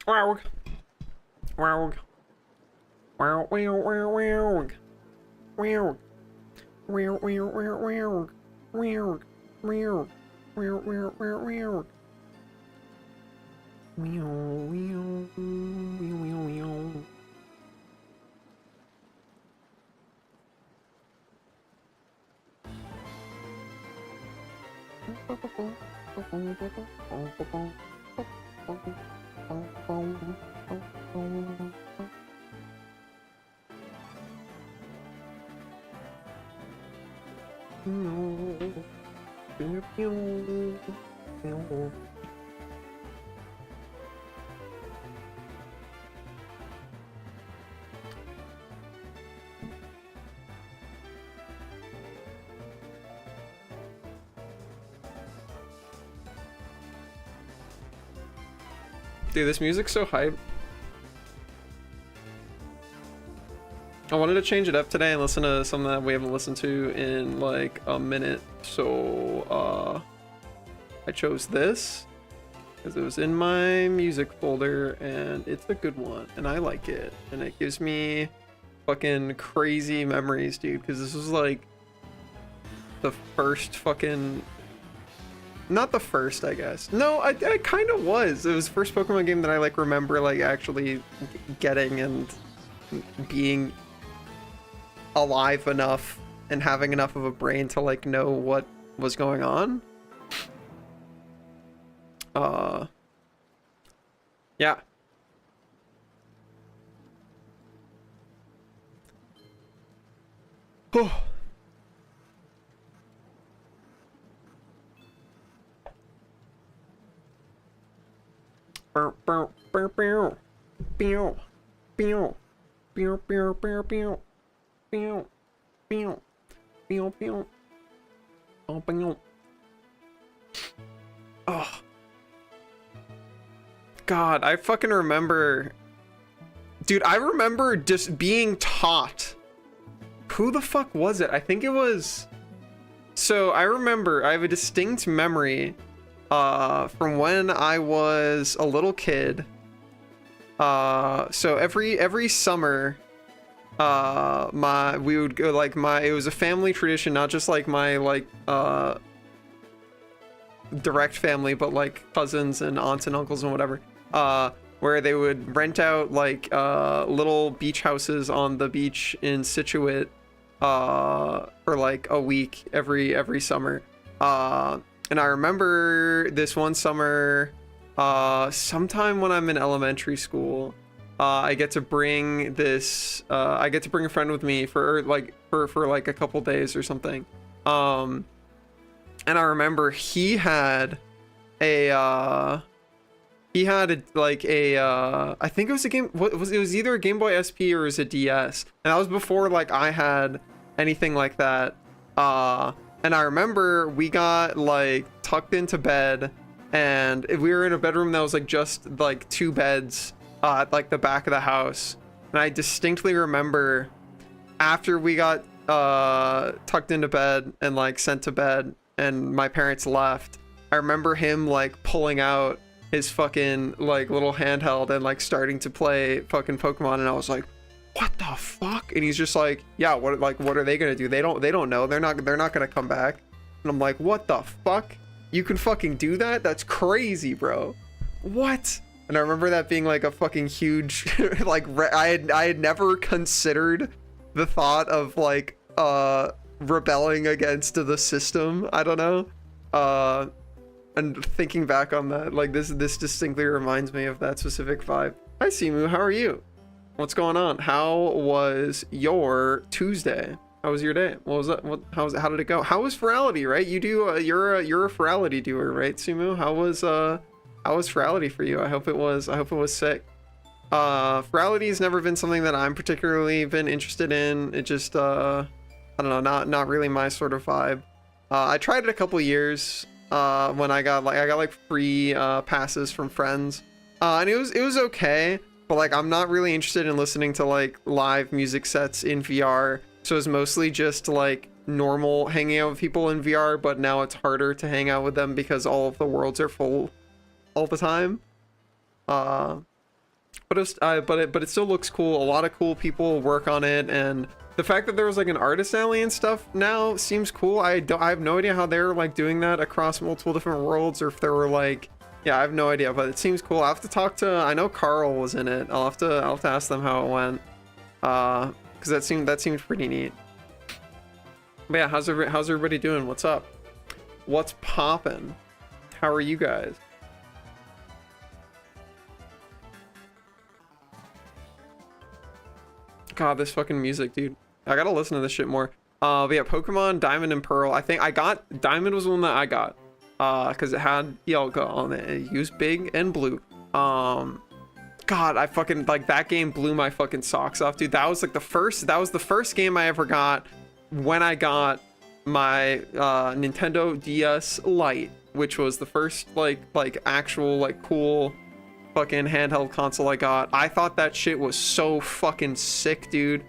Wow. Wow. Wow. Wow. Wow. Wow. Wow. Wow. Wow. Wow. Wow. Wow. Wow. Wow. Wow. Dude, this music's so hype. I wanted to change it up today and listen to something that we haven't listened to in like a minute. So I chose this because it was in my music folder and it's a good one and I like it. And it gives me fucking crazy memories, dude, because this was like the first fucking... Not the first, I guess. No, I kind of was. It was the first Pokemon game that I like remember like actually getting and being alive enough and having enough of a brain to like know what was going on. Yeah. Oh. Oh. God, I fucking remember. Dude, I remember just being taught. Who the fuck was it? I think it was... So I remember, I have a distinct memory from when I was a little kid. So every summer, we would go like it was a family tradition, not just like my like direct family, but like cousins and aunts and uncles and whatever, where they would rent out like little beach houses on the beach in Scituate for like a week every summer. And I remember this one summer, sometime when I'm in elementary school, I get to bring this, I get to bring a friend with me for like a couple days or something. And I remember he had I think it was a game, it was either a Game Boy SP or it was a DS. And that was before like I had anything like that. And I remember we got like tucked into bed and we were in a bedroom that was like just like two beds at like the back of the house. And I distinctly remember after we got tucked into bed and like sent to bed and my parents left, I remember him like pulling out his fucking like little handheld and like starting to play fucking Pokemon, and I was like, what the fuck? And he's just like, yeah, what are they gonna do? They don't know. They're not gonna come back. And I'm like, what the fuck? You can fucking do that? That's crazy, bro. What? And I remember that being like a fucking huge like I had never considered the thought of like rebelling against the system. I don't know. And thinking back on that, like this distinctly reminds me of that specific vibe. Hi Simu, how are you? What's going on? How was your Tuesday? How was your day? What was that? How did it go? How was Ferality, right? You do you're a Ferality doer, right, Simu? How was Ferality for you? I hope it was sick. Ferality has never been something that I'm particularly been interested in. It just I don't know, not really my sort of vibe. I tried it a couple years when I got free passes from friends, and it was okay. But like, I'm not really interested in listening to like live music sets in VR. So it's mostly just like normal hanging out with people in VR, but now it's harder to hang out with them because all of the worlds are full all the time. but it still looks cool. A lot of cool people work on it, and the fact that there was like an artist alley and stuff now seems cool. I have no idea how they're like doing that across multiple different worlds, or if there were like, yeah, I have no idea, but it seems cool. I have to talk to, I know Carl was in it. I'll have to ask them how it went, because that seemed pretty neat. But yeah, how's everybody doing? What's up? What's poppin'? How are you guys? God, this fucking music, dude. I gotta listen to this shit more. But yeah, Pokemon Diamond and Pearl. I think I got Diamond was the one that I got, because it had Dialga on it. It used Big and Blue. God, I fucking like that game blew my fucking socks off, dude. That was like the first game I ever got when I got my Nintendo DS Lite, which was the first like actual like cool fucking handheld console I got. I thought that shit was so fucking sick, dude.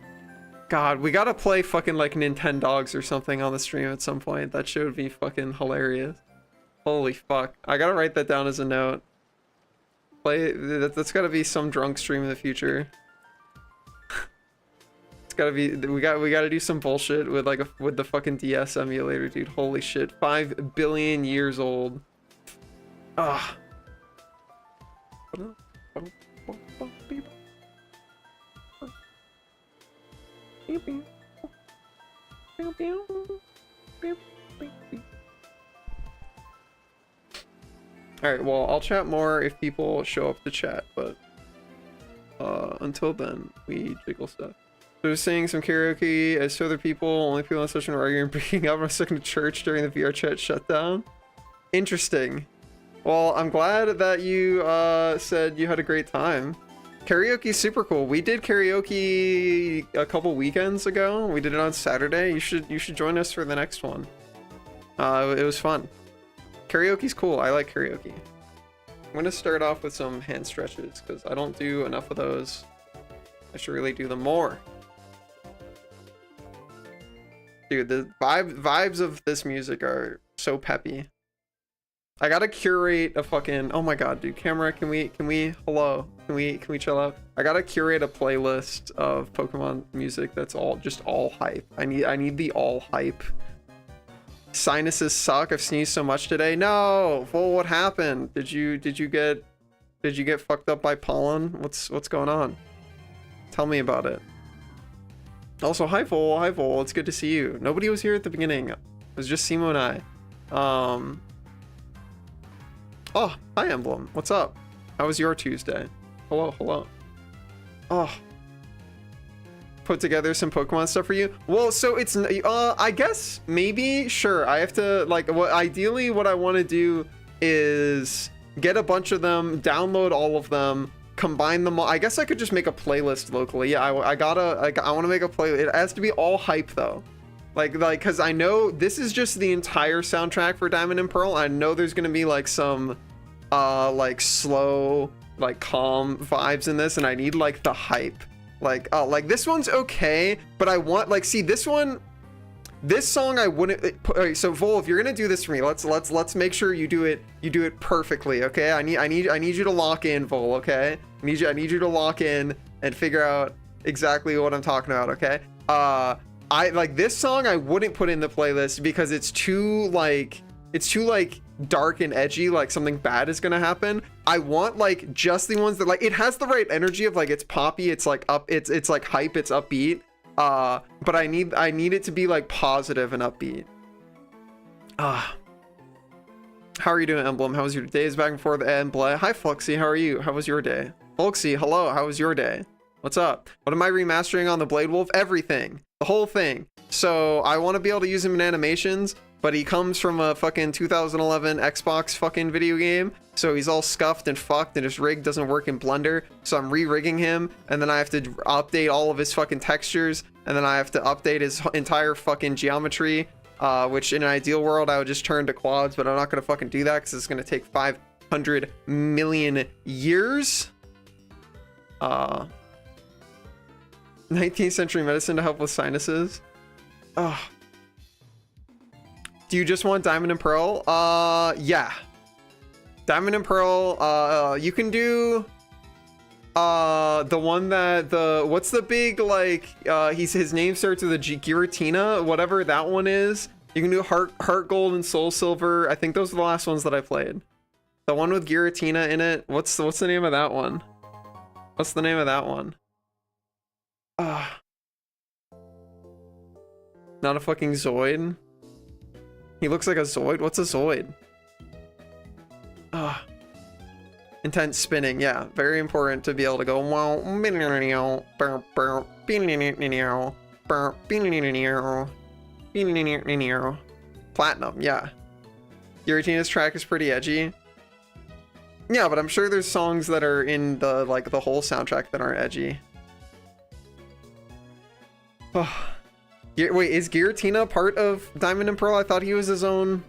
God, we gotta play fucking like Nintendogs or something on the stream at some point. That shit would be fucking hilarious. Holy fuck. I gotta write that down as a note. That's gotta be some drunk stream in the future. It's gotta be, we gotta do some bullshit with like with the fucking DS emulator, dude. Holy shit. 5 billion years old. Ugh. Alright, well, I'll chat more if people show up to chat, but until then, we jiggle stuff. So just saying some karaoke as to other people, only people in the session are arguing, breaking up, and second to church during the VR chat shutdown. Interesting. Well, I'm glad that you said you had a great time. Karaoke's super cool. We did karaoke a couple weekends ago. We did it on Saturday. You should join us for the next one. It was fun. Karaoke's cool. I like karaoke. I'm gonna start off with some hand stretches because I don't do enough of those. I should really do them more. Dude, the vibes of this music are so peppy. I gotta curate a fucking, oh my god, dude, camera, can we hello, can we chill out? I gotta curate a playlist of Pokemon music that's just all hype. I need the all hype. Sinuses suck. I've sneezed so much today. No, Vol, what happened? Did you get fucked up by pollen? What's going on? Tell me about it. Also, hi Vol, it's good to see you. Nobody was here at the beginning. It was just Simo and I. Oh, hi Emblem. What's up? How was your Tuesday? Hello. Oh. Put together some Pokemon stuff for you. Well, so it's I guess maybe sure. I have to like ideally what I want to do is get a bunch of them, download all of them, combine them all. I guess I could just make a playlist locally. Yeah, I want to make a playlist. It has to be all hype though. Like, because I know this is just the entire soundtrack for Diamond and Pearl. I know there's gonna be like some, like slow, like calm vibes in this, and I need like the hype. Like this one's okay, but I want like, see this one, this song I wouldn't. Okay, so Vol, if you're gonna do this for me, let's make sure you do it perfectly, okay? I need you to lock in, Vol, okay? I need you to lock in and figure out exactly what I'm talking about, okay? I like this song I wouldn't put in the playlist because it's too dark and edgy, like something bad is gonna happen. I want like just the ones that like it has the right energy of like it's poppy, it's like up, it's like hype, it's upbeat. But I need it to be like positive and upbeat. How are you doing, Emblem? How was your day? Is back and forth and Blay. Hi Fluxy, how are you? How was your day? Fluxy, hello, how was your day? What's up? What am I remastering on the Bladewolf? Everything. The whole thing. So I want to be able to use him in animations, but he comes from a fucking 2011 Xbox fucking video game. So he's all scuffed and fucked and his rig doesn't work in Blender. So I'm re-rigging him and then I have to update all of his fucking textures and then I have to update his entire fucking geometry, which in an ideal world I would just turn to quads, but I'm not going to fucking do that because it's going to take 500 million years. 19th century medicine to help with sinuses. Oh. Do you just want Diamond and Pearl? Yeah. Diamond and Pearl, you can do... The one that what's the big like his name starts with a G, Giratina, whatever that one is. You can do Heart Gold and Soul Silver. I think those are the last ones that I played. The one with Giratina in it. What's the name of that one? What's the name of that one? Not a fucking Zoid. He looks like a Zoid. What's a Zoid? Intense spinning, yeah, very important to be able to go platinum, yeah. Giratina's track is pretty edgy. Yeah, but I'm sure there's songs that are in the like the whole soundtrack that aren't edgy. Wait, is Giratina part of Diamond and Pearl? I thought he was his own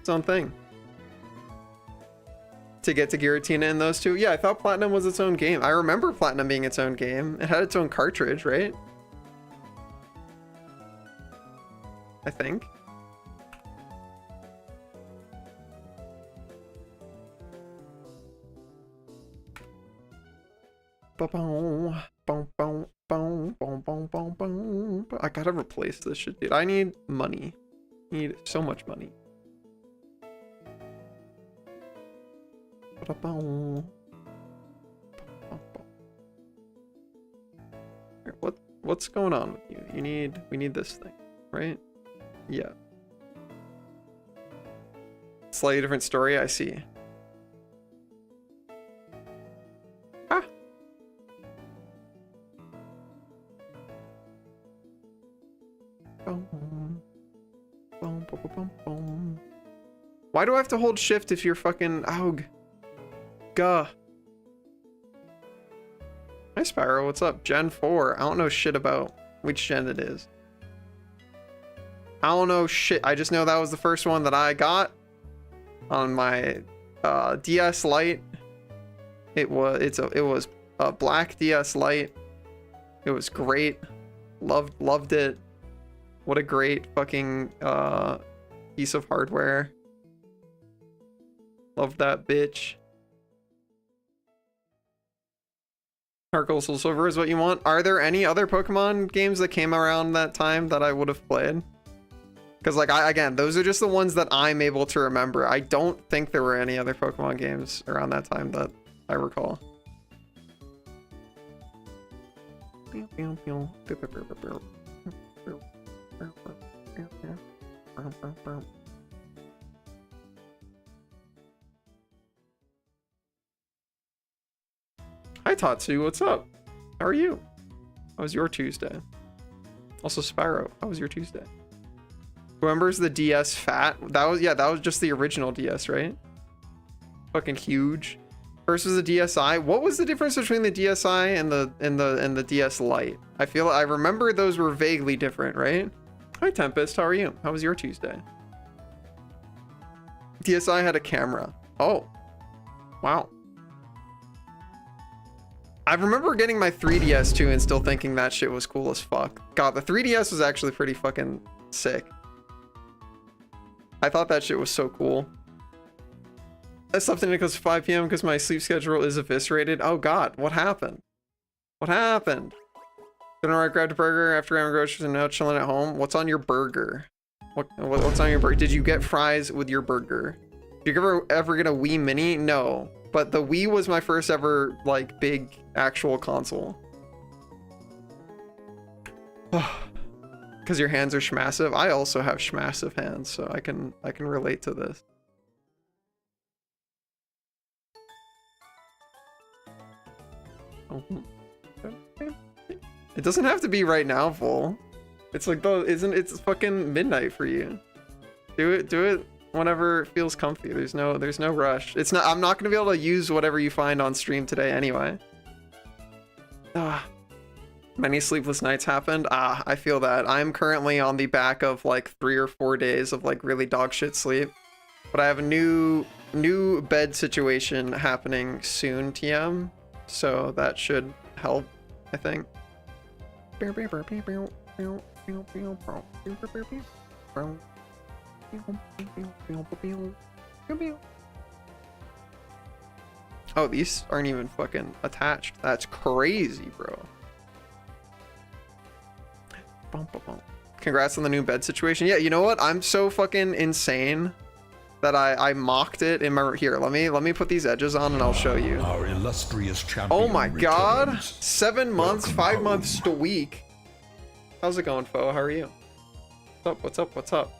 thing. To get to Giratina in those two? Yeah, I thought Platinum was its own game. I remember Platinum being its own game. It had its own cartridge, right? I think. I gotta replace this shit, dude. I need money. I need so much money. What's going on with you? We need this thing, right? Yeah. Slightly different story, I see. Ah. Why do I have to hold shift if you're fucking Aug? Gah. Hi Spyro, what's up? Gen 4. I don't know shit about which gen it is. I don't know shit. I just know that was the first one that I got on my DS Lite. It was a black DS Lite. It was great. Loved it. What a great fucking piece of hardware. Love that bitch. Heart Gold Soul Silver is what you want. Are there any other Pokemon games that came around that time that I would have played? Because like again, those are just the ones that I'm able to remember. I don't think there were any other Pokemon games around that time that I recall. Hi Tatsu, what's up? How are you? How was your Tuesday? Also Spyro, how was your Tuesday? Remembers the DS Fat? That was just the original DS, right? Fucking huge. First was the DSi. What was the difference between the DSi and the DS Lite? I remember those were vaguely different, right? Hi Tempest, how are you? How was your Tuesday? DSi had a camera. Oh. Wow. I remember getting my 3DS too and still thinking that shit was cool as fuck. God, the 3DS was actually pretty fucking sick. I thought that shit was so cool. I slept in because 5 p.m. because my sleep schedule is eviscerated. Oh god, what happened? What happened? Then I grabbed a burger after grabbing groceries and now chilling at home. What's on your burger? What's on your burger? Did you get fries with your burger? Did you ever get a Wii Mini? No. But the Wii was my first ever, like, big actual console. Because your hands are schmassive. I also have schmassive hands, so I can relate to this. It doesn't have to be right now, Vol. It's like it's fucking midnight for you. Do it whenever it feels comfy. There's no rush. I'm not gonna be able to use whatever you find on stream today anyway. Many sleepless nights happened. I feel that. I'm currently on the back of like 3 or 4 days of like really dog shit sleep. But I have a new bed situation happening soon, TM. So that should help, I think. Oh, these aren't even fucking attached. That's crazy, bro. Congrats on the new bed situation. Yeah, you know what? I'm so fucking insane that I mocked it in my... Here, let me put these edges on and I'll show you. Our illustrious champion. Oh my god. returns. 7 months, Welcome 5 home. months a week. How's it going, Fo? How are you? What's up? What's up? What's up?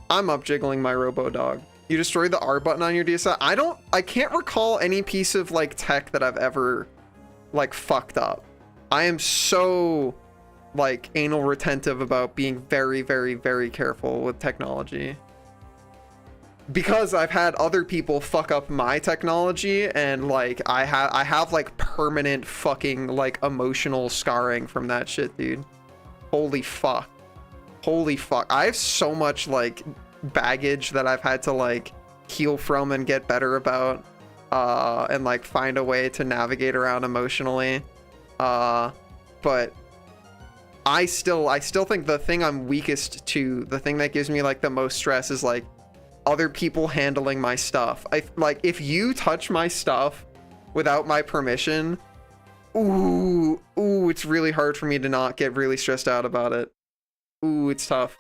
I'm up jiggling my robo dog. You destroyed the R button on your DSi. I can't recall any piece of like tech that I've ever like fucked up. I am so like anal retentive about being very, very, very careful with technology. Because I've had other people fuck up my technology and like I have like permanent fucking like emotional scarring from that shit, dude. Holy fuck. Holy fuck. I have so much like baggage that I've had to like heal from and get better about and like find a way to navigate around emotionally. But I still think the thing I'm weakest to, the thing that gives me like the most stress is like other people handling my stuff. Like if you touch my stuff without my permission, ooh, it's really hard for me to not get really stressed out about it. Ooh, it's tough.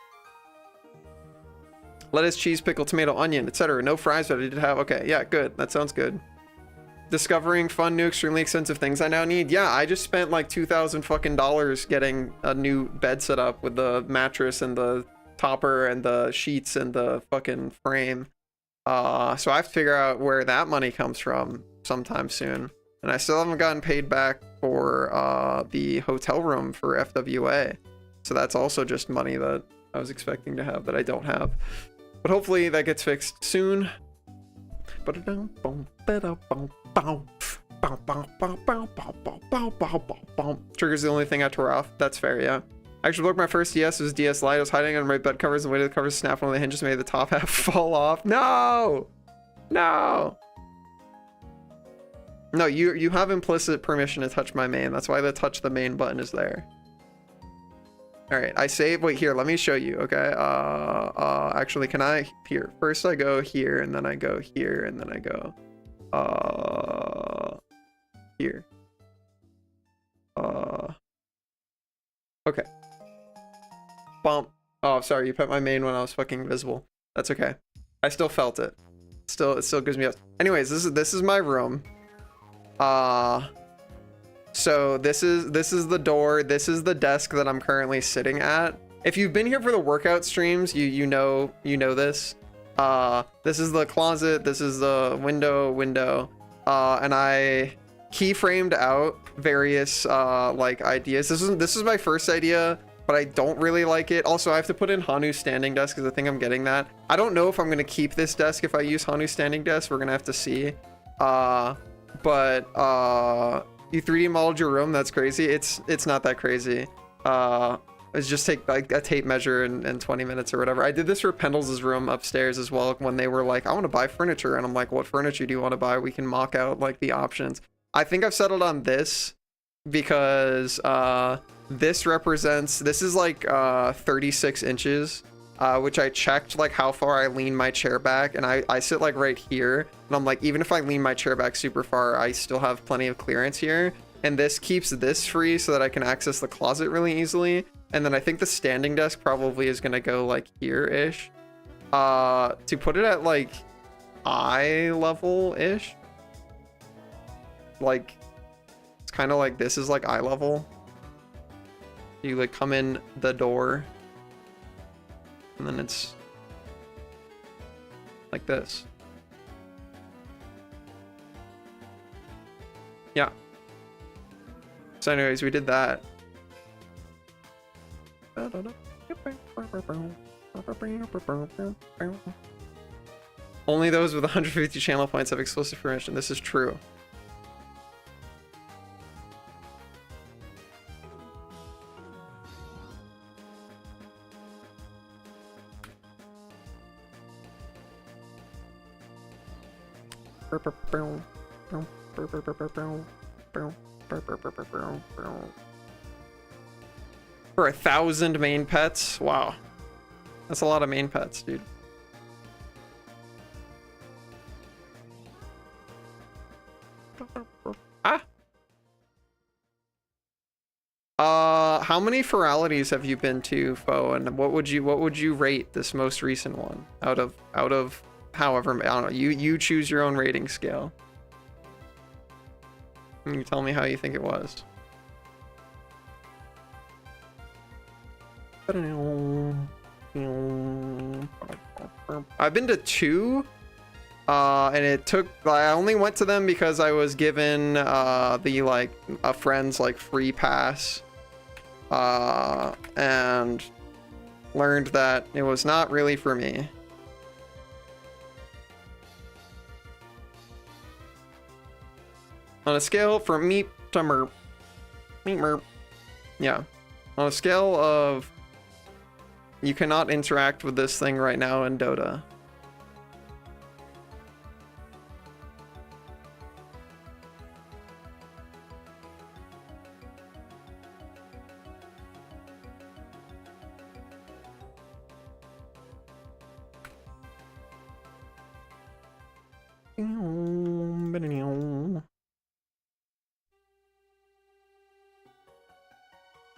Lettuce, cheese, pickle, tomato, onion, etc. No fries, but I did have... Okay, yeah, good. That sounds good. Discovering fun, new, extremely expensive things I now need. Yeah, I just spent like $2,000 fucking dollars getting a new bed set up with the mattress and the topper and the sheets and the fucking frame. So I have to figure out where that money comes from sometime soon. And I still haven't gotten paid back for the hotel room for FWA. So that's also just money that I was expecting to have that I don't have. But hopefully that gets fixed soon. Trigger's the only thing I tore off. That's fair, yeah. I actually broke my first DS. It was DS Lite. I was hiding under my bed covers and waited the covers to snap. One of the hinges made the top half fall off. No! No! No, you have implicit permission to touch my main. That's why the touch the main button is there. All right, I save. Wait, here, let me show you. Okay. Actually, can I here? First I go here and then I go here and then I go here. Okay. Bump. Oh, sorry, you put my main when I was fucking invisible. That's okay. I still felt it. It still gives me up. Anyways, this is my room. So this is the door. This is the desk that I'm currently sitting at. If you've been here for the workout streams, you know this. This is the closet. This is the window. And I keyframed out various like ideas. This is my first idea, but I don't really like it. Also, I have to put in Hanu's standing desk because I think I'm getting that. I don't know if I'm gonna keep this desk if I use Hanu's standing desk. We're gonna have to see. But you 3D modeled your room. That's crazy. It's not that crazy. It's just take like a tape measure in 20 minutes or whatever. I did this for Pendles' room upstairs as well when they were like, I want to buy furniture, and I'm like, what furniture do you want to buy? We can mock out like the options. I think I've settled on this because this is like 36 inches. Which I checked like how far I lean my chair back, and I sit like right here, and I'm like, even if I lean my chair back super far, I still have plenty of clearance here, and this keeps this free so that I can access the closet really easily. And then I think the standing desk probably is gonna go like here-ish, to put it at like eye level-ish. Like it's kind of like this is like eye level. You like come in the door, and then it's like this. Yeah. So anyways, we did that. Only those with 150 channel points have exclusive permission. This is true. For 1,000 main pets? Wow. That's a lot of main pets, dude. Ah. How many feralities have you been to, Fo? And what would you rate this most recent one out of however, I don't know. You choose your own rating scale. And you tell me how you think it was. I've been to 2. And it took, I only went to them because I was given the like a friend's like free pass, and learned that it was not really for me. On a scale from meep to merp, yeah, on a scale of you cannot interact with this thing right now in Dota.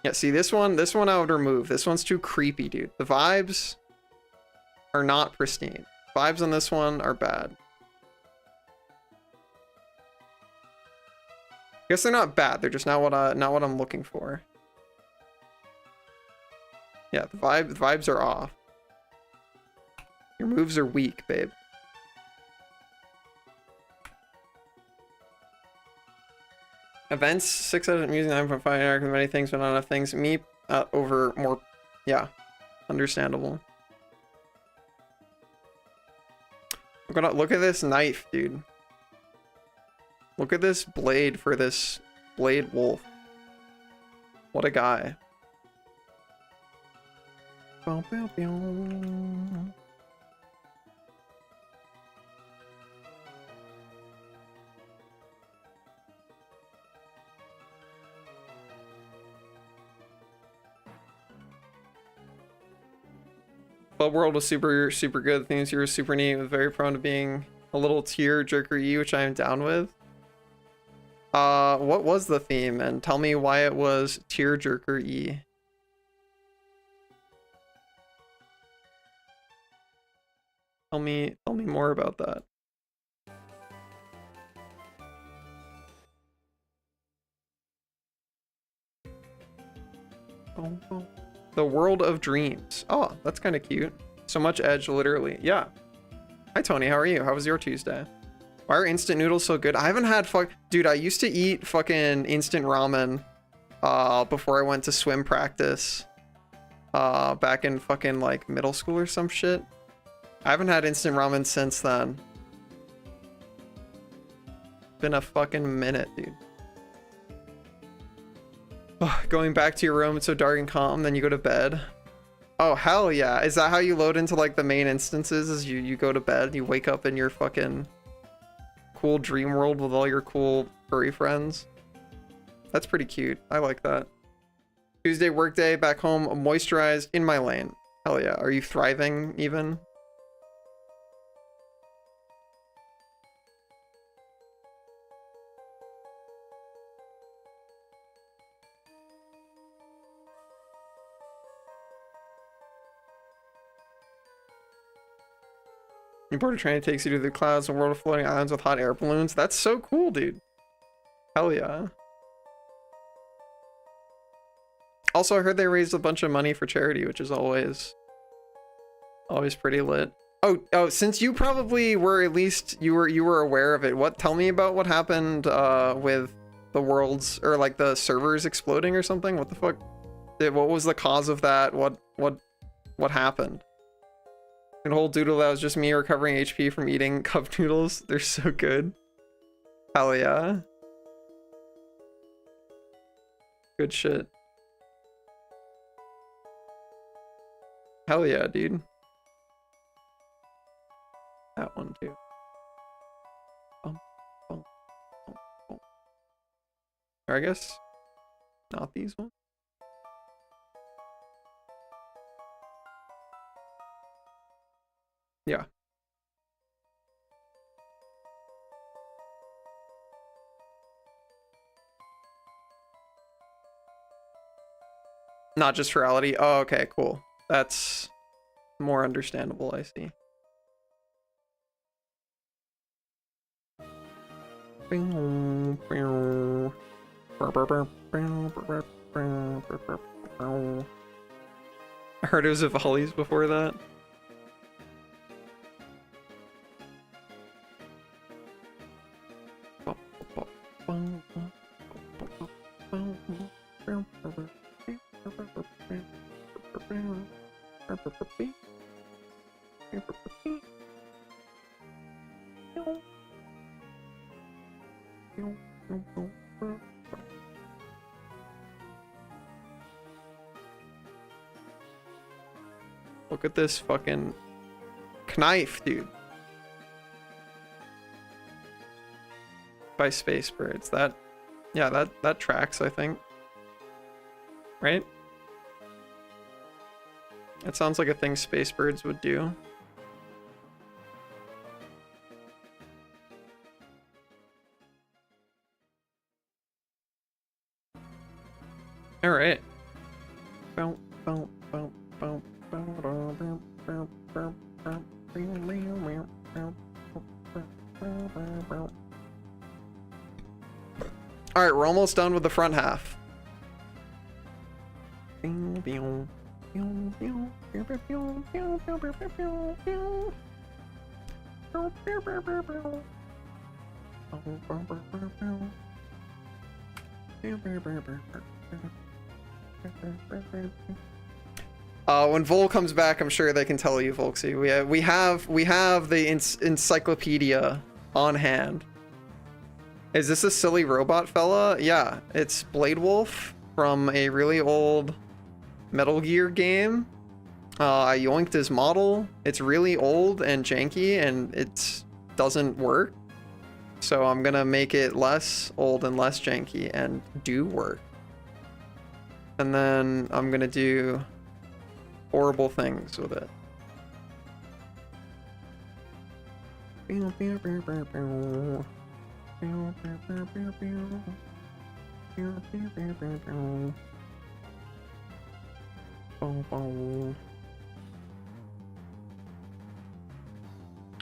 Yeah, see this one I would remove. This one's too creepy, dude. The vibes are not pristine. Vibes on this one are bad. I guess they're not bad. They're just not what I'm looking for. Yeah, the vibes are off. Your moves are weak, babe. Events, 6 out of music, 9.5, many things, but not enough things. Me, over more, yeah, understandable. Look at this knife, dude. Look at this blade for this Bladewolf. What a guy. Club World was super good. The themes here were super neat. Very prone to being a little tear jerker-y, which I am down with. What was the theme? And tell me why it was tear jerker-y. Tell me more about that. The World of Dreams. Oh, that's kind of cute. So much edge, literally. Yeah. Hi, Tony. How are you? How was your Tuesday? Why are instant noodles so good? I haven't had Dude, I used to eat fucking instant ramen before I went to swim practice back in fucking like middle school or some shit. I haven't had instant ramen since then. Been a fucking minute, dude. Going back to your room, it's so dark and calm, then you go to bed. Oh, hell yeah. Is that how you load into like the main instances? Is you go to bed, you wake up in your fucking cool dream world with all your cool furry friends? That's pretty cute. I like that. Tuesday workday, back home, moisturized, in my lane. Hell yeah. Are you thriving even? Your border train takes you to the clouds, a world of floating islands with hot air balloons. That's so cool, dude. Hell yeah. Also, I heard they raised a bunch of money for charity, which is always pretty lit. Oh, since you probably were, at least you were aware of it. Tell me about what happened with the worlds, or like the servers exploding or something. What the fuck? What was the cause of that? What happened? And whole doodle that was just me recovering HP from eating cup noodles. They're so good. Hell yeah. Good shit. Hell yeah, dude. That one too. Or I guess not these ones. Yeah. Not just reality. Oh, okay, cool. That's more understandable, I see. I heard it was a volleys before that. Look at this fucking knife, dude. By Space Birds. That, yeah, that tracks, I think. Right? That sounds like a thing Space Birds would do. All right. All right, we're almost done with the front half. When Vol comes back, I'm sure they can tell you, Volksy. We have the encyclopedia on hand. Is this a silly robot fella? Yeah, it's Bladewolf from a really old Metal Gear game. I yoinked his model. It's really old and janky, and it doesn't work. So I'm gonna make it less old and less janky and do work. And then I'm gonna do horrible things with it.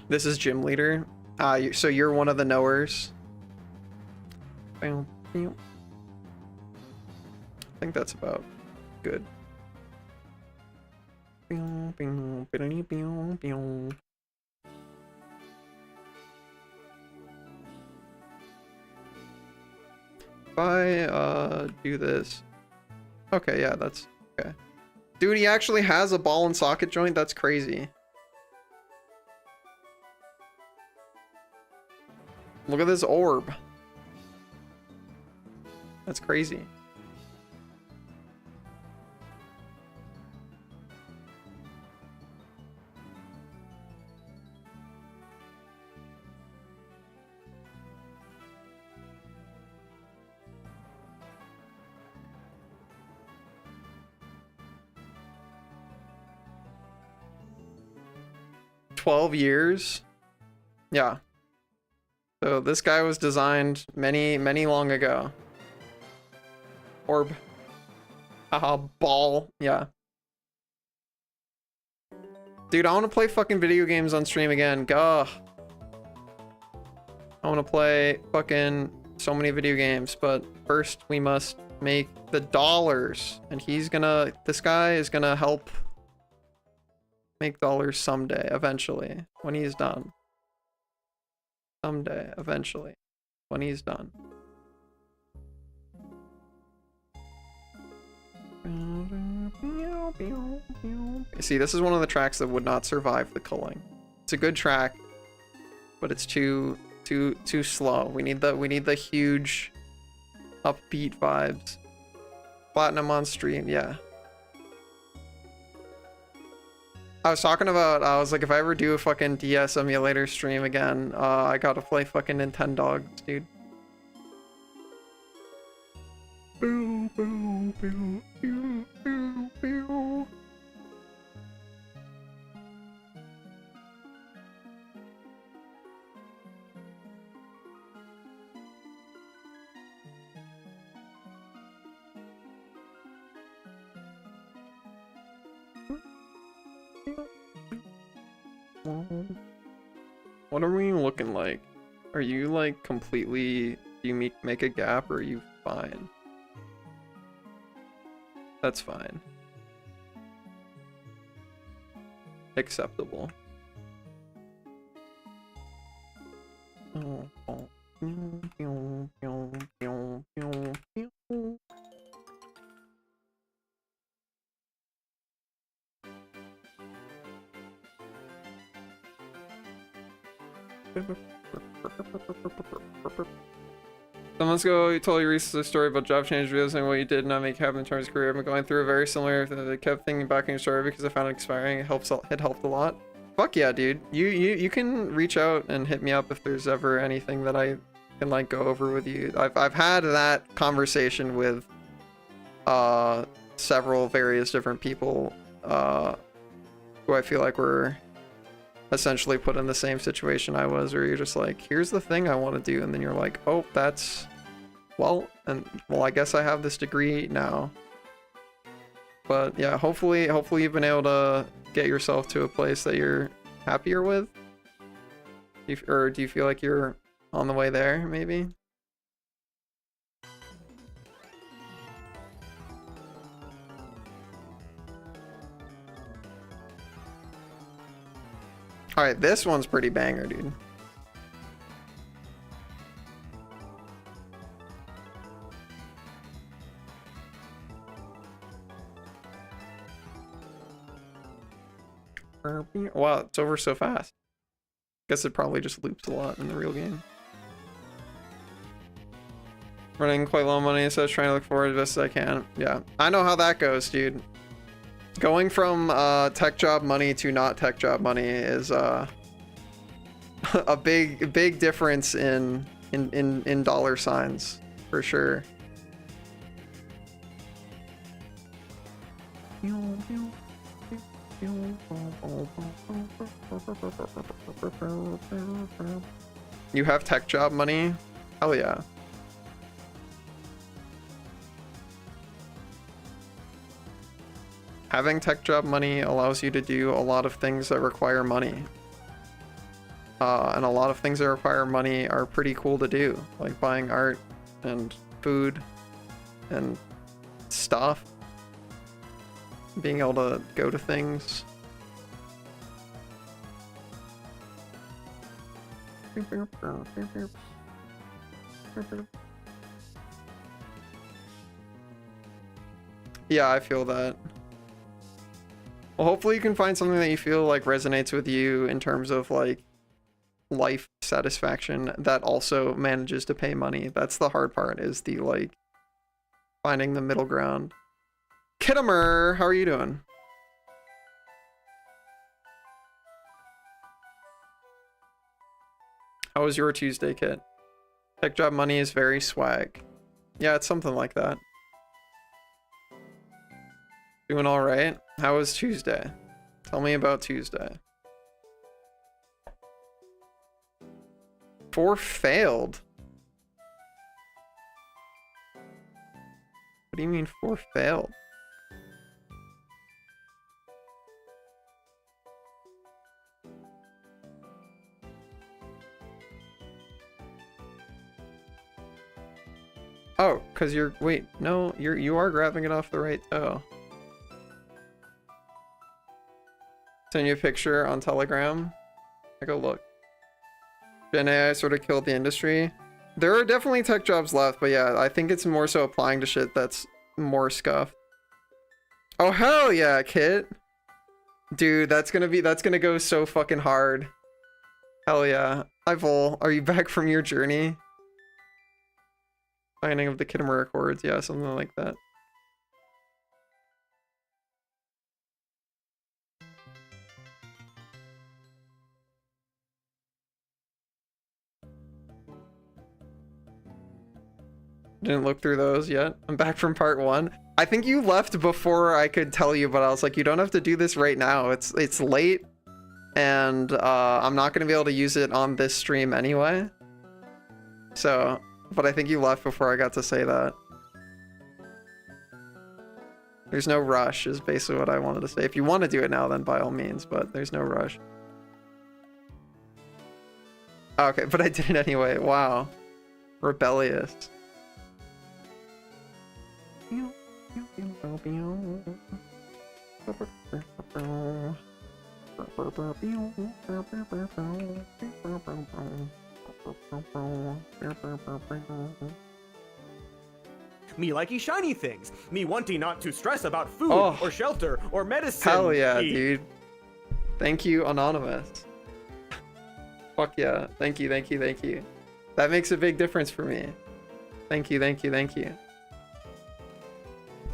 This is Gym Leader. So you're one of the knowers. I think that's about good. If I do this. Okay, yeah, that's okay. Dude, he actually has a ball and socket joint. That's crazy. Look at this orb. That's crazy. $12 years. Yeah. So this guy was designed many long ago. Orb. Haha, ball. Yeah. Dude, I want to play fucking video games on stream again. Gah. I want to play fucking so many video games, but first we must make the dollars. And this guy is gonna help make dollars someday, eventually, when he's done. Someday, eventually, when he's done. See, this is one of the tracks that would not survive the culling. It's a good track, but it's too slow. We need the huge upbeat vibes. Platinum on stream, yeah. I was talking about, I was like, if I ever do a fucking DS emulator stream again, I gotta play fucking Nintendogs, dude. Boo, boo, boo, boo, boo, boo. What are we looking like? Are you like completely, do you make a gap or are you fine? That's fine. Acceptable. Someone's go, you told your recent story about job change videos and what you did not make happen in terms of career. I've been going through a very similar, I kept thinking back in your story because I found it inspiring. It helped a lot. Fuck yeah, dude. You can reach out and hit me up if there's ever anything that I can like go over with you. I've had that conversation with several various different people who I feel like were essentially put in the same situation I was, where you're just like, here's the thing I want to do, and then you're like, oh, that's, well, I guess I have this degree now. But yeah, hopefully you've been able to get yourself to a place that you're happier with. Or do you feel like you're on the way there, maybe? Alright, this one's pretty banger, dude. Wow, it's over so fast. Guess it probably just loops a lot in the real game. Running quite low on money, so I was trying to look forward as best as I can. Yeah, I know how that goes, dude. Going from tech job money to not tech job money is a big difference in dollar signs, for sure. You have tech job money? Hell yeah. Having tech job money allows you to do a lot of things that require money. And a lot of things that require money are pretty cool to do, like buying art and food and stuff. Being able to go to things. Yeah, I feel that. Well, hopefully you can find something that you feel like resonates with you in terms of like life satisfaction that also manages to pay money. That's the hard part, is the like finding the middle ground. Kittimer, how are you doing? How was your Tuesday, Kit? Tech job money is very swag. Yeah, it's something like that. Doing all right. How was Tuesday? Tell me about Tuesday. 4 failed. What do you mean 4 failed? Oh, cause you're, wait, no, you are grabbing it off the right toe. Send you a picture on Telegram. Take a look. Gen AI sort of killed the industry. There are definitely tech jobs left, but yeah, I think it's more so applying to shit that's more scuffed. Oh hell yeah, Kit. Dude, that's gonna go so fucking hard. Hell yeah. Hi Vol, are you back from your journey? Finding of the Kittimer Accords, yeah, something like that. Didn't look through those yet. I'm back from part 1. I think you left before I could tell you, but I was like, you don't have to do this right now. It's late, and I'm not gonna be able to use it on this stream anyway. So, but I think you left before I got to say that. There's no rush is basically what I wanted to say. If you want to do it now, then by all means, but there's no rush. Okay, but I did it anyway. Wow. Rebellious. Me likey shiny things. Me wanting not to stress about food or shelter or medicine. Hell yeah, dude. Thank you, Anonymous. Fuck yeah. Thank you, thank you, thank you. That makes a big difference for me. Thank you, thank you, thank you.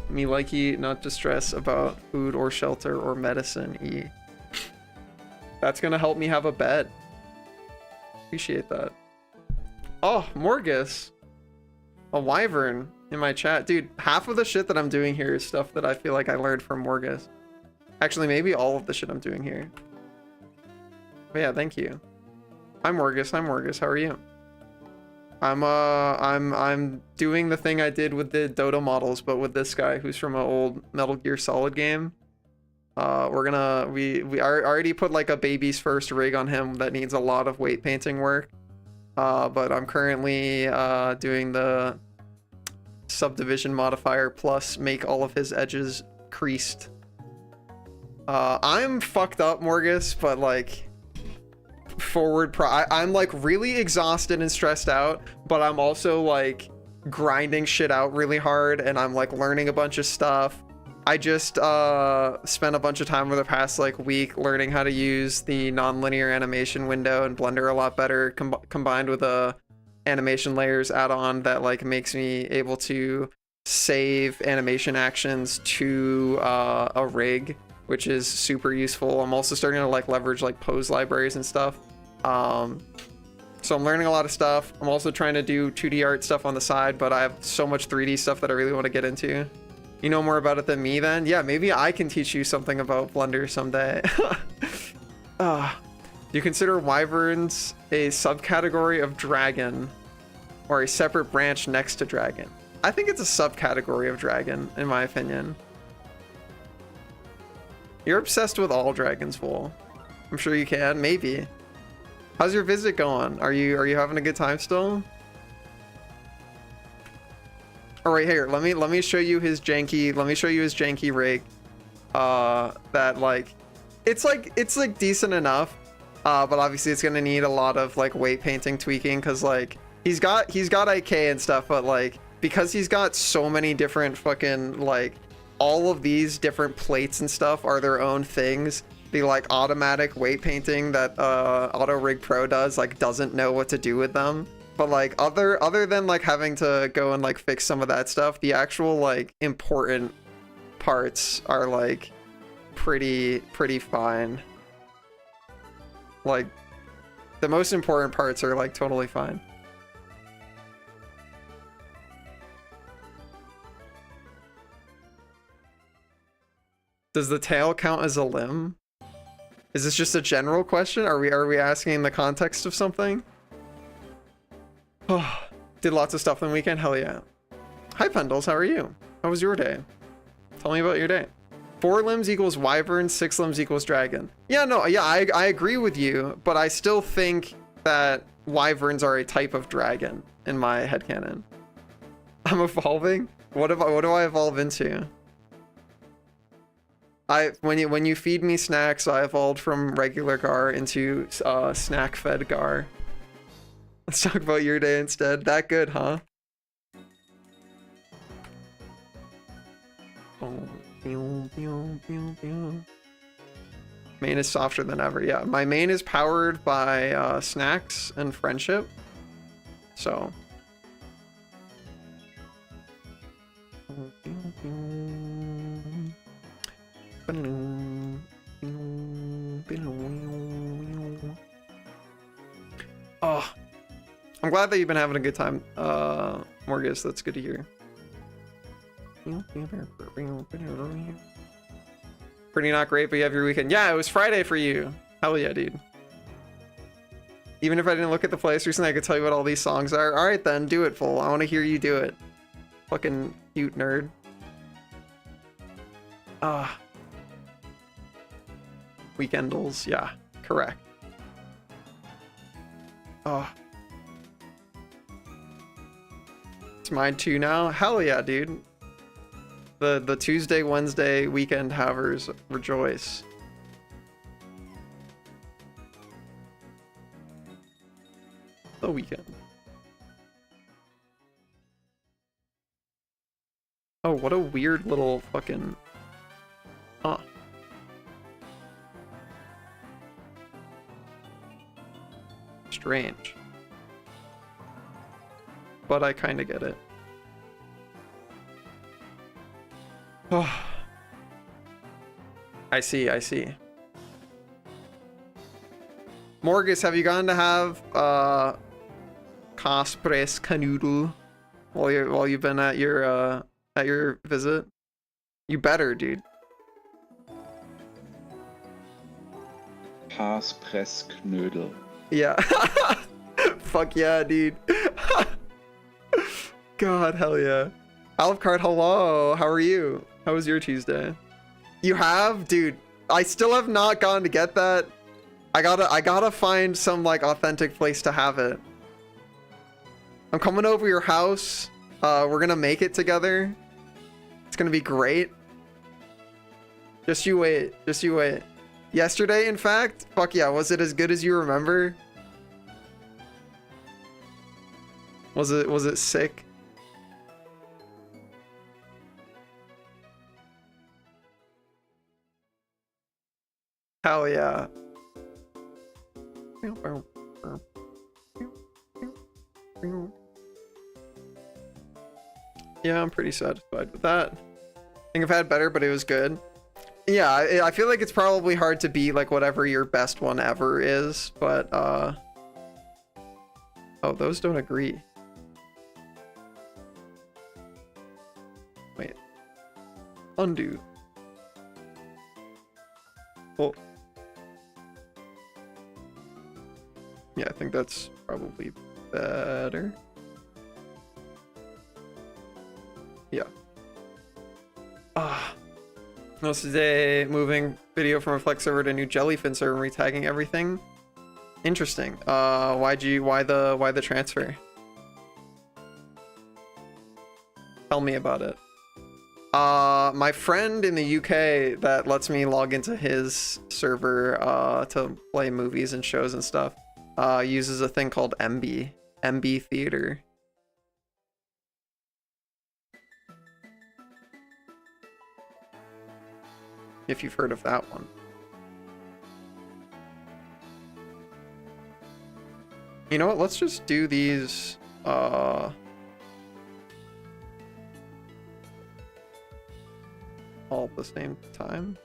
Me likey not to stress about food or shelter or medicine. E. That's gonna help me have a bed. Appreciate that. Oh, Morgus. A wyvern in my chat. Dude, half of the shit that I'm doing here is stuff that I feel like I learned from Morgus. Actually, maybe all of the shit I'm doing here. But yeah, thank you. I'm Morgus. I'm Morgus. How are you? I'm doing the thing I did with the Dodo models, but with this guy who's from an old Metal Gear Solid game. We already put like a baby's first rig on him that needs a lot of weight painting work. But I'm currently doing the subdivision modifier plus make all of his edges creased. I'm fucked up, Morgus, but like I'm like really exhausted and stressed out, but I'm also like grinding shit out really hard, and I'm like learning a bunch of stuff. I just spent a bunch of time over the past like week learning how to use the non-linear animation window in Blender a lot better, combined with a animation layers add-on that like makes me able to save animation actions to a rig, which is super useful. I'm also starting to like leverage like pose libraries and stuff. So I'm learning a lot of stuff. I'm also trying to do 2D art stuff on the side, but I have so much 3D stuff that I really want to get into. You know more about it than me then? Yeah, maybe I can teach you something about Blender someday. Do you consider wyverns a subcategory of dragon or a separate branch next to dragon? I think it's a subcategory of dragon, in my opinion. You're obsessed with all dragons, Fool. I'm sure you can, maybe. How's your visit going? Are you having a good time still? All right, here, let me show you his janky rig. That like it's like decent enough, but obviously it's gonna need a lot of like weight painting tweaking, because like he's got IK and stuff, but like because he's got so many different fucking like all of these different plates and stuff are their own things. The like automatic weight painting that Auto Rig Pro does like doesn't know what to do with them. But like other than like having to go and like fix some of that stuff, the actual like important parts are like pretty fine. Like the most important parts are like totally fine. Does the tail count as a limb? Is this just a general question? Are we asking in the context of something? Oh, did lots of stuff on the weekend? Hell yeah. Hi Pendles, how are you? How was your day? Tell me about your day. 4 limbs equals wyvern, 6 limbs equals dragon. Yeah, no, yeah, I agree with you, but I still think that wyverns are a type of dragon in my headcanon. I'm evolving? What do I evolve into? When you feed me snacks, I evolved from regular Gar into snack fed Gar. Let's talk about your day instead. That good, huh? Main is softer than ever. Yeah, my main is powered by snacks and friendship. So. Oh, I'm glad that you've been having a good time, Morgus. That's good to hear. Pretty not great, but you have your weekend. Yeah, it was Friday for you. Hell yeah, dude. Even if I didn't look at the playlist recently, I could tell you what all these songs are. All right, then, do it, Full. I want to hear you do it. Fucking cute nerd. Weekendals, yeah, correct. Oh. It's mine too now? Hell yeah, dude. The Tuesday, Wednesday weekend havers rejoice. The weekend. Oh, what a weird little fucking... Huh. Strange. But I kind of get it. Oh. I see, I see. Morgus, have you gone to have Kaspres Canoodle while you've been at your visit? You better, dude. Kaspres-Knödel. Yeah. Fuck yeah, dude. God, hell yeah. Alucard, hello. How are you? How was your Tuesday? You have? Dude, I still have not gone to get that. I gotta find some like authentic place to have it. I'm coming over your house. We're gonna make it together. It's gonna be great. Just you wait. Just you wait. Yesterday, in fact, fuck yeah, was it as good as you remember? Was it sick? Hell yeah. Yeah, I'm pretty satisfied with that. I think I've had better, but it was good. Yeah, I feel like it's probably hard to beat like whatever your best one ever is, but oh, those don't agree. Wait. Undo. Well. Yeah, I think that's probably better. Yeah. This is a moving video from a Flex server to a new Jellyfin server, retagging everything. Interesting. Why the transfer? Tell me about it. My friend in the UK that lets me log into his server to play movies and shows and stuff uses a thing called MB Theater. If you've heard of that one. You know what? Let's just do these all at the same time.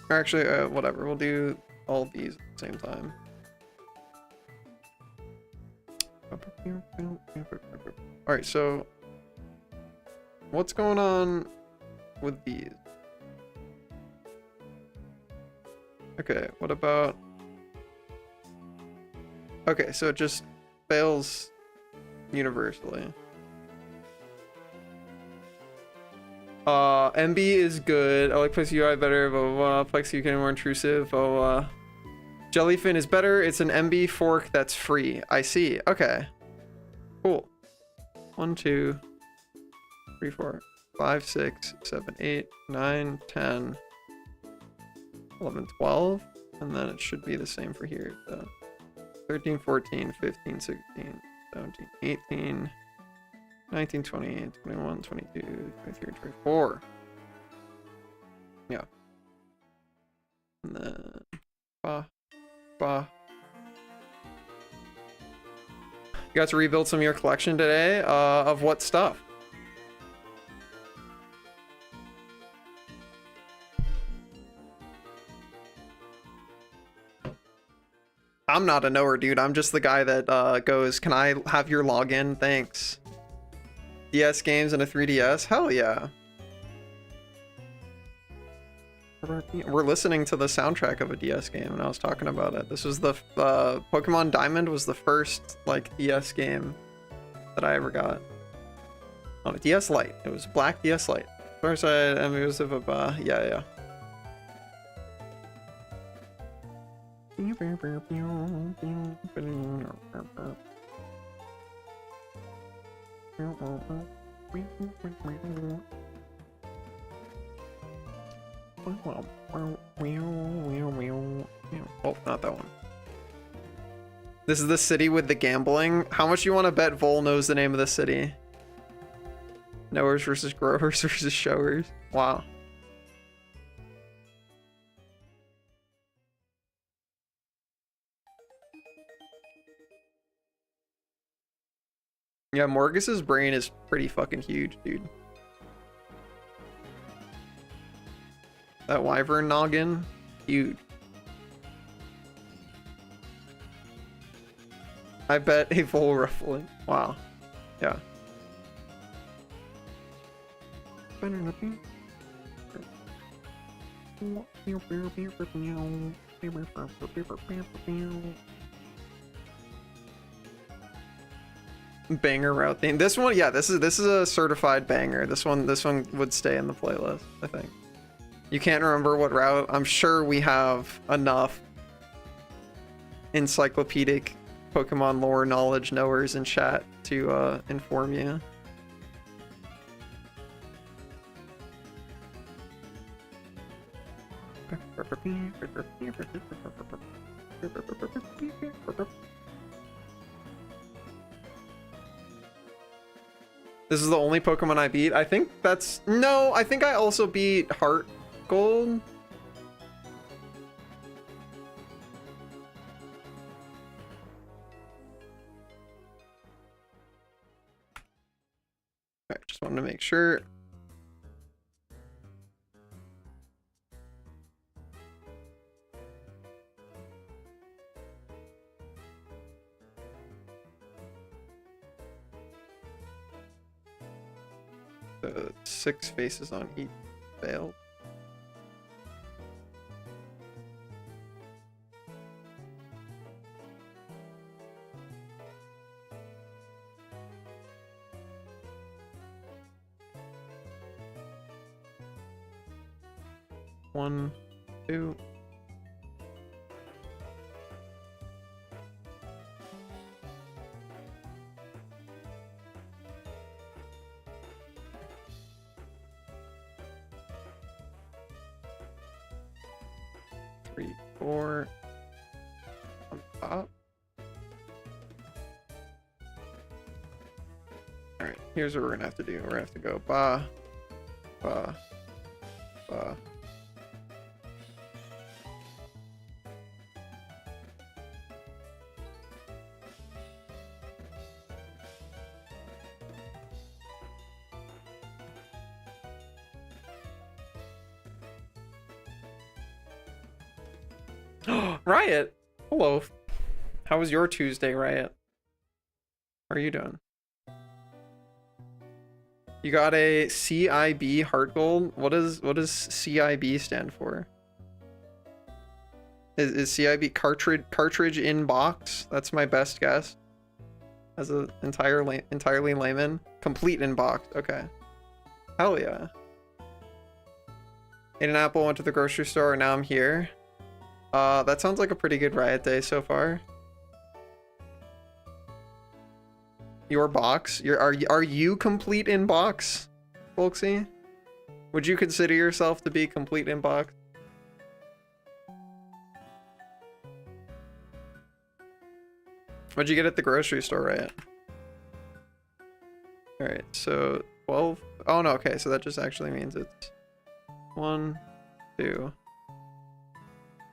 Or actually, whatever. We'll do all these at the same time. Alright, so what's going on with these? Okay, what about... Okay, so it just fails universally. MB is good. I like Plex UI better, but Plex UK more intrusive. Jellyfin is better. It's an MB fork that's free. I see. Okay. Cool. 1, 2, 3, 4, 5, 6, 7, 8, 9, 10, 11, 12. And then it should be the same for here. So 13, 14, 15, 16, 17, 18, 19, 20, 21, 22, 23, 24. Yeah. And then... You got to rebuild some of your collection today? Of what stuff? I'm not a knower, dude. I'm just the guy that goes, can I have your login? Thanks. DS games and a 3DS? Hell yeah. We're listening to the soundtrack of a DS game, and I was talking about it. This was the Pokemon Diamond was the first like DS game that I ever got on a DS Lite. It was black DS Lite. Farside, elusive of yeah. Oh, not that one. This is the city with the gambling. How much you want to bet Vol knows the name of the city? Knowers versus growers versus showers. Wow. Yeah, Morgus's brain is pretty fucking huge, dude. That wyvern noggin, huge. I bet a full ruffling. Wow. Yeah. Banger route theme. This one, yeah, this is a certified banger. This one would stay in the playlist, I think. You can't remember what route? I'm sure we have enough encyclopedic Pokemon lore knowledge knowers in chat to inform you. This is the only Pokemon I beat. I think that's... No, I think I also beat Heart Gold. Alright, just wanted to make sure. The 6 faces on each failed. One, two. Three, four. On top. Alright, here's what we're gonna have to do. We're gonna have to go ba, ba, ba. Riot! Hello. How was your Tuesday, Riot? How are you doing? You got a CIB Heart Gold? What does CIB stand for? Is CIB cartridge in box? That's my best guess. As an entirely layman. Complete in box. Okay. Hell yeah. Ate an apple, went to the grocery store, and now I'm here. That sounds like a pretty good Riot day so far. Your box? Are you complete in box, Folksy? Would you consider yourself to be complete in box? What'd you get at the grocery store, Riot? Alright, so 12. Oh no, okay, so that just actually means it's 1, 2,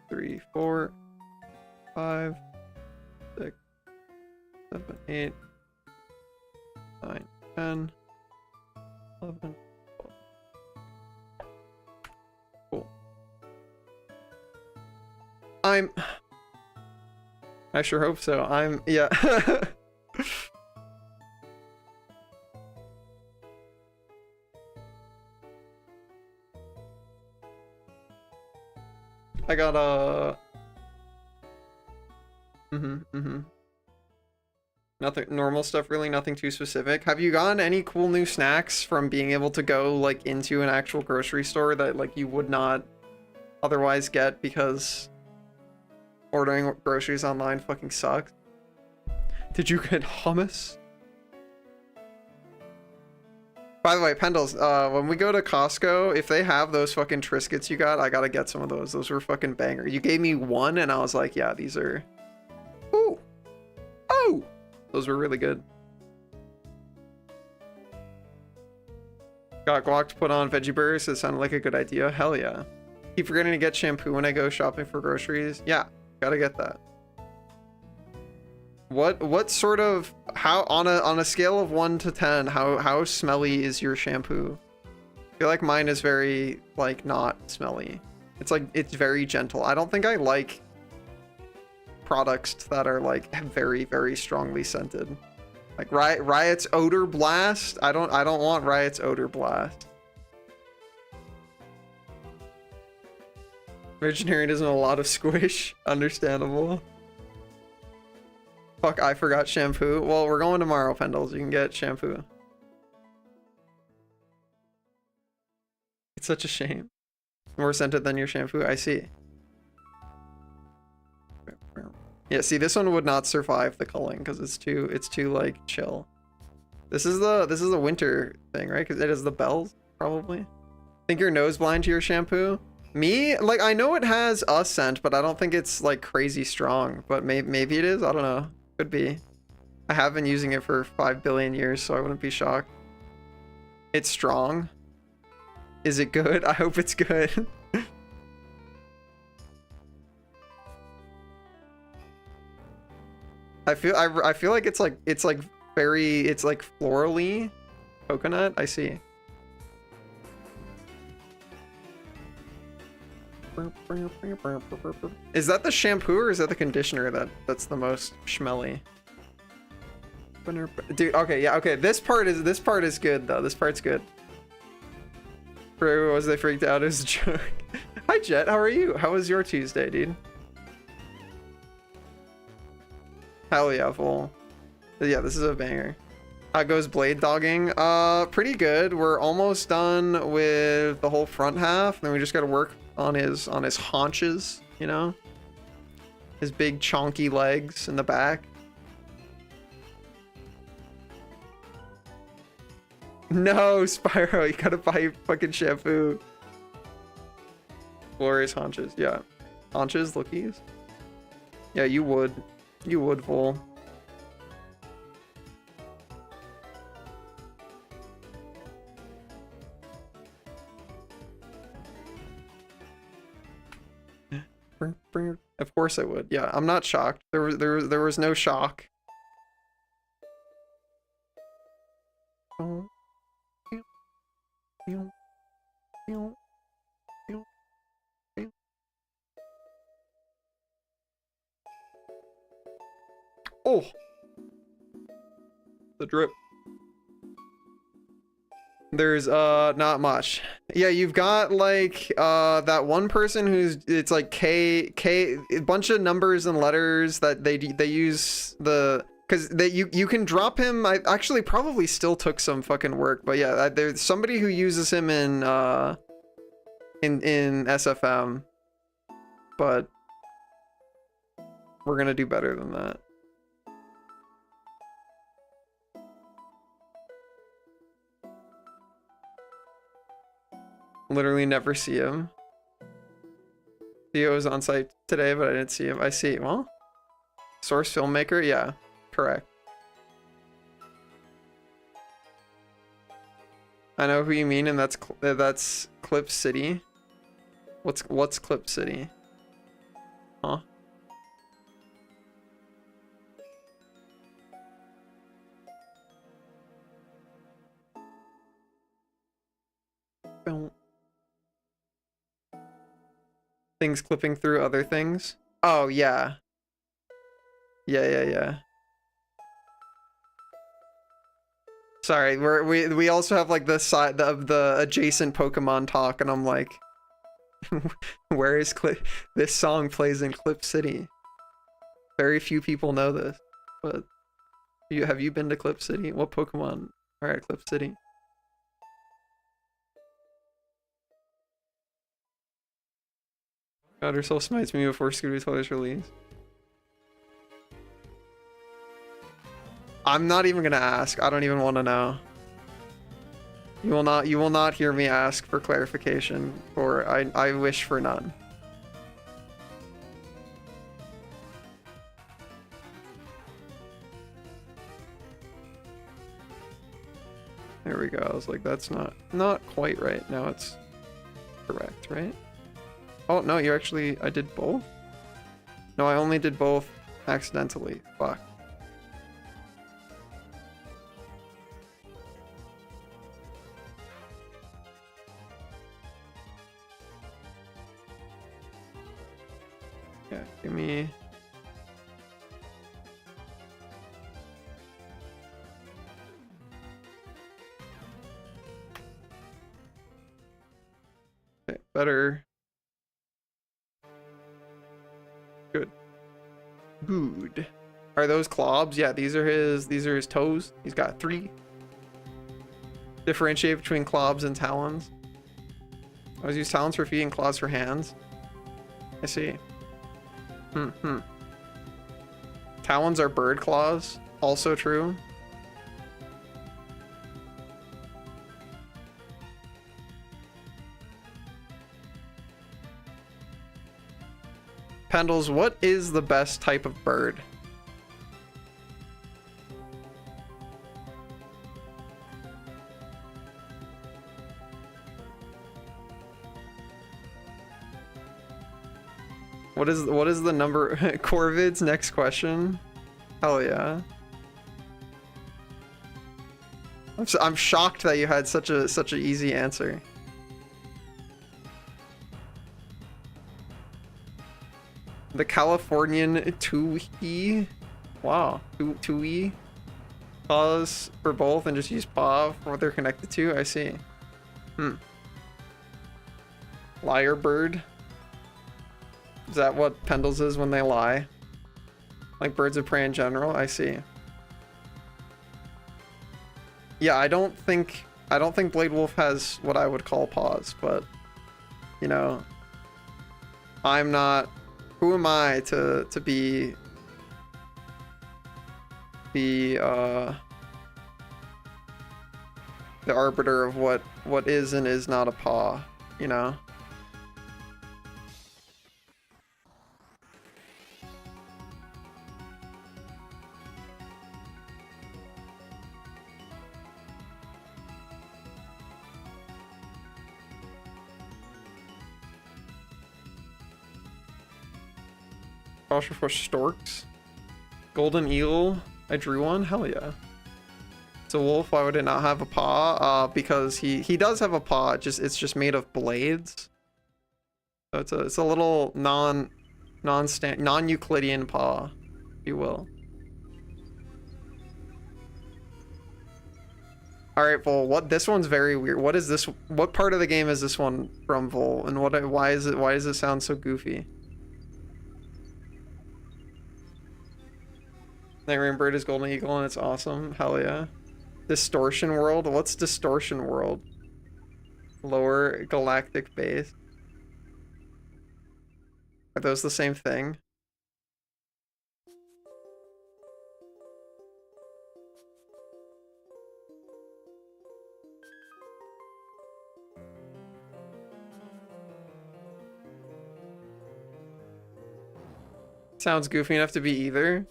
3, 4, 5, 6, 7, 8, 9, 10, 11, 12. Cool. I sure hope so. Yeah. I got a... No, Nothing, normal stuff really, nothing too specific. Have you gotten any cool new snacks from being able to go like into an actual grocery store that like you would not otherwise get because ordering groceries online fucking sucks? Did you get hummus? By the way, Pendles, when we go to Costco, if they have those fucking Triscuits you got, I gotta get some of those. Those were fucking banger. You gave me one and I was like, yeah, these are... Ooh! Oh! Those were really good. Got guac to put on veggie burgers. It sounded like a good idea. Hell yeah. Keep forgetting to get shampoo when I go shopping for groceries. Yeah, gotta get that. What sort of, how on a scale of 1 to 10, how smelly is your shampoo? I feel like mine is very like not smelly. It's like it's very gentle. I don't think I like products that are like very, very strongly scented. Like Riot's Odor Blast. I don't want Riot's Odor Blast. Vegetarian isn't a lot of squish. Understandable. Fuck, I forgot shampoo. Well, we're going tomorrow, Pendles. You can get shampoo. It's such a shame. More scented than your shampoo. I see. Yeah, see, this one would not survive the culling because it's too like chill. This is the winter thing, right? Because it has the bells, probably. Think you're nose blind to your shampoo? Me, like, I know it has a scent, but I don't think it's like crazy strong. But maybe it is. I don't know. Could be. I have been using it for 5 billion years, so I wouldn't be shocked. It's strong. Is it good? I hope it's good. I feel like it's like florally coconut. I see. Is that the shampoo or is that the conditioner that's the most schmelly? Dude, okay, yeah, okay. This part is good though. This part's good. For everyone was they freaked out, it was a joke. Hi Jet, how are you? How was your Tuesday, dude? Hell yeah, full. Yeah, this is a banger. How goes blade dogging? Pretty good. We're almost done with the whole front half. Then we just gotta work on his haunches, you know? His big chonky legs in the back. No, Spyro, you gotta buy fucking shampoo. Glorious haunches, yeah. Haunches, lookies. Yeah, you would. You would, Vol. Of course I would. Yeah, I'm not shocked. There was no shock. Oh, the drip. There's not much. Yeah, you've got like that one person who's, it's like K a bunch of numbers and letters that they use the, because you can drop him. I actually probably still took some fucking work, but yeah, there's somebody who uses him in SFM, but we're gonna do better than that. Literally never see him. Theo was on site today, but I didn't see him. I see. Well, source filmmaker. Yeah, correct. I know who you mean, and that's Clip City. What's Clip City? Huh? Boom. Things clipping through other things. Oh yeah. Yeah. Sorry, we also have like the side of the adjacent Pokemon talk, and I'm like, where is Clip? This song plays in Clip City. Very few people know this, but Have you been to Clip City? What Pokemon are at Clip City? God, Soul smites me before Scooby Toilet's release. I'm not even gonna ask. I don't even want to know. You will not hear me ask for clarification, or I wish for none. There we go. I was like, that's not quite right. Now it's correct, right? Oh no, you actually, I did both? No, I only did both accidentally. Fuck. Yeah, give me... Okay, better. Good. Good. Are those clobs? Yeah, these are his toes. He's got 3. Differentiate between clobs and talons. I always use talons for feet and claws for hands. I see. Talons are bird claws. Also true. Pendles, what is the best type of bird? What is the number? Corvid's next question. Hell yeah. I'm shocked that you had such a easy answer. The Californian Tui. Wow. Tui. Pause for both and just use paw for what they're connected to. I see. Liar bird. Is that what Pendles is when they lie? Like birds of prey in general? I see. Yeah, I don't think Bladewolf has what I would call paws, but you know, I'm not. Who am I to be the arbiter of what is and is not a paw, you know? Caution for storks. Golden eagle. I drew one. Hell yeah. It's a wolf. Why would it not have a paw? Because he does have a paw. It's just made of blades. So it's a little non-Euclidean paw, if you will. All right, Vol. This one's very weird. What is this? What part of the game is this one from, Vol? And why does it sound so goofy? Nightmare bird is golden eagle and it's awesome. Hell yeah. Distortion world? What's distortion world? Lower galactic base. Are those the same thing? Sounds goofy enough to be either.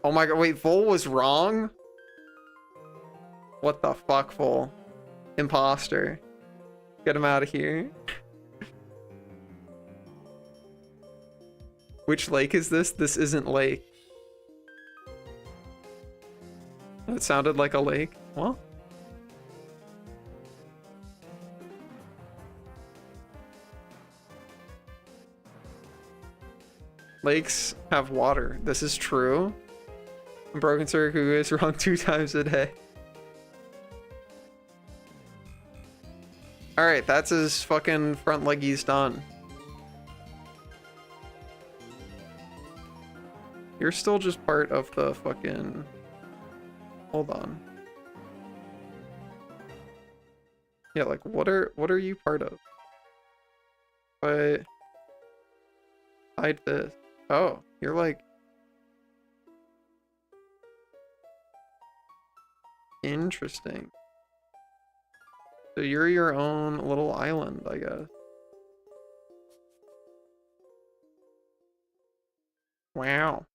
Oh my god, wait, Vol was wrong? What the fuck, Vol? Imposter. Get him out of here. Which lake is this? This isn't lake. It sounded like a lake. Well. Lakes have water. This is true. Broken Sir who is wrong 2 times a day. Alright, that's his fucking front leggies done. You're still just part of the fucking Hold on. Yeah, like what are you part of? But hide this. Oh, you're like interesting. So you're your own little island, I guess. Wow.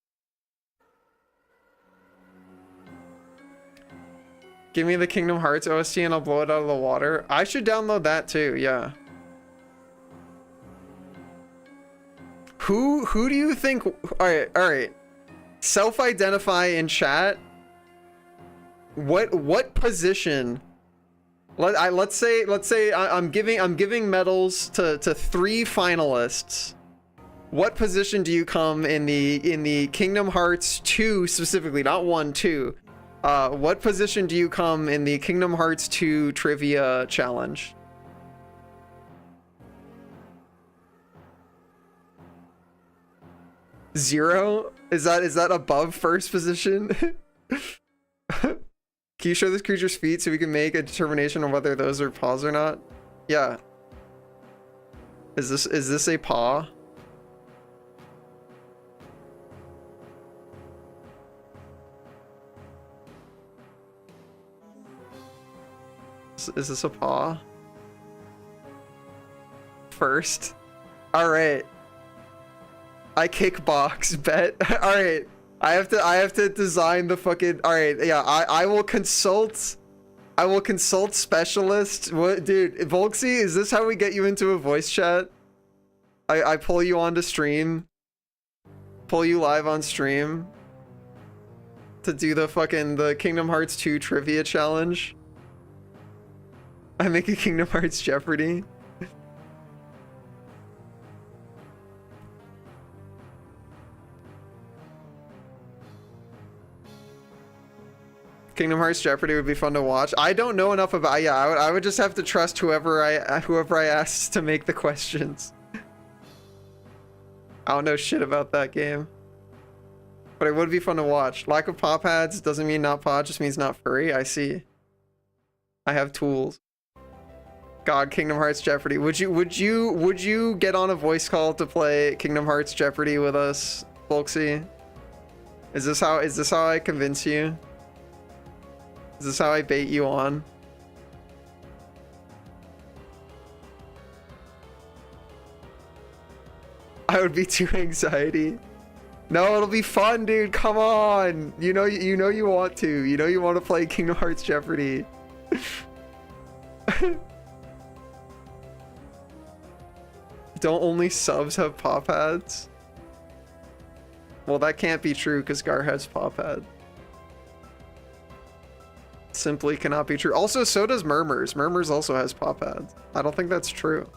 Give me the Kingdom Hearts OST and I'll blow it out of the water. I should download that too, yeah. Who do you think? Alright. Self-identify in chat. What position? Let's say I'm giving medals to 3 finalists. What position do you come in the Kingdom Hearts 2 specifically, not 1, 2? What position do you come in the Kingdom Hearts 2 trivia challenge? Zero? Is that above first position? Can you show this creature's feet so we can make a determination on whether those are paws or not? Yeah. Is this a paw? Is this a paw? First. Alright. I kickbox, bet. Alright. I have to design the fucking. Alright, yeah, I will consult specialists. What, dude, Volksy, is this how we get you into a voice chat? I pull you onto stream. Pull you live on stream. To do the Kingdom Hearts 2 trivia challenge. I make a Kingdom Hearts Jeopardy. Kingdom Hearts Jeopardy would be fun to watch. I don't know enough about. Yeah, I would just have to trust whoever I asked to make the questions. I don't know shit about that game, but it would be fun to watch. Lack of paw pads doesn't mean not paw, just means not furry. I see. I have tools. God, Kingdom Hearts Jeopardy. Would you get on a voice call to play Kingdom Hearts Jeopardy with us, Folksy? Is this how I convince you? Is this how I bait you on? I would be too anxiety. No, it'll be fun, dude. Come on. You know you want to. You know you want to play Kingdom Hearts Jeopardy. Don't only subs have paw pads? Well, that can't be true because Gar has paw pads. Simply cannot be true. Also, so does Murmurs. Murmurs also has paw pads. I don't think that's true.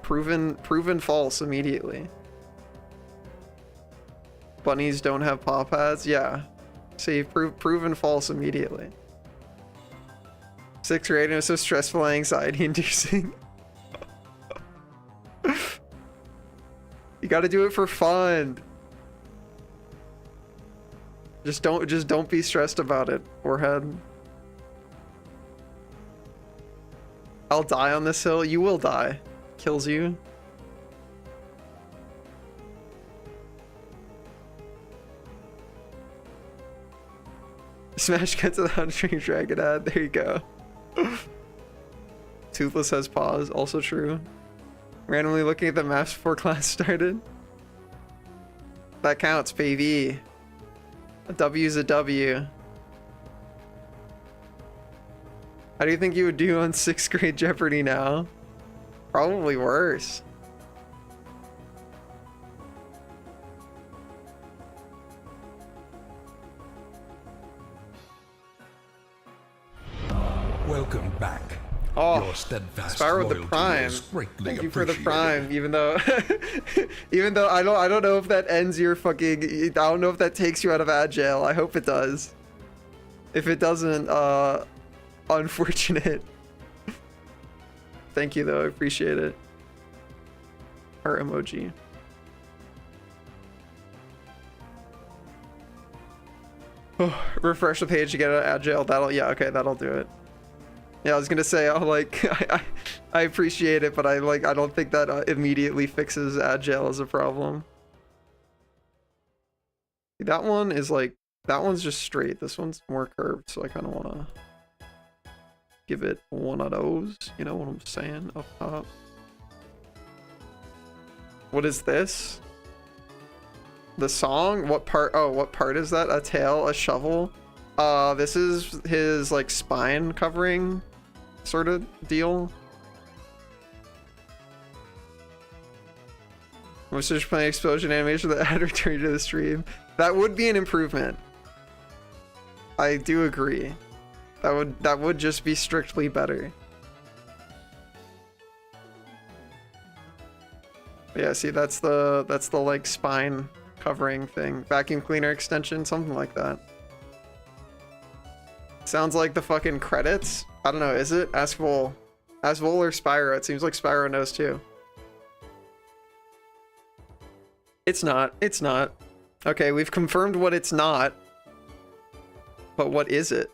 Proven false immediately. Bunnies don't have paw pads? Yeah. See, proven false immediately. 6 rating was so stressful and anxiety inducing. You gotta do it for fun. Just don't be stressed about it, forehead. I'll die on this hill. You will die. Kills you. Smash cut to the 100 dragon ad. There you go. Toothless has paws. Also true. Randomly looking at the maps before class started. That counts, baby. A W's a W. How do you think you would do on 6th grade Jeopardy now? Probably worse. Welcome back. Oh, your steadfast Spyro the loyalty Prime. is greatly Thank you for the appreciated. Prime, even though I don't know if that ends your fucking. I don't know if that takes you out of Agile. I hope it does. If it doesn't, unfortunate. Thank you though, I appreciate it. Heart emoji. Refresh the page to get out of agile. That'll, yeah, okay, that'll do it. Yeah, I was gonna say, oh, like, I appreciate it, but I don't think that immediately fixes agile as a problem. That one is like, that one's just straight. This one's more curved, so I kind of want to give it one of those. You know what I'm saying? Up top. What is this? The song? What part? Oh, what part is that? A tail, a shovel. This is his like spine covering sort of deal. Was just playing explosion animation that had returned to the stream. That would be an improvement. I do agree. That would just be strictly better. But yeah, see, that's the like spine covering thing. Vacuum cleaner extension, something like that. Sounds like the fucking credits. I don't know, is it? Ask Vol. Ask Vol or Spyro. It seems like Spyro knows too. It's not. It's not. Okay, we've confirmed what it's not. But what is it?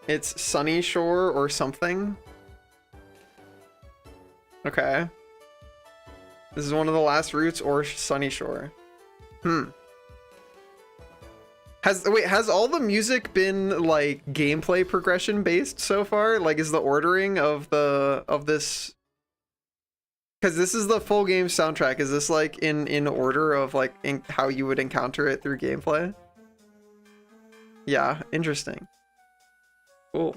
It's Sunny Shore or something. Okay. This is one of the last routes or Sunny Shore. Has all the music been like gameplay progression based so far? Like, is the ordering of this, because this is the full game soundtrack, is this like in order of like how you would encounter it through gameplay? Yeah, interesting. Cool.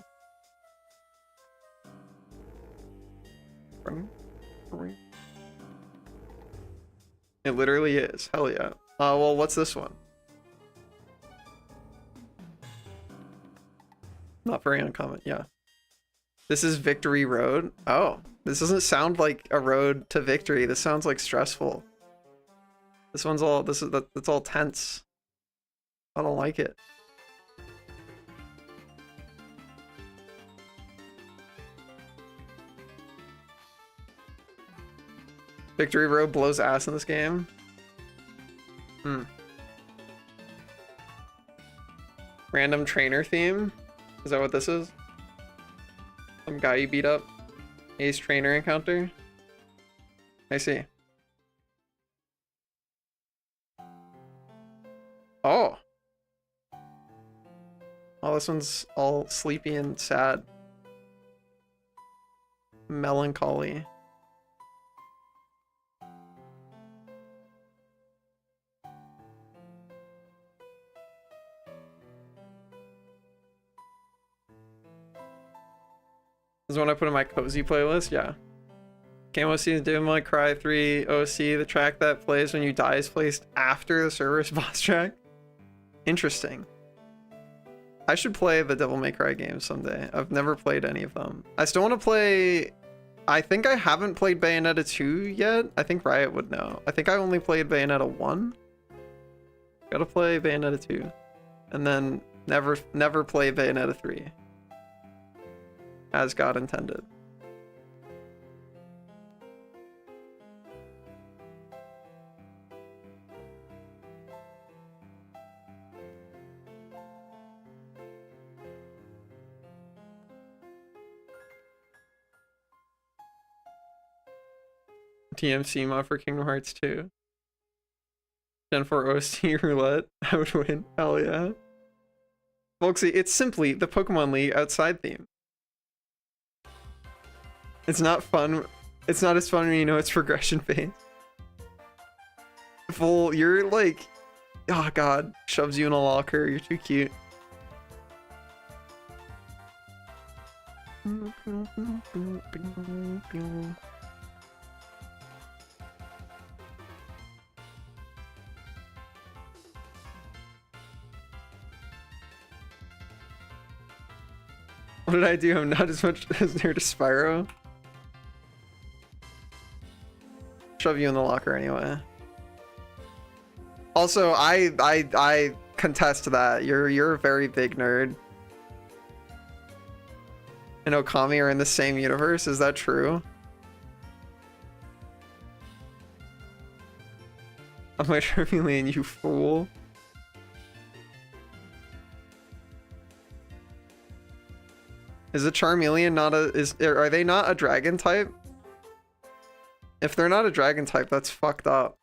It literally is. Hell yeah. Well, what's this one? Not very uncommon, yeah. This is Victory Road. Oh, this doesn't sound like a road to victory. This sounds like stressful. This one's all, that's all tense. I don't like it. Victory Road blows ass in this game. Random trainer theme. Is that what this is? Some guy you beat up? Ace trainer encounter? I see. Oh. Oh, this one's all sleepy and sad. Melancholy. This is one I put in my cozy playlist, yeah. Game OC is Devil May Cry 3 OC. The track that plays when you die is placed after the server's boss track. Interesting. I should play the Devil May Cry games someday. I've never played any of them. I still want to play... I think I haven't played Bayonetta 2 yet. I think Riot would know. I think I only played Bayonetta 1. Gotta play Bayonetta 2. And then never play Bayonetta 3. As God intended. TMC mod for Kingdom Hearts 2. Gen 4 OC roulette. I would win. Hell yeah. Folksy, it's simply the Pokemon League outside theme. It's not fun. It's not as fun when you know it's progression based. Full, you're like, oh god, shoves you in a locker. You're too cute. What did I do? I'm not as much as near to Spyro. Shove you in the locker anyway. Also, I contest that. You're a very big nerd. And Okami are in the same universe. Is that true? my Charmeleon, you fool. Is a Charmeleon not are they not a dragon type? If they're not a dragon type, that's fucked up.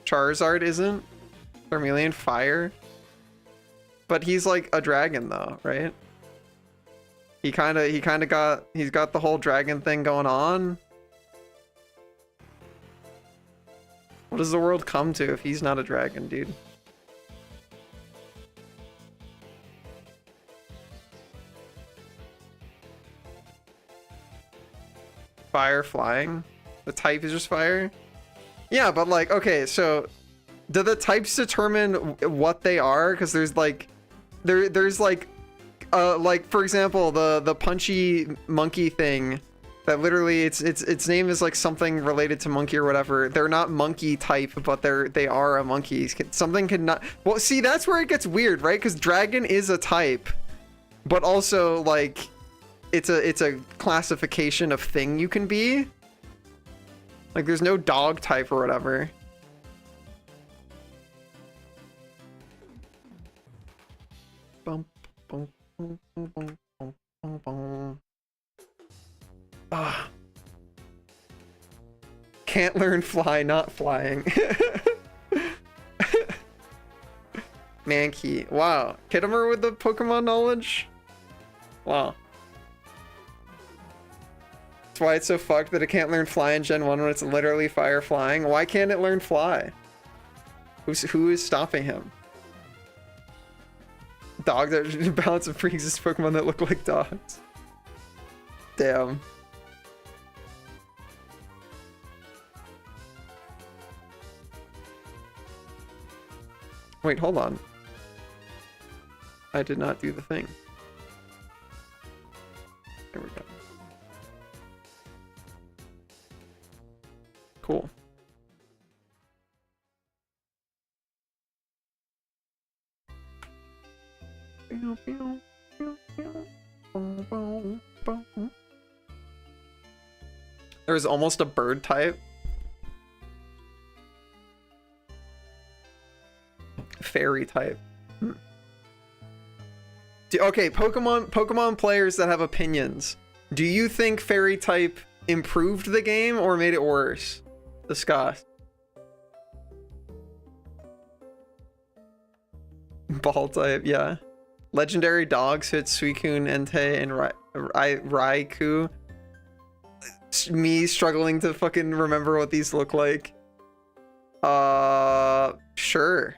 Charizard isn't? Charmeleon fire? But he's like a dragon though, right? He's got the whole dragon thing going on. What does the world come to if he's not a dragon, dude? Fire flying? The type is just fire? Yeah, but like, okay, so do the types determine what they are? Because there's like, there's like for example, the punchy monkey thing that literally its name is like something related to monkey or whatever. They're not monkey type, but they are a monkey. Something could not. Well, see, that's where it gets weird, right? Because dragon is a type, but also like it's a classification of thing you can be. Like there's no dog type or whatever. Bum, bum, bum, bum, bum, bum, bum. Ah. Can't learn fly, not flying. Mankey. Wow. Kittimer with the Pokemon knowledge? Wow. That's why it's so fucked that it can't learn fly in Gen 1 when it's literally fire flying. Why can't it learn fly? Who is stopping him? Dog that balance of pre-existing Pokemon that look like dogs. Damn. Wait, hold on. I did not do the thing. There we go. Cool. There's almost a bird type. Fairy type. Okay, Pokemon players that have opinions. Do you think fairy type improved the game or made it worse? Discuss. Ball type, yeah. Legendary dogs hit Suicune, Entei, and Raikou. Me struggling to fucking remember what these look like. Sure.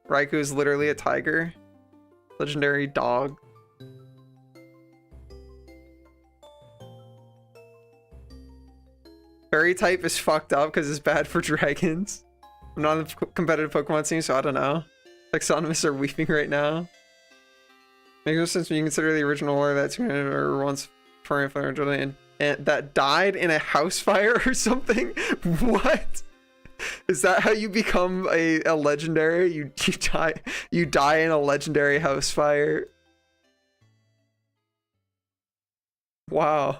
Raikou is literally a tiger. Legendary dog. Fairy type is fucked up because it's bad for dragons. I'm not on the competitive Pokemon team, so I don't know. Like Sonimus are weeping right now. Makes no sense when you consider the original lore that or once fire and that died in a house fire or something. What? Is that how you become a legendary? You die in a legendary house fire. Wow.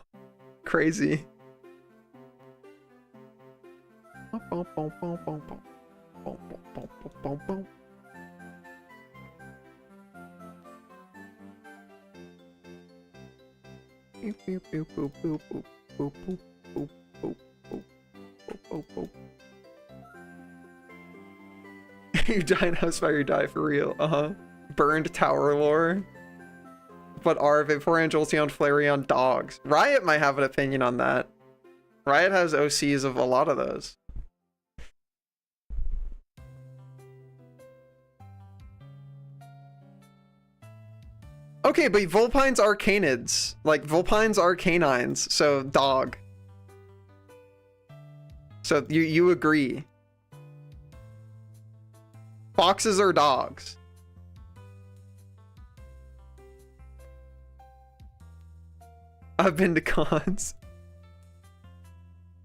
Crazy. You die in house fire, you die for real. Burned tower lore. But are Vaporeon, Jolteon, Flareon dogs? Riot might have an opinion on that. Riot has OCs of a lot of those. Okay, but Vulpines are canids. Like, Vulpines are canines, so dog. So you agree. Foxes are dogs. I've been to cons.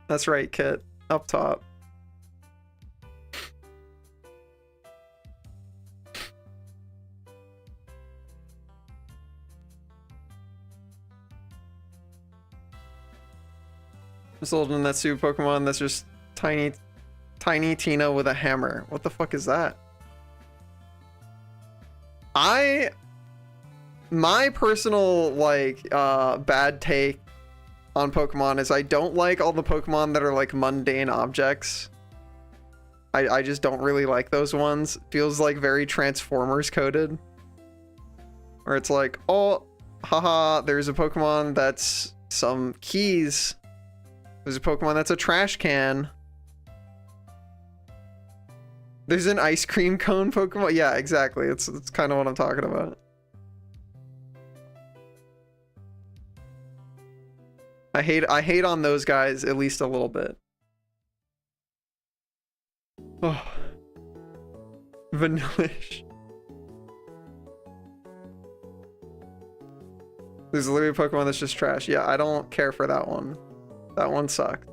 That's right, Kit. Up top. Sold in that super Pokemon that's just tiny Tina with a hammer. What the fuck is that? My personal like bad take on Pokemon is I don't like all the Pokemon that are like mundane objects. I just don't really like those ones. Feels like very Transformers coded. Where it's like, oh, haha, there's a Pokemon that's some keys. There's a Pokemon that's a trash can. There's an ice cream cone Pokemon. Yeah, exactly. It's kind of what I'm talking about. I hate on those guys at least a little bit. Oh. Vanillish. There's literally a Pokemon that's just trash. Yeah, I don't care for that one. That one sucked.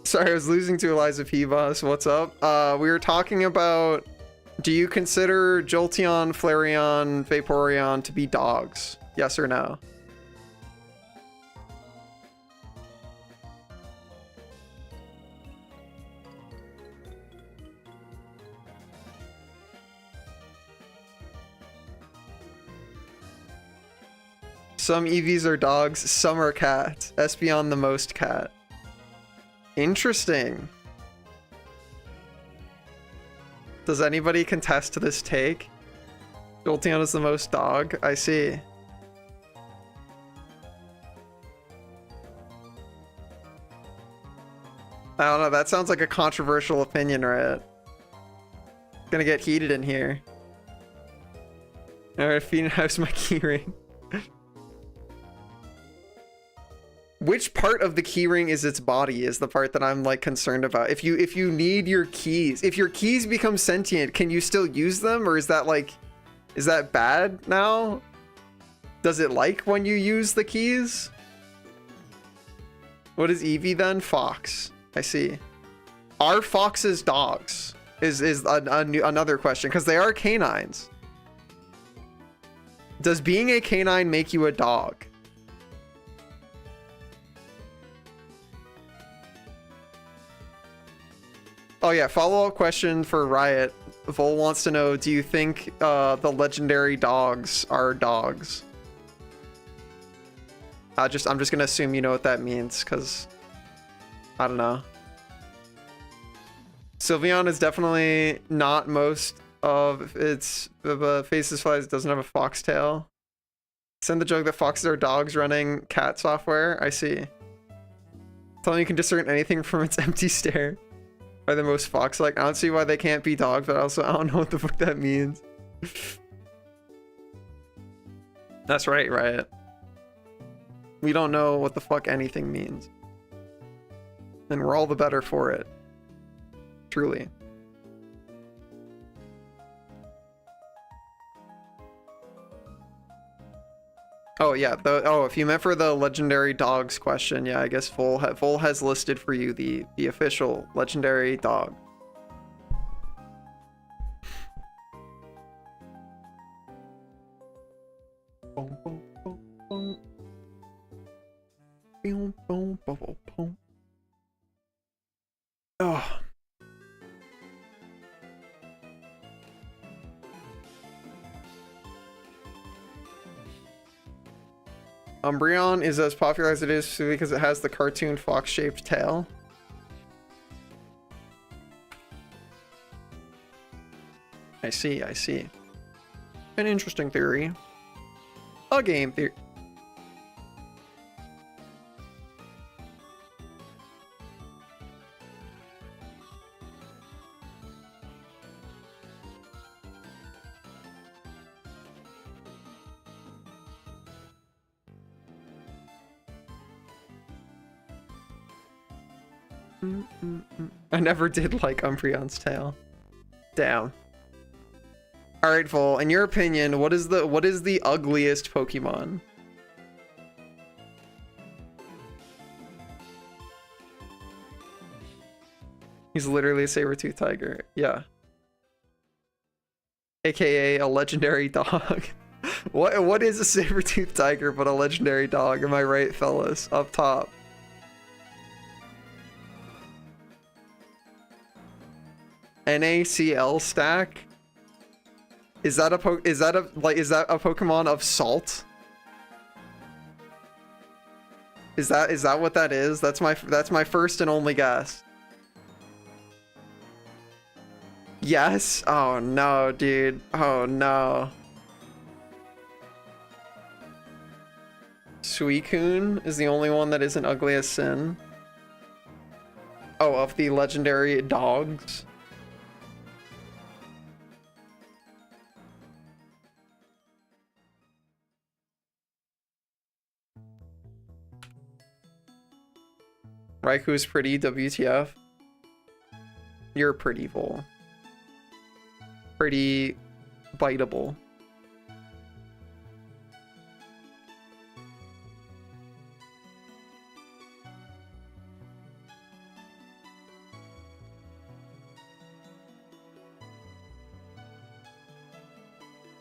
Sorry, I was losing to Eliza P. Boss. What's up? We were talking about, do you consider Jolteon, Flareon, Vaporeon to be dogs? Yes or no? Some EVs are dogs, some are cats. Espeon the most cat. Interesting. Does anybody contest to this take? Jolteon is the most dog. I see. I don't know. That sounds like a controversial opinion, right? Gonna get heated in here. Alright, how's my keyring? Which part of the keyring is its body is the part that I'm like concerned about. If you need your keys, if your keys become sentient, can you still use them, or is that bad now? Does it like when you use the keys? What is Eevee then? Fox. I see. Are foxes dogs? Is another question, because they are canines. Does being a canine make you a dog? Oh yeah, follow-up question for Riot. Vol wants to know, do you think the legendary dogs are dogs? I'm just gonna assume you know what that means, because I don't know. Sylveon is definitely not most of its faces flies. It doesn't have a foxtail. Send the joke that foxes are dogs running cat software. I see. Tell me you can discern anything from its empty stare. Are the most fox-like? I don't see why they can't be dogs, but also I don't know what the fuck that means. That's right, Riot. We don't know what the fuck anything means. And we're all the better for it. Truly. Oh yeah, if you meant for the legendary dogs question, yeah, I guess Vol has listed for you the official legendary dog. Oh. Umbreon is as popular as it is because it has the cartoon fox-shaped tail. I see. An interesting theory. A game theory. I never did like Umbreon's tail. Damn. Alright, Vol, in your opinion, what is the ugliest Pokemon? He's literally a saber-tooth tiger. Yeah. AKA a legendary dog. What is a saber-toothed tiger but a legendary dog? Am I right, fellas? Up top. NaCl stack? Is that a Pokemon of salt? Is that what that is? That's my first and only guess. Yes? Oh no, dude. Oh no. Suicune is the only one that isn't ugly as sin. Oh, of the legendary dogs. Raiku's pretty, WTF. You're pretty, Vol. Pretty biteable.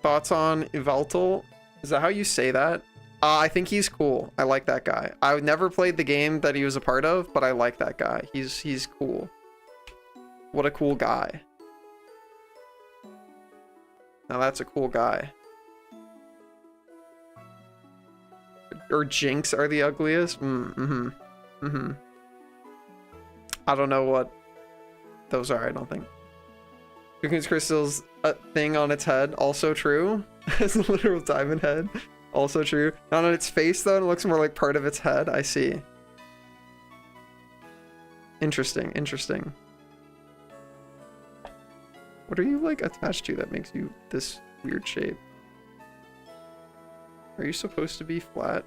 Thoughts on Yveltal? Is that how you say that? I think he's cool. I like that guy. I never played the game that he was a part of, but I like that guy. He's cool. What a cool guy. Now that's a cool guy. Or Jinx are the ugliest? I don't know what those are, I don't think. Suicune's crystal's a thing on its head, also true. It's a literal diamond head. Also true. Not on its face though, it looks more like part of its head. I see. Interesting, interesting. What are you like attached to that makes you this weird shape? Are you supposed to be flat?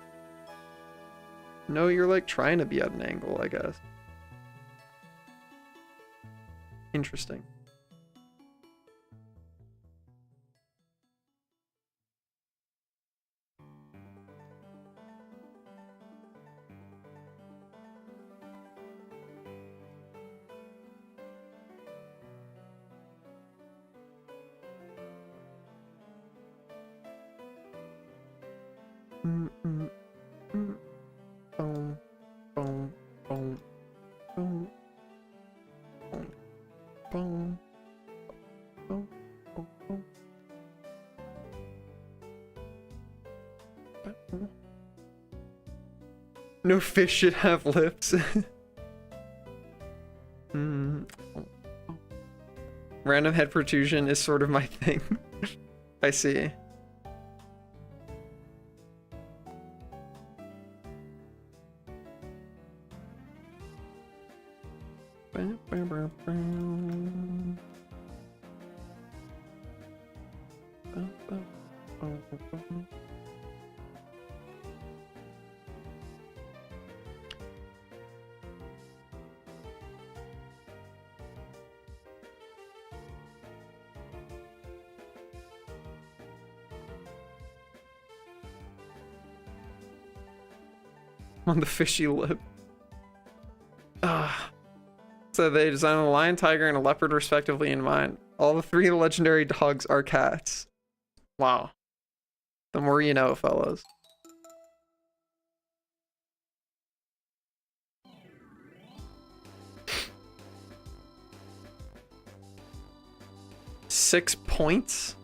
No, you're like trying to be at an angle, I guess. Interesting. No fish should have lips. Random head protrusion is sort of my thing. I see. On the fishy lip. So they designed a lion, tiger, and a leopard respectively in mind. All the three legendary dogs are cats. Wow. The more you know, fellas. Six points?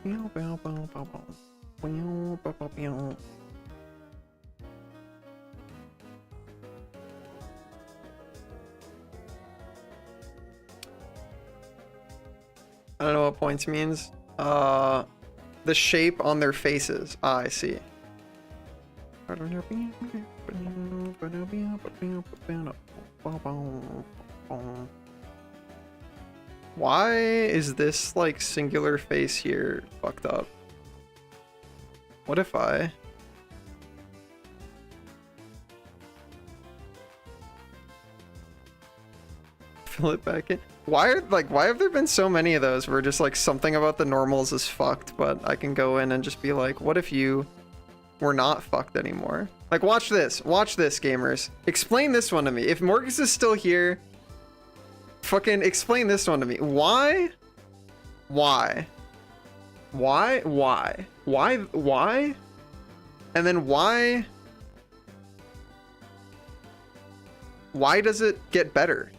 I don't know what points means. The shape on their faces. Ah, I see. Why is this like singular face here fucked up? What if I fill it back in? Why have there been so many of those where just like something about the normals is fucked, but I can go in and just be like, what if you were not fucked anymore? Like, watch this. Watch this, gamers. Explain this one to me. If Morgus is still here, fucking explain this one to me. Why? Why? Why? Why? Why? Why? And then why? Why does it get better?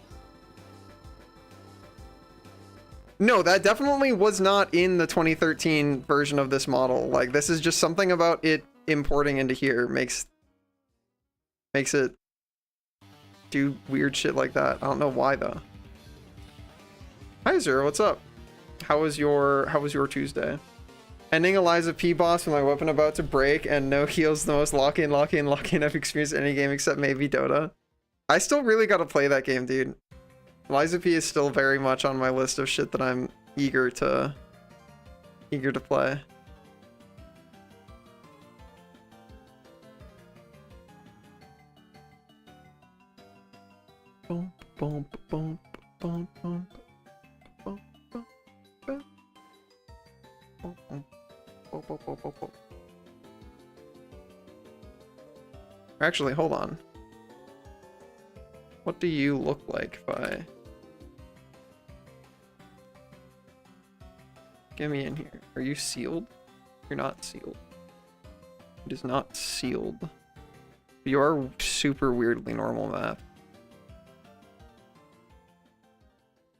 No, that definitely was not in the 2013 version of this model. Like, this is just something about it importing into here makes it do weird shit like that. I don't know why though. Hi Zero, what's up? How was your Tuesday? Ending Eliza P boss with my weapon about to break and no heals, the most lock-in I've experienced in any game except maybe Dota. I still really gotta play that game, dude. Eliza P is still very much on my list of shit that I'm eager to play. Boom, boom, boom, boom, boom, boom, boom, boom. Actually, hold on. What do you look like if I... Get me in here. Are you sealed? You're not sealed. It is not sealed. You are super weirdly normal map.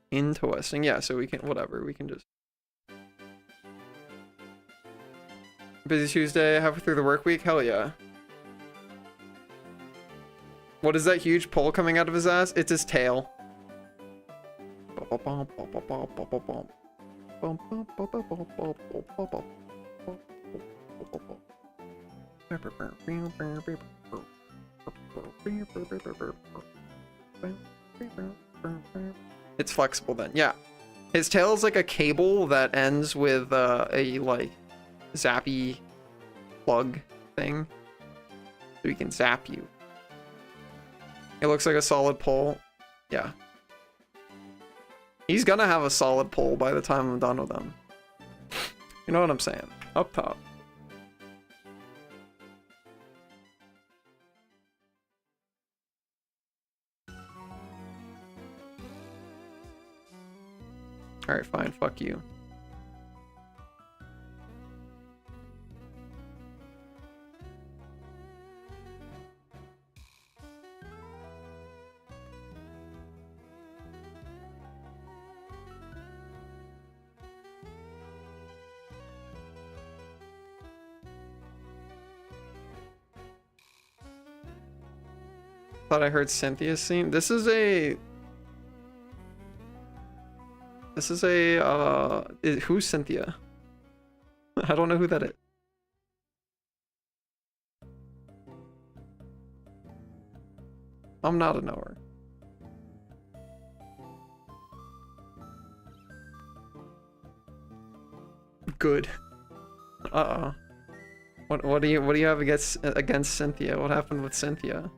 Interesting. Yeah, so we can, whatever, we can just... Busy Tuesday, halfway through the work week? Hell yeah. What is that huge pole coming out of his ass? It's his tail. It's flexible then, yeah. His tail is like a cable that ends with a like zappy plug thing, so he can zap you. It looks like a solid pole. Yeah. He's gonna have a solid pole by the time I'm done with him. You know what I'm saying? Up top. Alright, fine. Fuck you. Thought I heard Cynthia's theme. This is who's Cynthia? I don't know who that is. I'm not a knower. Good. Uh-oh. What do you have against Cynthia? What happened with Cynthia?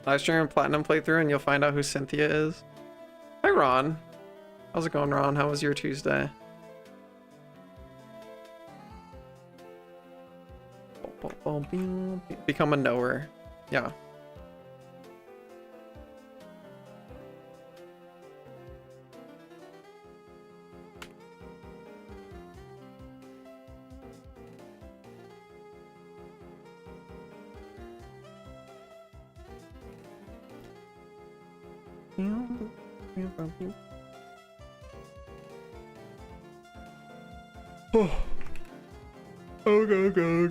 Live stream and platinum playthrough and you'll find out who Cynthia is. Hi Ron. How's it going, Ron? How was your Tuesday? Become a knower. Yeah. Oh, go.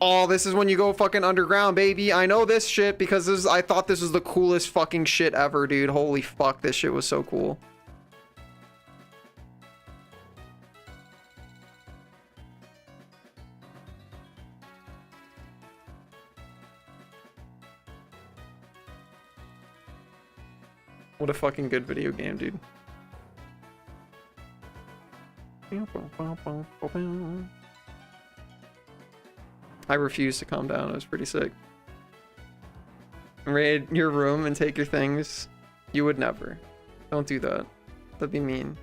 Oh, this is when you go fucking underground, baby. I know this shit because I thought this was the coolest fucking shit ever, dude. Holy fuck, this shit was so cool. What a fucking good video game, dude. I refuse to calm down. It was pretty sick. Raid your room and take your things. You would never. Don't do that. That'd be mean.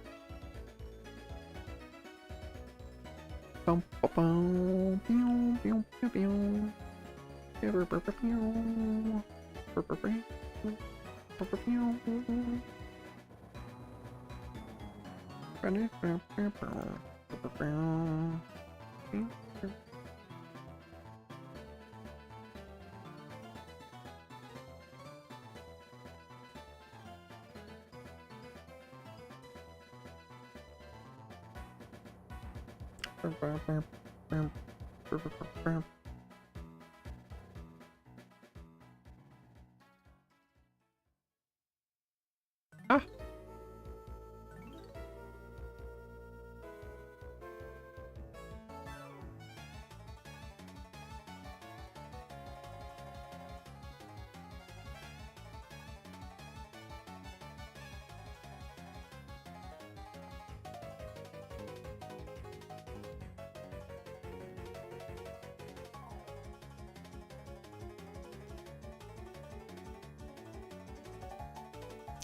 Ah.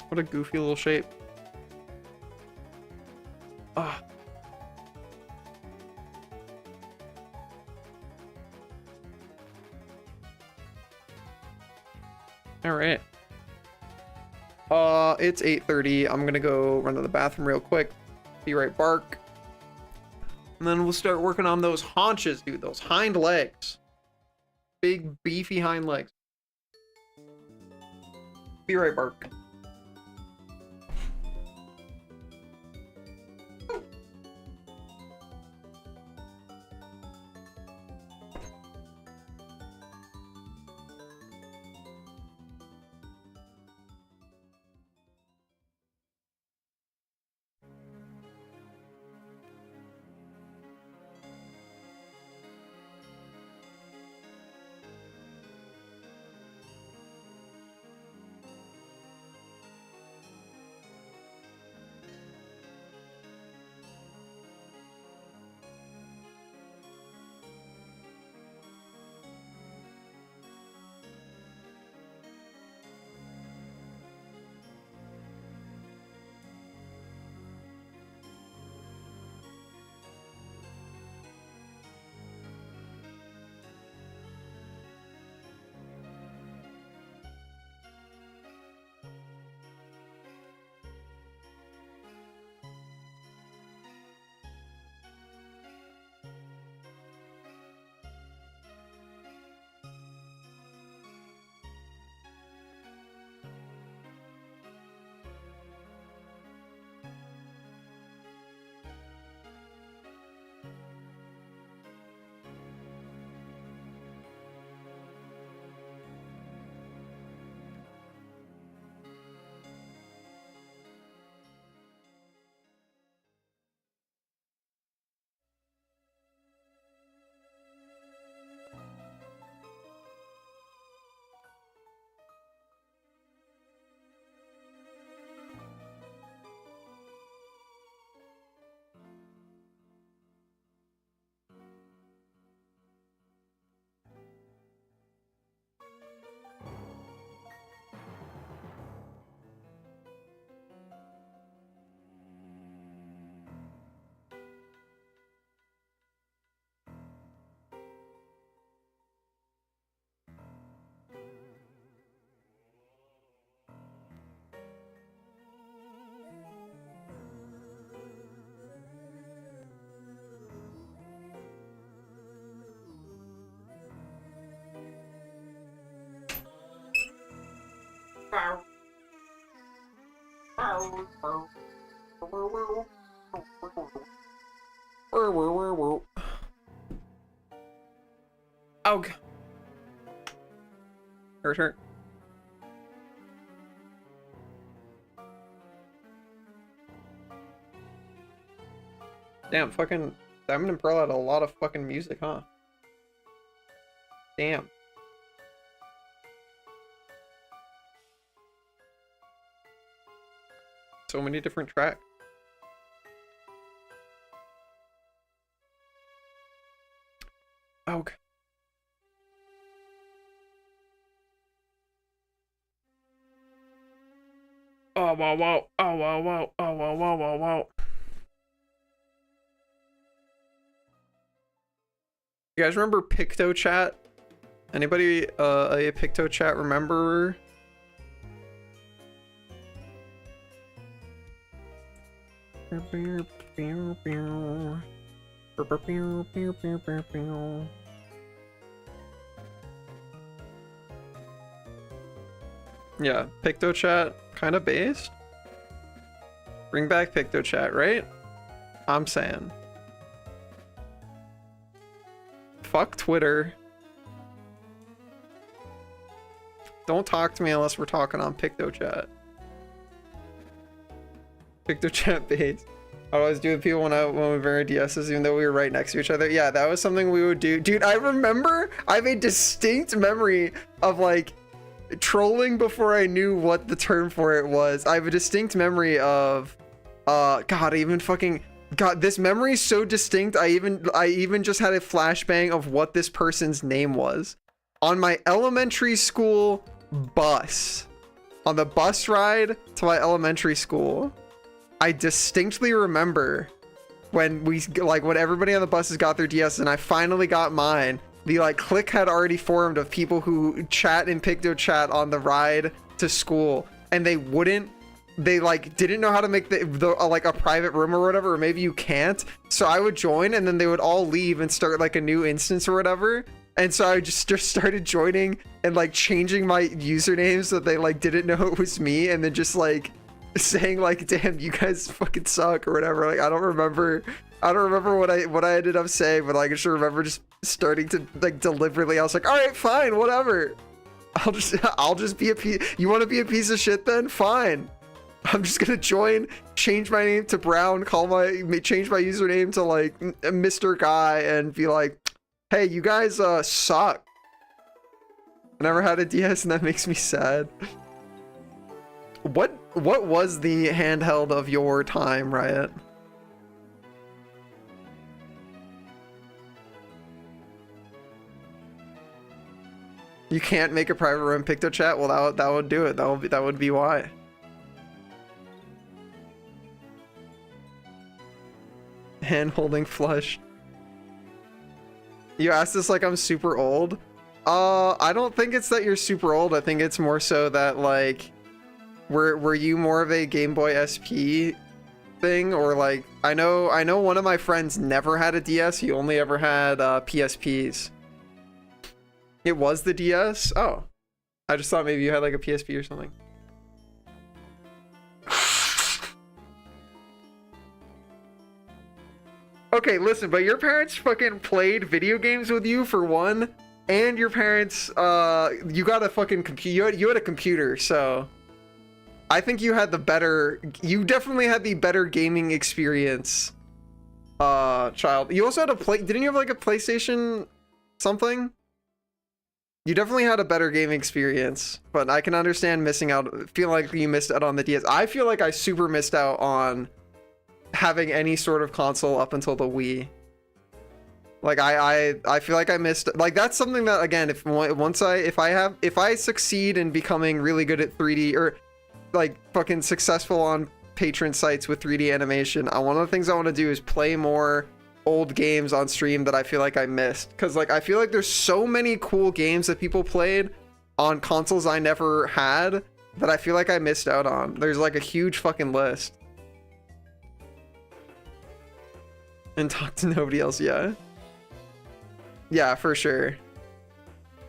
What a goofy little shape. Ah. All right. It's 8:30. I'm gonna go run to the bathroom real quick. Be right back. And then we'll start working on those haunches, dude. Those hind legs. Big beefy hind legs. Be right back. Oh. Hurt. Damn, fucking Diamond and Pearl had a lot of fucking music, huh? Damn. So many different tracks. Okay. Oh, wow. Oh, wow. You guys remember PictoChat? Anybody a PictoChat remember? Yeah, PictoChat kind of based. Bring back PictoChat, right? I'm saying. Fuck Twitter. Don't talk to me unless we're talking on PictoChat. PictoChat base. I always do with people when we bring our DSs, even though we were right next to each other. Yeah, that was something we would do. Dude, I remember, I have a distinct memory of like trolling before I knew what the term for it was. I have a distinct memory of, God, this memory is so distinct. I even just had a flashbang of what this person's name was. On my elementary school bus, on the bus ride to my elementary school, I distinctly remember when when everybody on the buses got their DS and I finally got mine, the like clique had already formed of people who chat in PictoChat on the ride to school, and they didn't know how to make the like a private room or whatever, or maybe you can't. So I would join and then they would all leave and start like a new instance or whatever. And so I just started joining and like changing my username so that they like didn't know it was me, and then just like saying like, damn, you guys fucking suck or whatever. Like I don't remember what I ended up saying, but like I just remember just starting to like deliberately, I was like, all right, fine, whatever. I'll just be a piece. You want to be a piece of shit then? Fine. I'm just gonna join, change my name to Brown, change my username to like Mr. Guy, and be like, hey, you guys suck. I never had a DS and that makes me sad. What was the handheld of your time, Riot? You can't make a private room PictoChat? Well, that would do it. That would be why. Hand holding flush. You asked this like I'm super old. I don't think it's that you're super old. I think it's more so that like, were you more of a Game Boy SP thing, or like I know one of my friends never had a DS. He only ever had PSPs. It was the DS? Oh, I just thought maybe you had like a PSP or something. Okay, listen, but your parents fucking played video games with you for one, and your parents, you got a fucking computer. You had a computer, so I think you definitely had the better gaming experience, child. You also had didn't you have like a PlayStation something? You definitely had a better gaming experience, but I can understand missing out, feel like you missed out on the DS. I feel like I super missed out on having any sort of console up until the Wii. Like I feel like I missed, like that's something that, again, if I succeed in becoming really good at 3D, or like fucking successful on patron sites with 3D animation, one of the things I want to do is play more old games on stream that I feel like I missed, because like I feel like there's so many cool games that people played on consoles I never had that I feel like I missed out on. There's like a huge fucking list. And talk to nobody else. Yeah, for sure.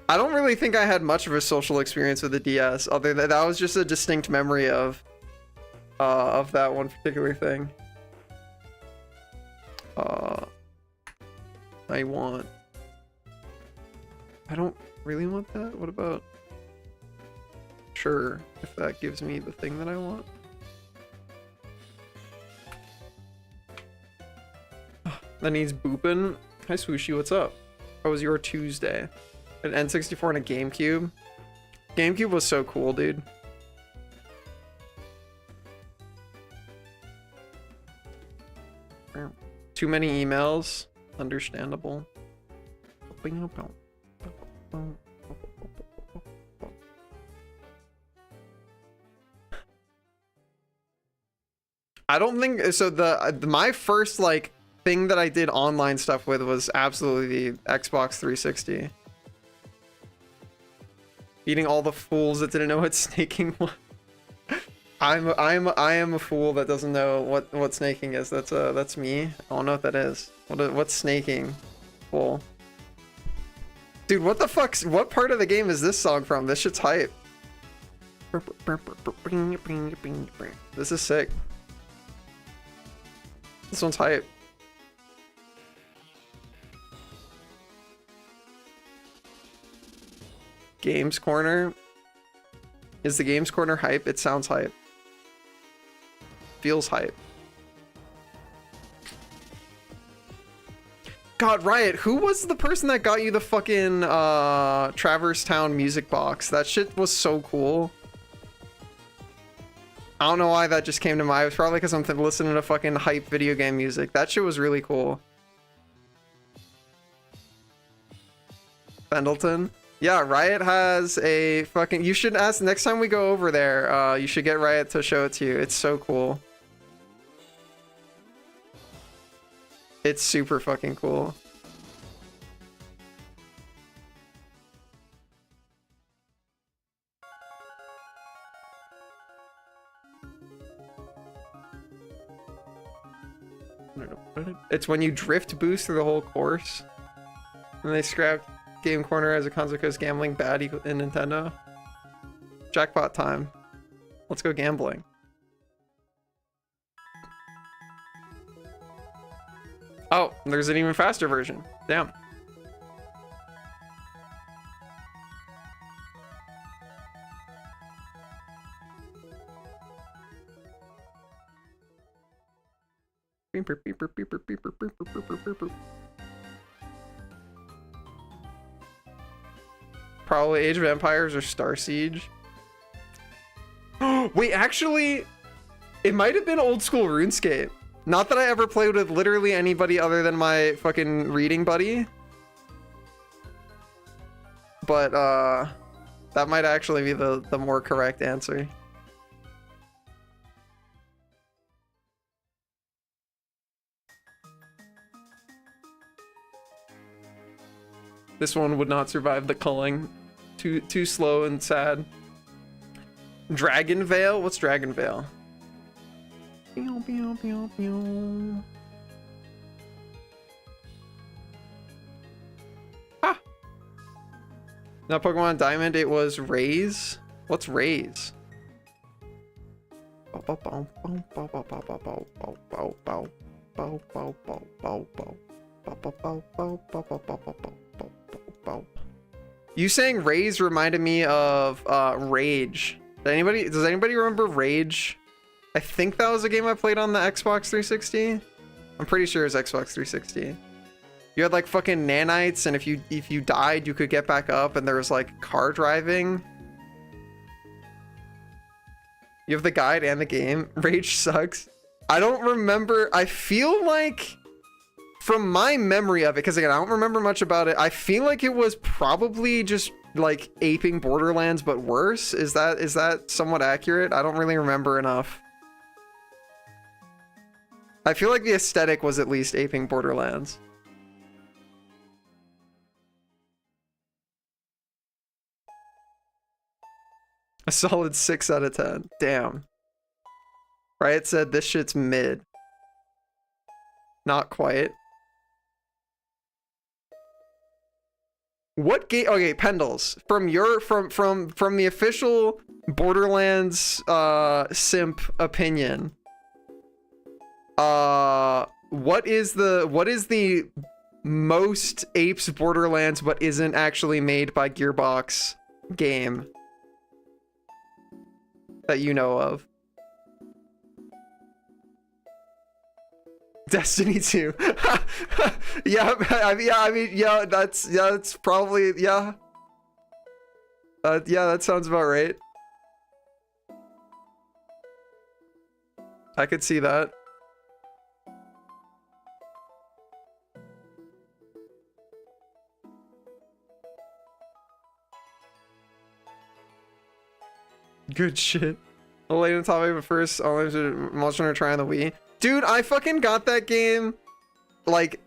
I don't really think I had much of a social experience with the DS, other than that was just a distinct memory of that one particular thing. I want I don't really want that. What about... Sure, if that gives me the thing that I want. That needs booping. Hi Swooshy, what's up? How was your Tuesday? An N64 and a GameCube? GameCube was so cool, dude. Too many emails. Understandable. I don't think so. My first like thing that I did online stuff with was absolutely the Xbox 360. Beating all the fools that didn't know what snaking was. I am a fool that doesn't know what snaking is. That's me. I don't know what that is. What's snaking? Fool. Dude, what the fuck's what part of the game is this song from? This shit's hype. This is sick. This one's hype. Games Corner. Is the Games Corner hype? It sounds hype. Feels hype. God, Riot, who was the person that got you the fucking Traverse Town music box? That shit was so cool. I don't know why that just came to mind. It was probably because I'm listening to fucking hype video game music. That shit was really cool. Pendleton. Yeah, Riot has a fucking... You should ask... Next time we go over there, you should get Riot to show it to you. It's so cool. It's super fucking cool. It's when you drift boost through the whole course. And they scrapped Game Corner as a consequence gambling bad in Nintendo. Jackpot time. Let's go gambling. Oh, there's an even faster version. Damn. Probably Age of Empires or Star Siege. Wait, actually, it might have been old school RuneScape. Not that I ever played with literally anybody other than my fucking reading buddy. But, that might actually be the more correct answer. This one would not survive the culling. Too slow and sad. Dragon Veil? What's Dragon Veil? Ah! Now Pokemon Diamond, it was Raise. What's Raise? You saying Raise reminded me of Rage. Does anybody remember Rage? I think that was a game I played on the Xbox 360. I'm pretty sure it was Xbox 360. You had like fucking nanites, and if you died, you could get back up, and there was like car driving. You have the guide and the game. Rage sucks. I don't remember. I feel like from my memory of it, because again, I don't remember much about it. I feel like it was probably just like aping Borderlands, but worse. Is that somewhat accurate? I don't really remember enough. I feel like the aesthetic was at least aping Borderlands. A solid 6 out of 10. Damn. Riot said this shit's mid. Not quite. What game? Okay, Pendles. From your from the official Borderlands simp opinion. What is the most apes Borderlands but isn't actually made by Gearbox game that you know of? Destiny 2. Yeah, that's probably, yeah. Yeah, that sounds about right. I could see that. Good shit. I'll lay on top of it first. I'll Monster Hunter try on the Wii. Dude, I fucking got that game, like,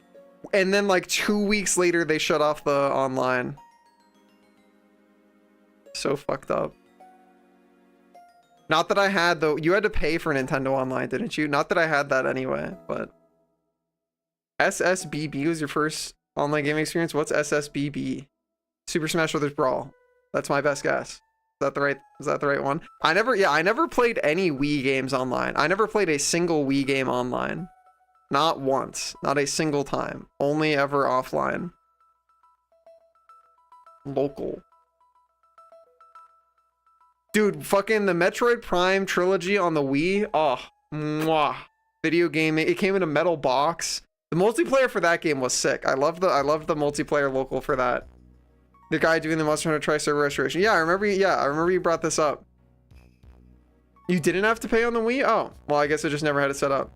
and then like 2 weeks later they shut off the online. So fucked up. Not that I had, though. You had to pay for Nintendo Online, didn't you? Not that I had that anyway, but SSBB was your first online gaming experience? What's SSBB? Super Smash Bros. Brawl. That's my best guess. Is that the right one? I never played any Wii games online. I never played a single Wii game online. Not once. Not a single time. Only ever offline. Local. Dude, fucking the Metroid Prime trilogy on the Wii. Oh, mwah. Video game. It came in a metal box. The multiplayer for that game was sick. I love the multiplayer local for that. The guy doing the Monster Hunter Tri-Server Restoration. Yeah, I remember you brought this up. You didn't have to pay on the Wii? Oh, well, I guess I just never had it set up.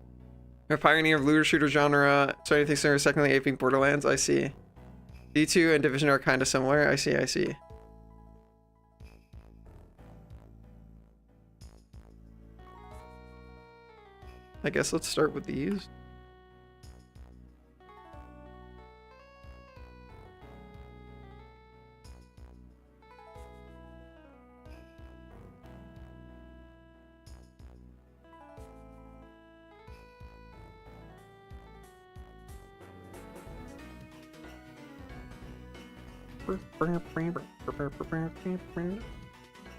A pioneer of looter shooter genre. So anything similar, secondly, aping Borderlands. I see. D2 and Division are kind of similar. I see. I guess let's start with these.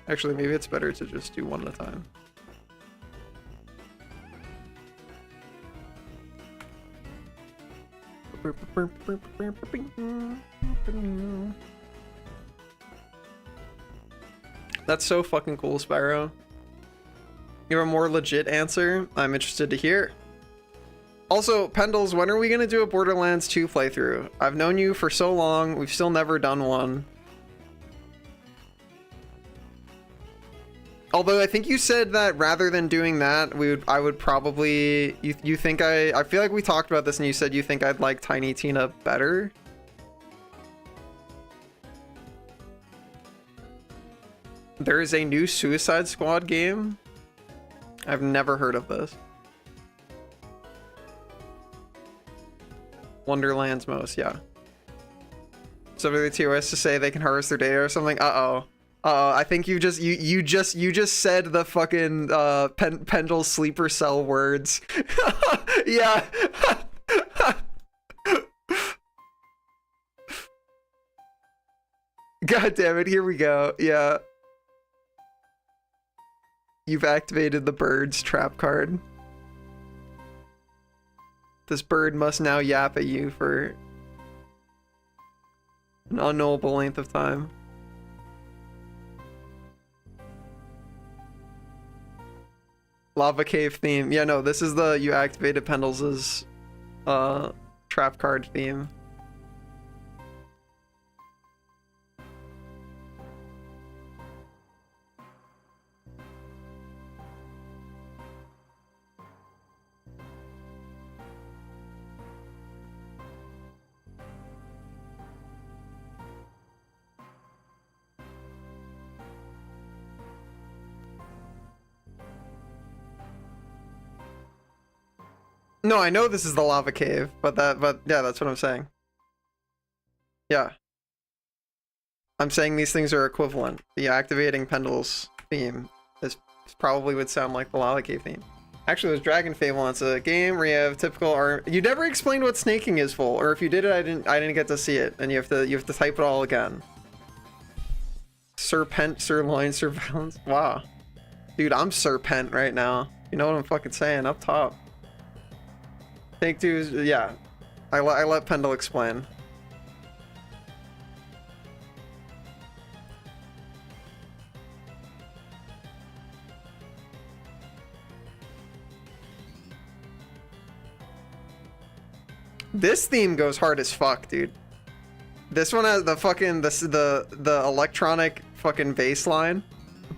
Actually, maybe it's better to just do one at a time. That's so fucking cool, Spyro. You have a more legit answer? I'm interested to hear. Also, Pendles, when are we gonna do a Borderlands 2 playthrough? I've known you for so long, we've still never done one. Although I think you said that rather than doing that, I would probably, you think I feel like we talked about this and you said you think I'd like Tiny Tina better. There is a new Suicide Squad game. I've never heard of this. Wonderland's most, yeah. Somebody at the TOS to say they can harvest their data or something. I think you just said the fucking Pendle sleeper cell words. Yeah. God damn it, here we go. Yeah. You've activated the bird's trap card. This bird must now yap at you for an unknowable length of time. Lava cave theme. Yeah, no, this is the you activated Pendles' trap card theme. No, I know this is the lava cave, but yeah, that's what I'm saying. Yeah. I'm saying these things are equivalent. The activating Pendles theme is probably would sound like the lava cave theme. Actually, there's Dragon Fable. It's a game where you have typical you never explained what snaking is for, or if you did it, I didn't get to see it, and you have to type it all again. Serpent, sirloin, surveillance. Wow. Dude, I'm Serpent right now. You know what I'm fucking saying? Up top. Take Two is, yeah. I let Pendle explain. This theme goes hard as fuck, dude. This one has the fucking the electronic fucking bass line.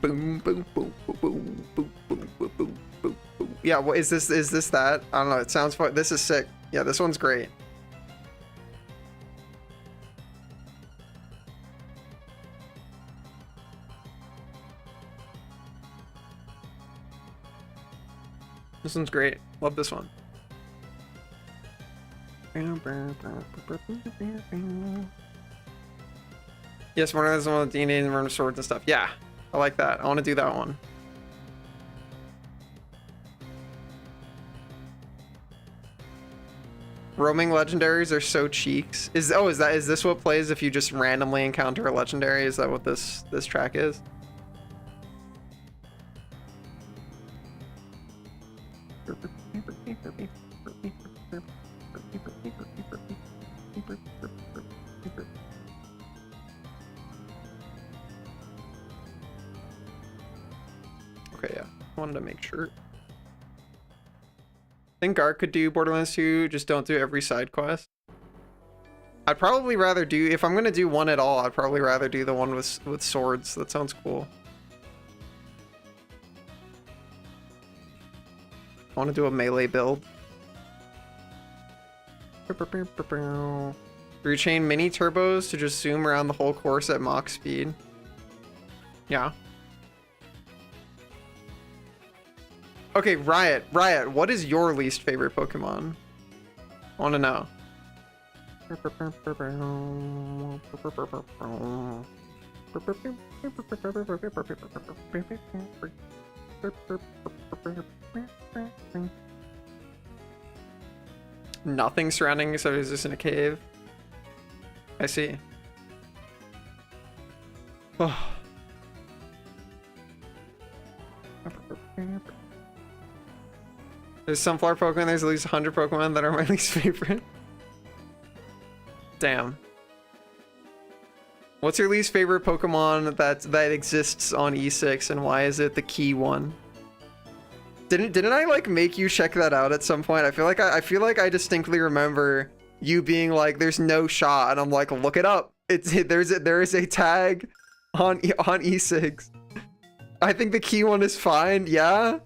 Boom boom boom boom boom boom boom boom boom boom boom. Yeah, what is this? Is this that? I don't know. It sounds fun. This is sick. Yeah, this one's great. This one's great. Love this one. Yes, one of them with DNA and random swords and stuff. Yeah, I like that. I want to do that one. Roaming legendaries are so cheeks. Is this what plays if you just randomly encounter a legendary? Is that what this track is? Okay, yeah. Wanted to make sure. I think Gark could do Borderlands 2, just don't do every side quest. I'd probably rather do, if I'm gonna do one at all, I'd probably rather do the one with swords. That sounds cool. I want to do a melee build. Rechain mini turbos to just zoom around the whole course at Mach speed. Yeah. Okay, Riot, what is your least favorite Pokemon? I want to know. Nothing surrounding, so is this in a cave? I see. Oh. There's sunflower Pokemon, there's at least 100 Pokemon that are my least favorite. Damn. What's your least favorite Pokemon that exists on E6 and why is it the key one? Didn't I like make you check that out at some point? I feel like I distinctly remember you being like, there's no shot, and I'm like, look it up. There is a tag on E6. I think the key one is fine, yeah?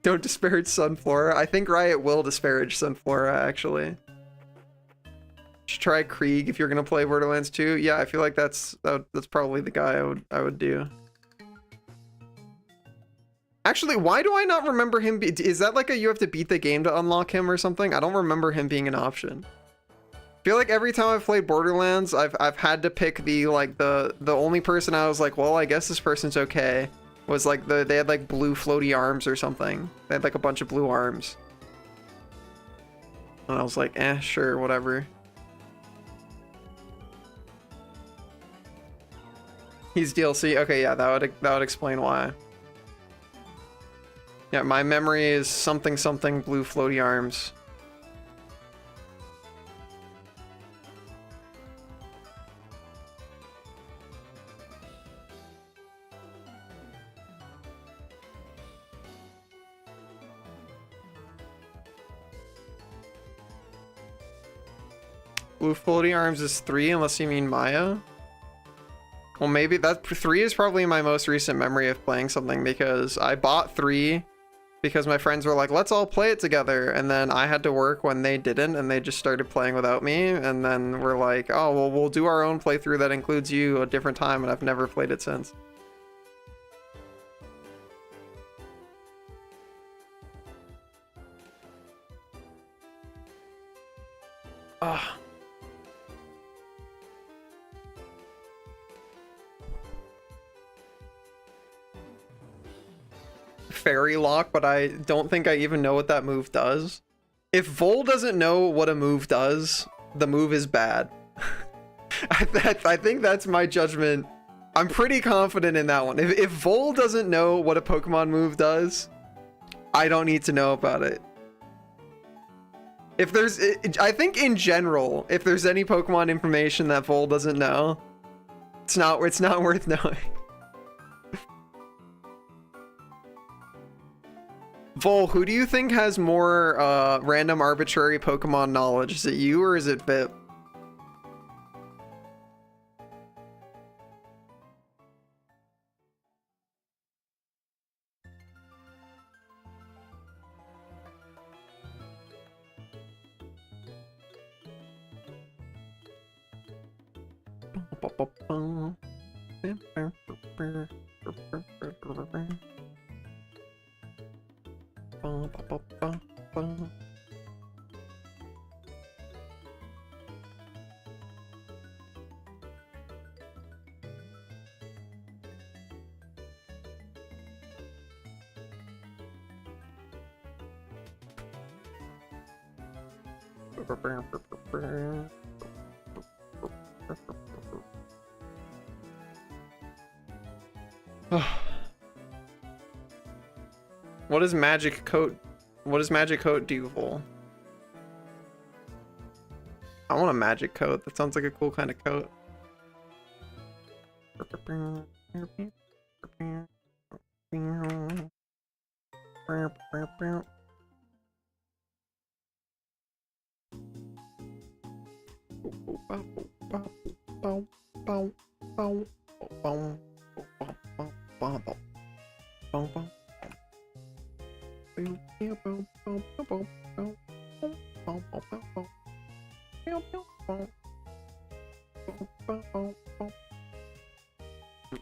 Don't disparage Sunflora. I think Riot will disparage Sunflora, actually. Should try Krieg if you're gonna play Borderlands 2. Yeah, I feel like that's probably the guy I would do. Actually, why do I not remember him? Is that like you have to beat the game to unlock him or something? I don't remember him being an option. I feel like every time I've played Borderlands, I've had to pick the only person I was like, well, I guess this person's okay. Was like they had like blue floaty arms or something. They had like a bunch of blue arms. And I was like, sure, whatever. He's DLC. Okay, yeah, that would explain why. Yeah, my memory is something blue floaty arms. Blue floaty arms is 3 unless you mean Maya. Well, maybe that 3 is probably my most recent memory of playing something because I bought 3 because my friends were like, let's all play it together. And then I had to work when they didn't and they just started playing without me. And then we're like, oh, well, we'll do our own playthrough that includes you a different time. And I've never played it since. Ugh. Fairy Lock, but I don't think I even know what that move does. If Vol doesn't know what a move does, the move is bad. I think that's my judgment. I'm pretty confident in that one. If Vol doesn't know what a Pokemon move does, I don't need to know about it. If there's, I think in general, if there's any Pokemon information that Vol doesn't know, it's not worth knowing. Vol, who do you think has more random arbitrary Pokemon knowledge? Is it you or is it Vip? What does Magic Coat? What does Magic Coat do, Vol? I want a Magic Coat. That sounds like a cool kind of coat.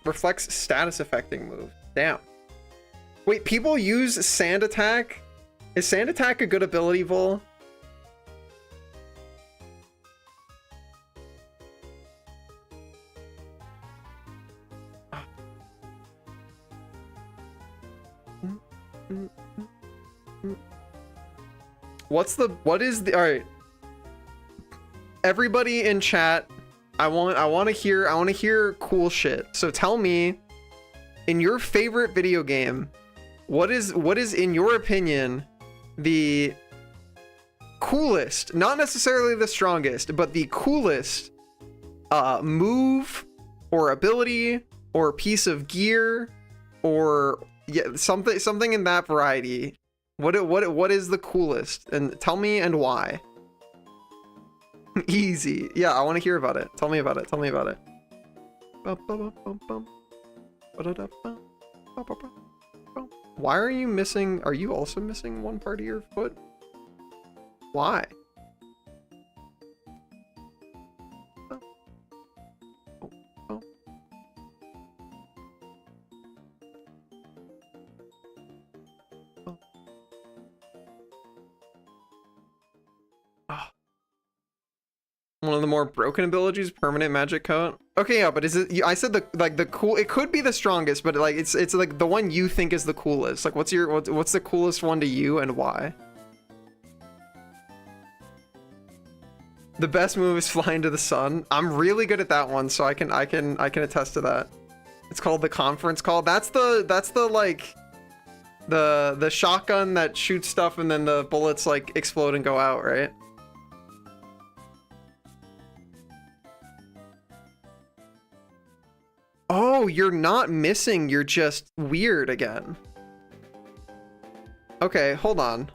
Reflects status affecting move. Damn. Wait, people use Sand Attack? Is Sand Attack a good ability, Vol? What is the, all right. Everybody in chat, I want to hear cool shit. So tell me, in your favorite video game, what is in your opinion the coolest, not necessarily the strongest, but the coolest move or ability or piece of gear or something in that variety. What is the coolest? And tell me and why. Easy. Yeah, I want to hear about it. Tell me about it. Tell me about it. Why are you missing? Are you also missing one part of your foot? Why? One of the more broken abilities, permanent Magic Coat. Okay, yeah, but is it? I said the cool. It could be the strongest, but like it's like the one you think is the coolest. Like, what's the coolest one to you and why? The best move is Fly into the Sun. I'm really good at that one, so I can attest to that. It's called the Conference Call. That's the like the shotgun that shoots stuff and then the bullets like explode and go out, right? Oh, you're not missing, you're just weird again. Okay, hold on.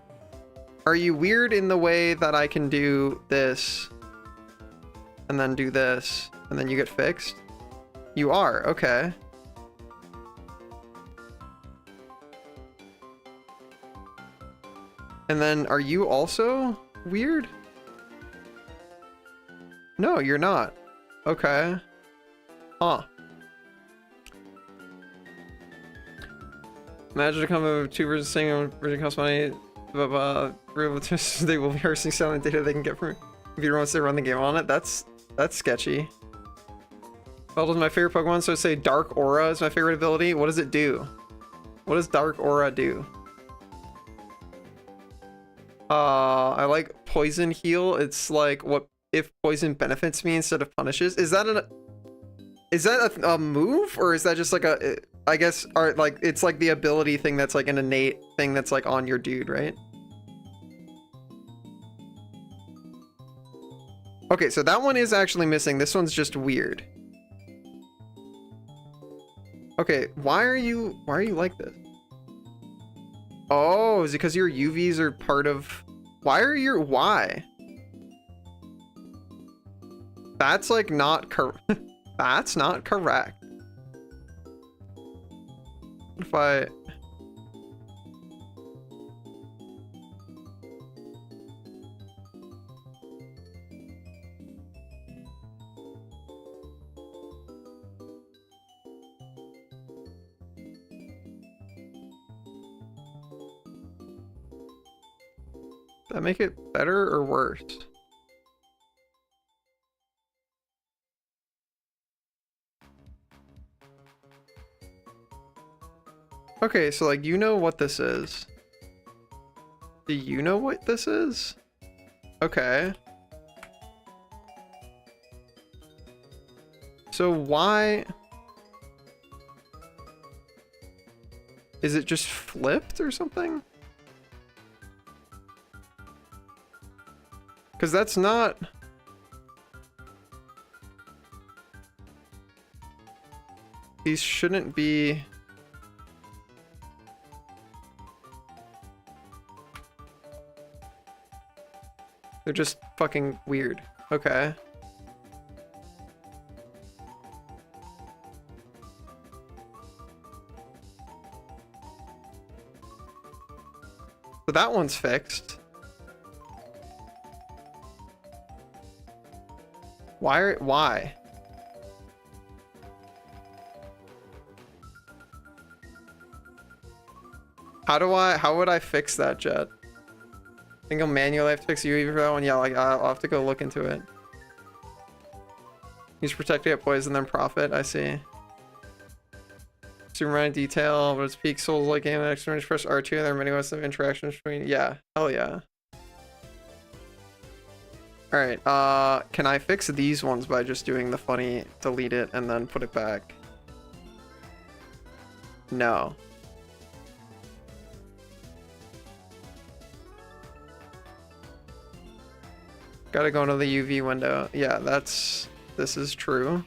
Are you weird in the way that I can do this and then do this and then you get fixed? You are, okay. And then are you also weird? No, you're not. Okay. Huh. Imagine a combo of two versions saying version costs money, but they will be harvesting selling data they can get from computer once they run the game on it. That's sketchy. Well, my favorite Pokemon, so say Dark Aura is my favorite ability. What does it do? What does Dark Aura do? I like Poison Heal. It's like what if poison benefits me instead of punishes. Is that a move, or is that just like a, I guess, or like it's like the ability thing that's like an innate thing that's like on your dude, right? Okay, so that one is actually missing. This one's just weird. Okay, why are you like this? Oh, is it because your UVs are part of... Why? That's like not that's not correct. If I... Does that make it better or worse? Okay, so like, you know what this is. Do you know what this is? Okay. So why... Is it just flipped or something? Because that's not... These shouldn't be... They're just fucking weird. Okay. So that one's fixed. Why? How would I fix that, Jet? I think I'll manually have to fix UV for that one. Yeah, like I'll have to go look into it. Use protect to get poison, then profit. I see. Superman detail, but it's peak souls like game. Next one, press R2. There are many ways of interactions between. Yeah, hell yeah. All right. Can I fix these ones by just doing the funny delete it and then put it back? No. Gotta go into the UV window. Yeah, this is true.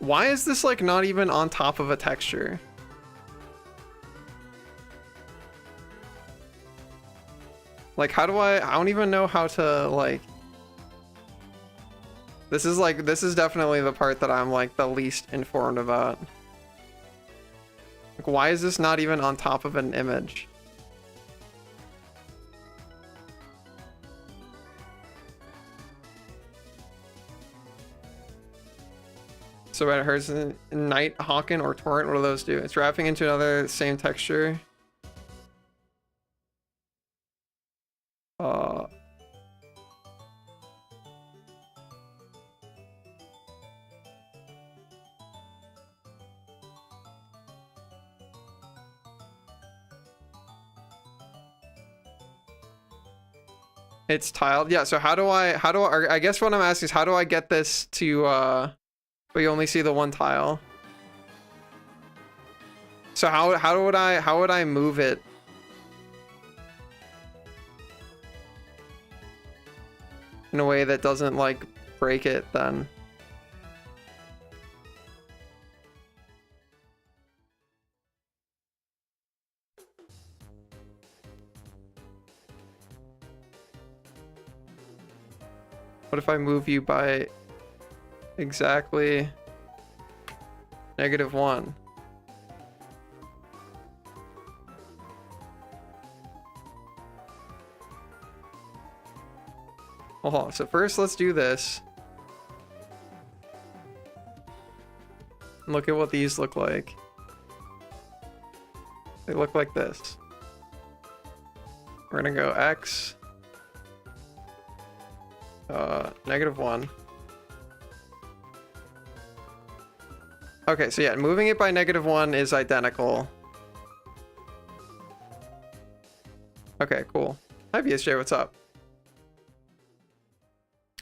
Why is this like not even on top of a texture? Like, how do I don't even know how to, like... This is definitely the part that I'm, like, the least informed about. Like, why is this not even on top of an image? So it hurts Night, Hawken, or Torrent, what do those do? It's wrapping into another same texture. It's tiled. Yeah, so how do I guess what I'm asking is how do I get this to but you only see the one tile? So how would I move it? In a way that doesn't like break it then? What if I move you by exactly -1? Hold on, so first let's do this. Look at what these look like. They look like this. We're gonna go X. -1. Okay, so yeah, moving it by -1 is identical. Okay, cool. Hi VSJ, what's up?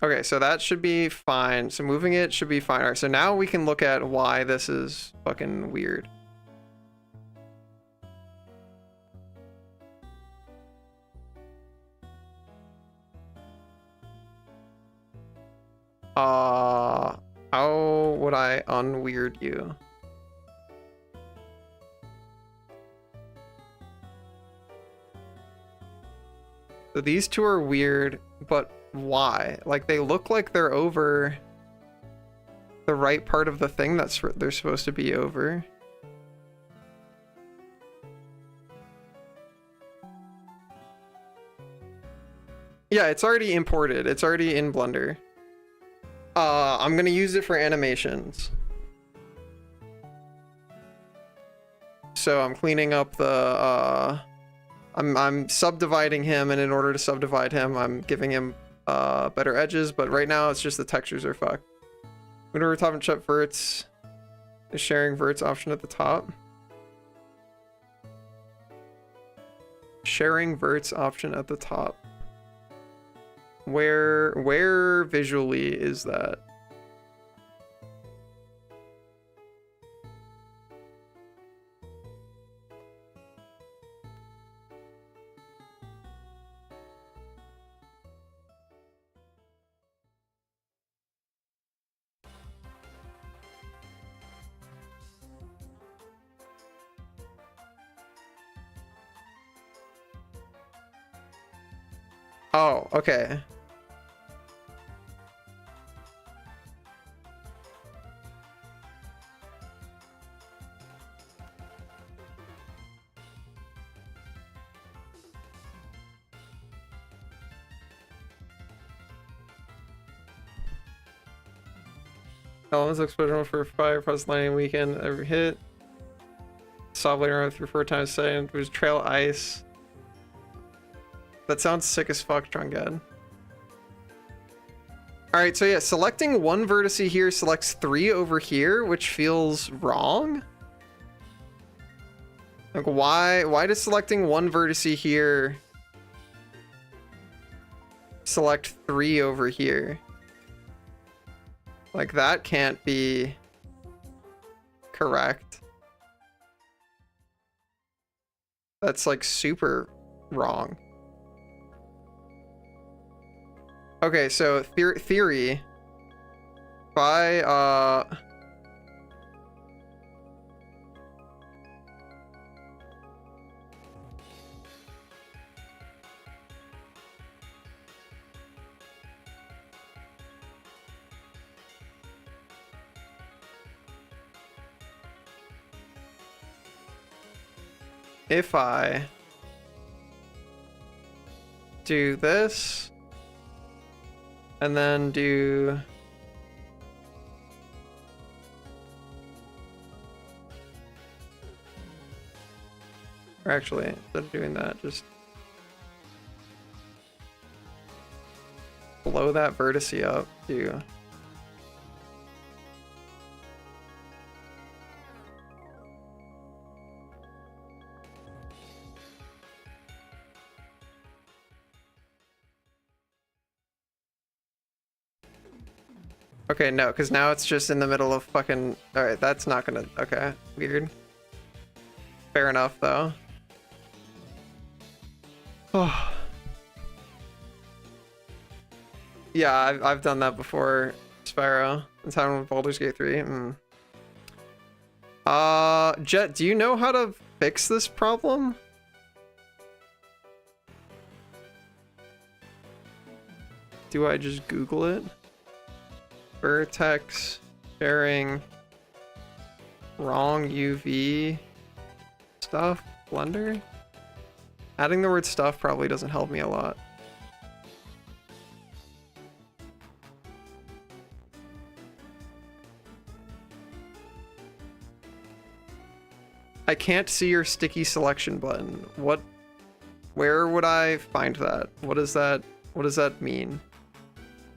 Okay, so that should be fine. So moving it should be fine. All right, so now we can look at why this is fucking weird. How would I unweird you? So these two are weird, but why? Like, they look like they're over the right part of the thing that's they're supposed to be over. Yeah, it's already imported. It's already in Blender. I'm gonna use it for animations. So I'm cleaning up the, I'm subdividing him, and in order to subdivide him, I'm giving him better edges, but right now it's just the textures are fucked. Whenever top and shut verts, is sharing verts option at the top. Sharing verts option at the top. Where visually is that? Oh, okay. Elements explosion for fire plus lightning weekend every hit. Soft later on through 4 times a second. There's trail ice. That sounds sick as fuck, Trungad. Alright, so yeah, selecting one vertice here selects 3 over here, which feels wrong. Like, why does selecting one vertice here select 3 over here? Like, that can't be correct. That's like super wrong. Okay, so theory. If I do this and then do or actually instead of doing that, just blow that vertice up to okay, no, because now it's just in the middle of fucking... Alright, that's not gonna... Okay, weird. Fair enough, though. Oh. Yeah, I've done that before, Spyro. It's happened with Baldur's Gate 3. Jet, do you know how to fix this problem? Do I just Google it? Vertex sharing wrong UV stuff Blender. Adding the word stuff probably doesn't help me a lot. I can't see your sticky selection button. Where would I find that? What does that mean?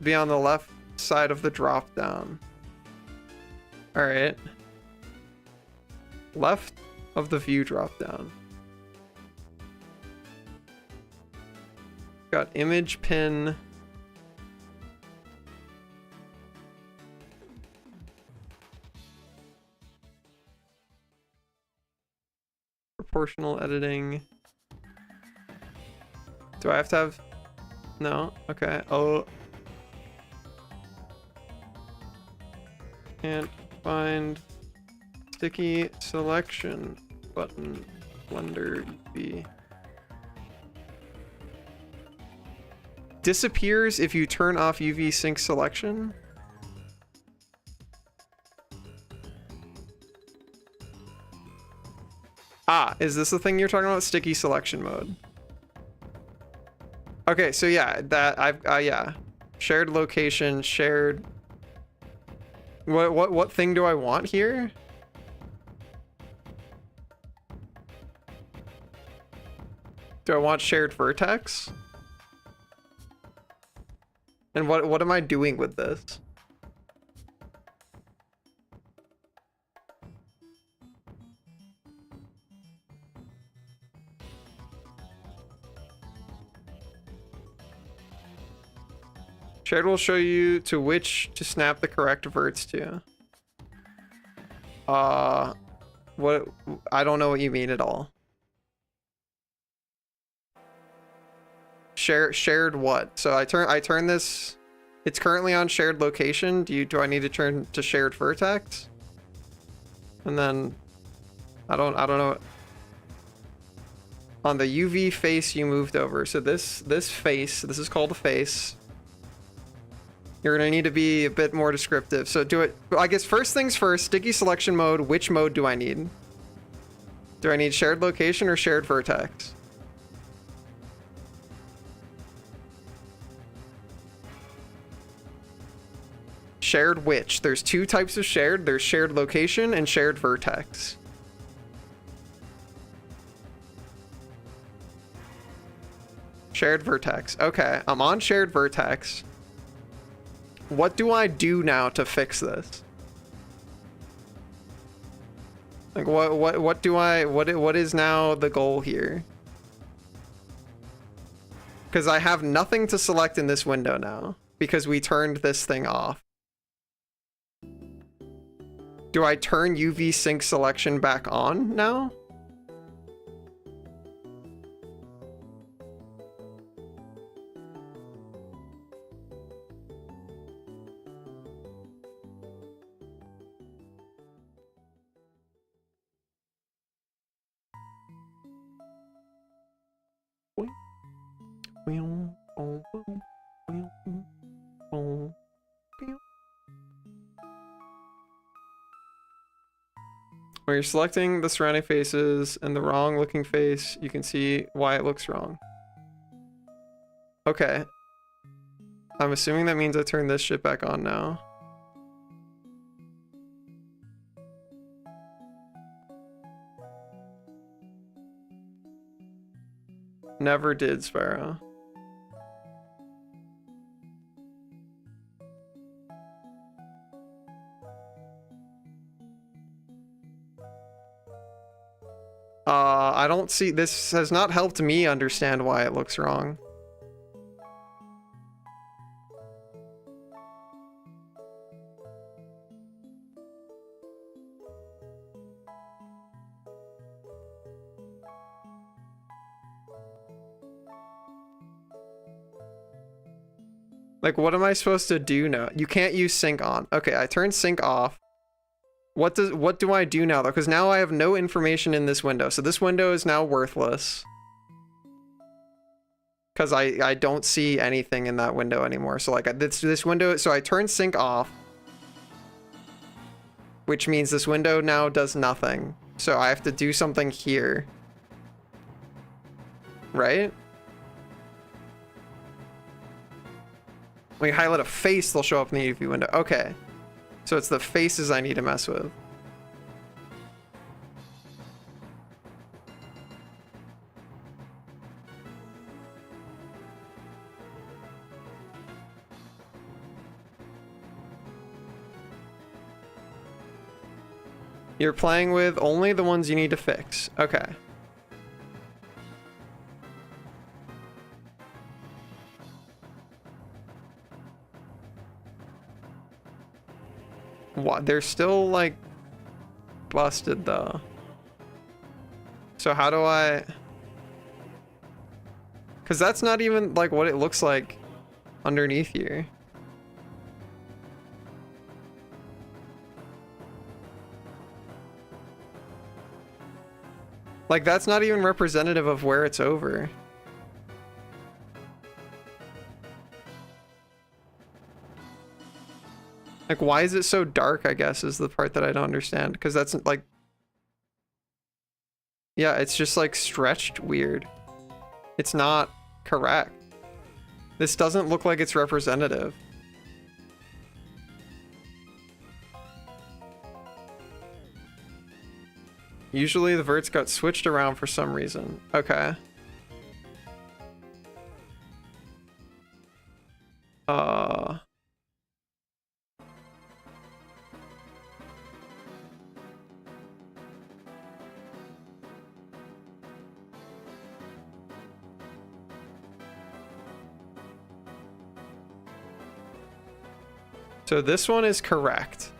Be on the left side of the drop down. All right. Left of the view drop down. got image pin. Proportional editing. Do I have to have? No? Okay. Oh. Can't find sticky selection button. Blender UV. Disappears if you turn off UV sync selection. Ah, is this the thing you're talking about? Sticky selection mode. Okay, so yeah, that yeah. Shared location, shared. What thing do I want here? Do I want shared vertex? And what am I doing with this? Shared will show you to which to snap the correct verts to. What? I don't know what you mean at all. Shared what? So I turn this. It's currently on shared location. Do I need to turn to shared vertex? And then I don't know. On the UV face you moved over. So this face, this is called a face. You're gonna need to be a bit more descriptive. So do it. I guess first things first, sticky selection mode. Which mode do I need? Do I need shared location or shared vertex? Shared which? There's two types of shared. There's shared location and shared vertex. Shared vertex. Okay, I'm on shared vertex. What do I do now to fix this? Like what is now the goal here? Because I have nothing to select in this window now because we turned this thing off. Do I turn UV sync selection back on now? When you're selecting the surrounding faces and the wrong looking face, you can see why it looks wrong. Okay. I'm assuming that means I turn this shit back on now. Never did, Sparrow. I don't see, this has not helped me understand why it looks wrong. Like, what am I supposed to do now? You can't use sync on. Okay, I turn sync off. What do I do now though? Because now I have no information in this window. So this window is now worthless. Because I don't see anything in that window anymore. So like this window, so I turn sync off. Which means this window now does nothing. So I have to do something here. Right? When you highlight a face, they'll show up in the UV window. Okay. So it's the faces I need to mess with. You're playing with only the ones you need to fix. Okay. They're still like busted though. So how do I? Because that's not even like what it looks like underneath here. Like that's not even representative of where it's over. Like why is it so dark, I guess, is the part that I don't understand. Because that's like... Yeah, it's just like stretched weird. It's not correct. This doesn't look like it's representative. Usually the verts got switched around for some reason. Okay. So this one is correct.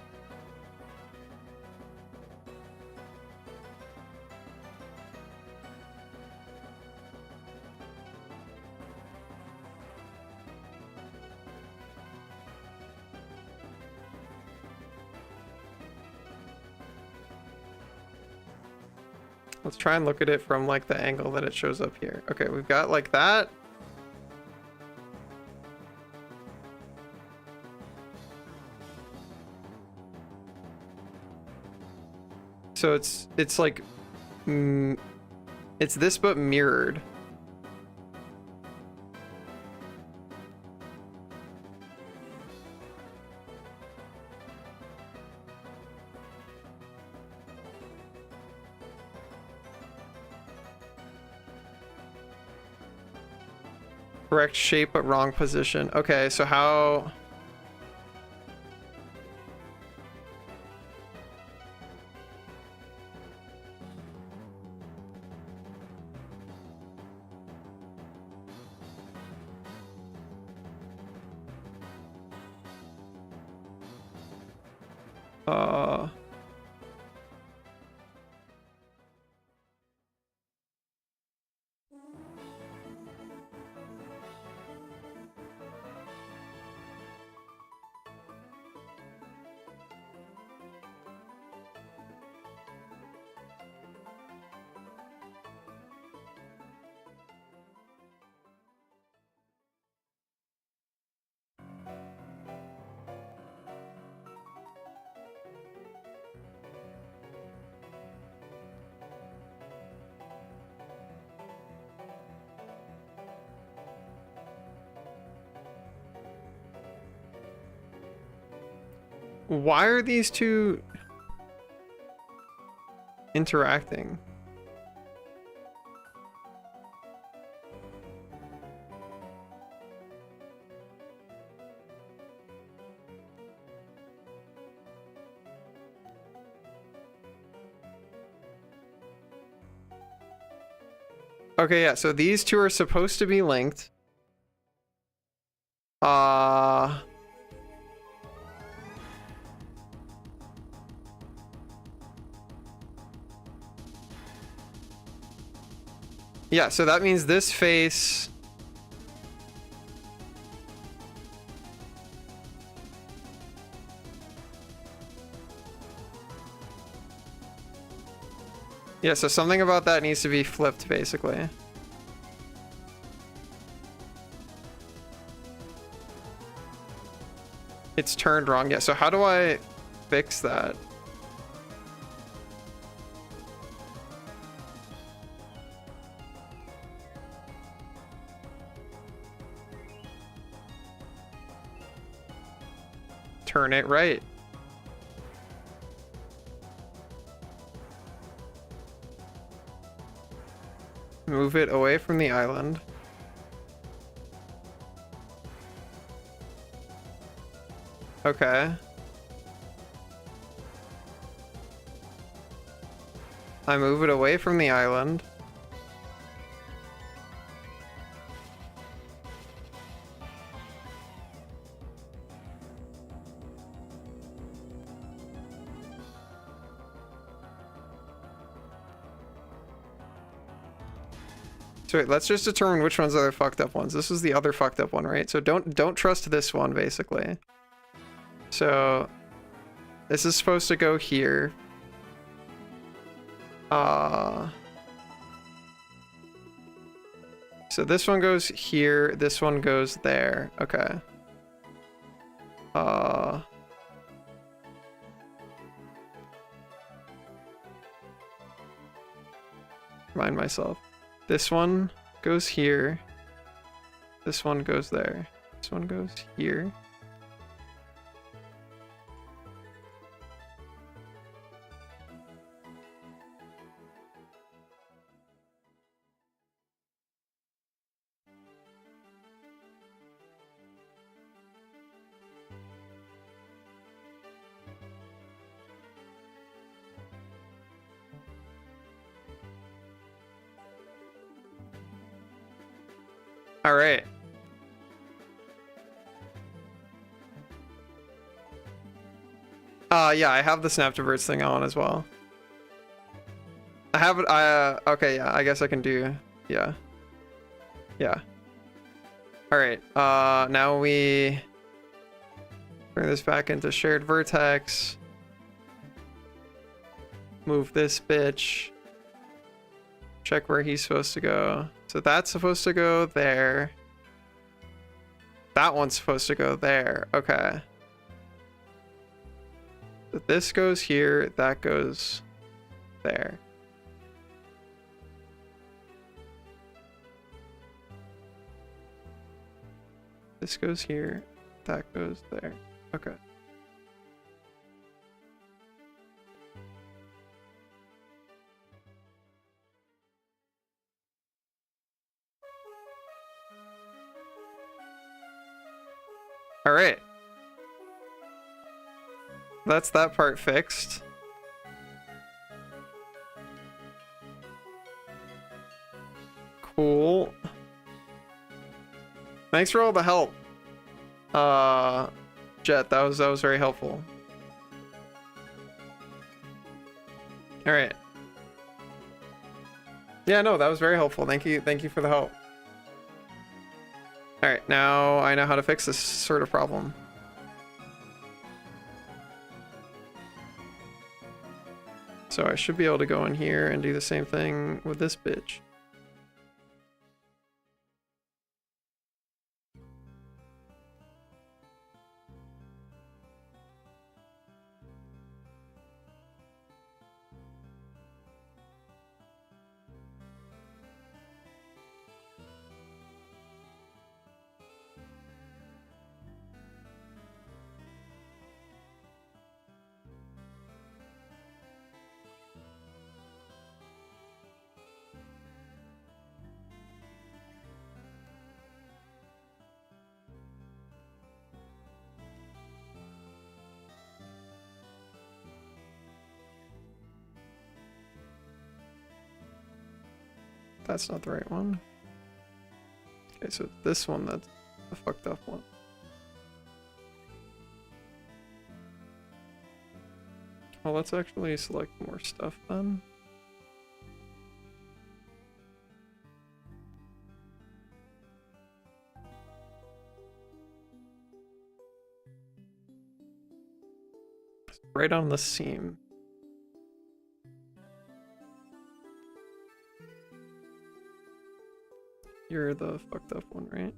Let's try and look at it from like the angle that it shows up here. Okay, we've got like that. So it's like, it's this but mirrored. Correct shape but wrong position. Okay, so how... Why are these two interacting? Okay, yeah, so these two are supposed to be linked. Yeah, so that means this face... Yeah, so something about that needs to be flipped, basically. It's turned wrong. Yeah, so how do I fix that? Turn it right. Move it away from the island. Okay. I move it away from the island. So wait, let's just determine which ones are the fucked up ones. This is the other fucked up one, right? So don't trust this one, basically. So this is supposed to go here. So this one goes here, this one goes there. Okay. Remind myself. This one goes here. This one goes there. This one goes here. All right. Yeah, I have the snap to verts thing on as well. I have it. Okay, yeah, I guess I can do. Yeah. Yeah. All right. Now we bring this back into shared vertex. Move this bitch. Check where he's supposed to go. So that's supposed to go there. That one's supposed to go there. Okay. So this goes here. That goes there. This goes here. That goes there. Okay. All right. That's that part fixed. Cool. Thanks for all the help. Jet, that was very helpful. All right. Yeah, no, that was very helpful. Thank you for the help. All right, now I know how to fix this sort of problem. So I should be able to go in here and do the same thing with this bitch. That's not the right one. Okay, so this one, that's the fucked up one. Well, let's actually select more stuff then. Right on the seam. You're the fucked up one, right?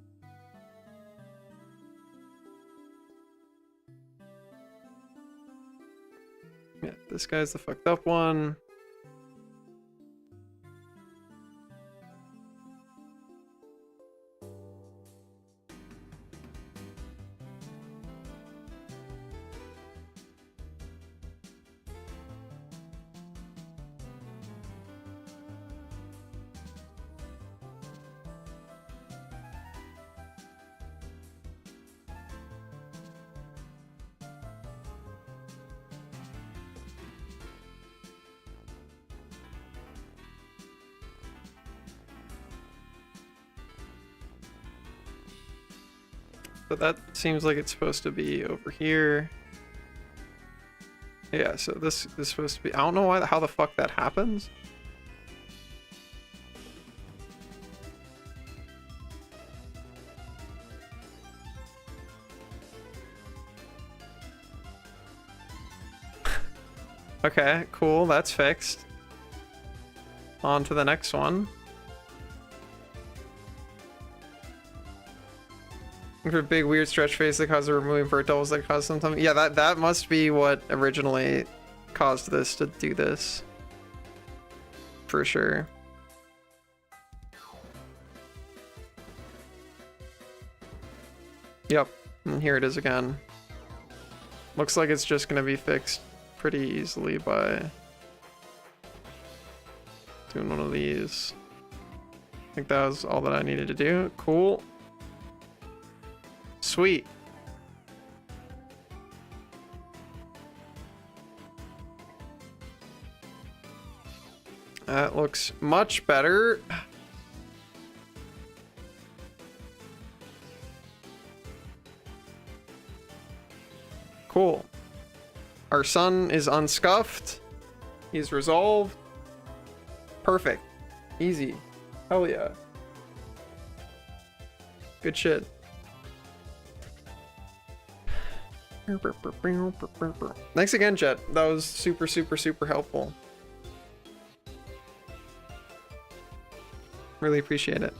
Yeah, this guy's the fucked up one. So that seems like it's supposed to be over here. Yeah, so this is supposed to be... I don't know how the fuck that happens. Okay, cool. That's fixed. On to the next one. For big weird stretch face that causes removing verticals that cause something. Yeah, that must be what originally caused this to do this. For sure. Yep, and here it is again. Looks like it's just gonna be fixed pretty easily by doing one of these. I think that was all that I needed to do. Cool. Sweet. That looks much better. Cool. Our sun is unscuffed. He's resolved. Perfect. Easy. Hell yeah. Good shit. Thanks again, Jet. That was super, super, super helpful. Really appreciate it.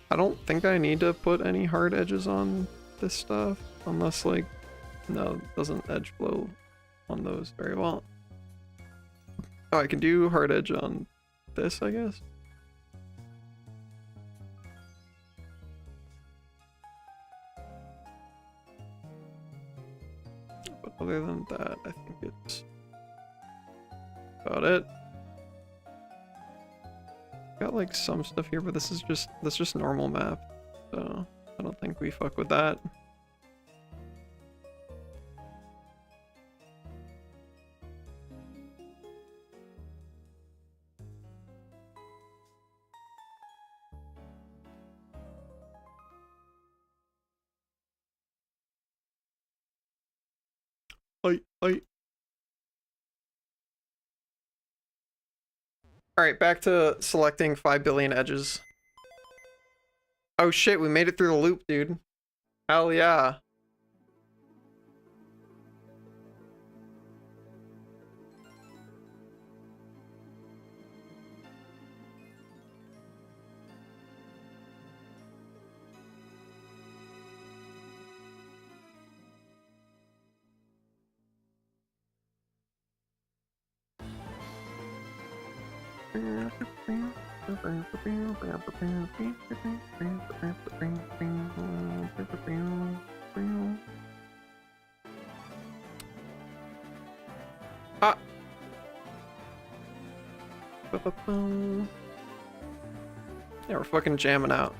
I don't think I need to put any hard edges on this stuff, unless like, no, it doesn't edge flow on those very well. Oh, I can do hard edge on this, I guess. But other than that, I think it's about it. Got like some stuff here, but that's just normal map, so I don't think we fuck with that. Oi. Alright, back to selecting 5 billion edges. Oh shit, we made it through the loop, dude. Hell yeah. Ah. Yeah, we're fucking jamming out.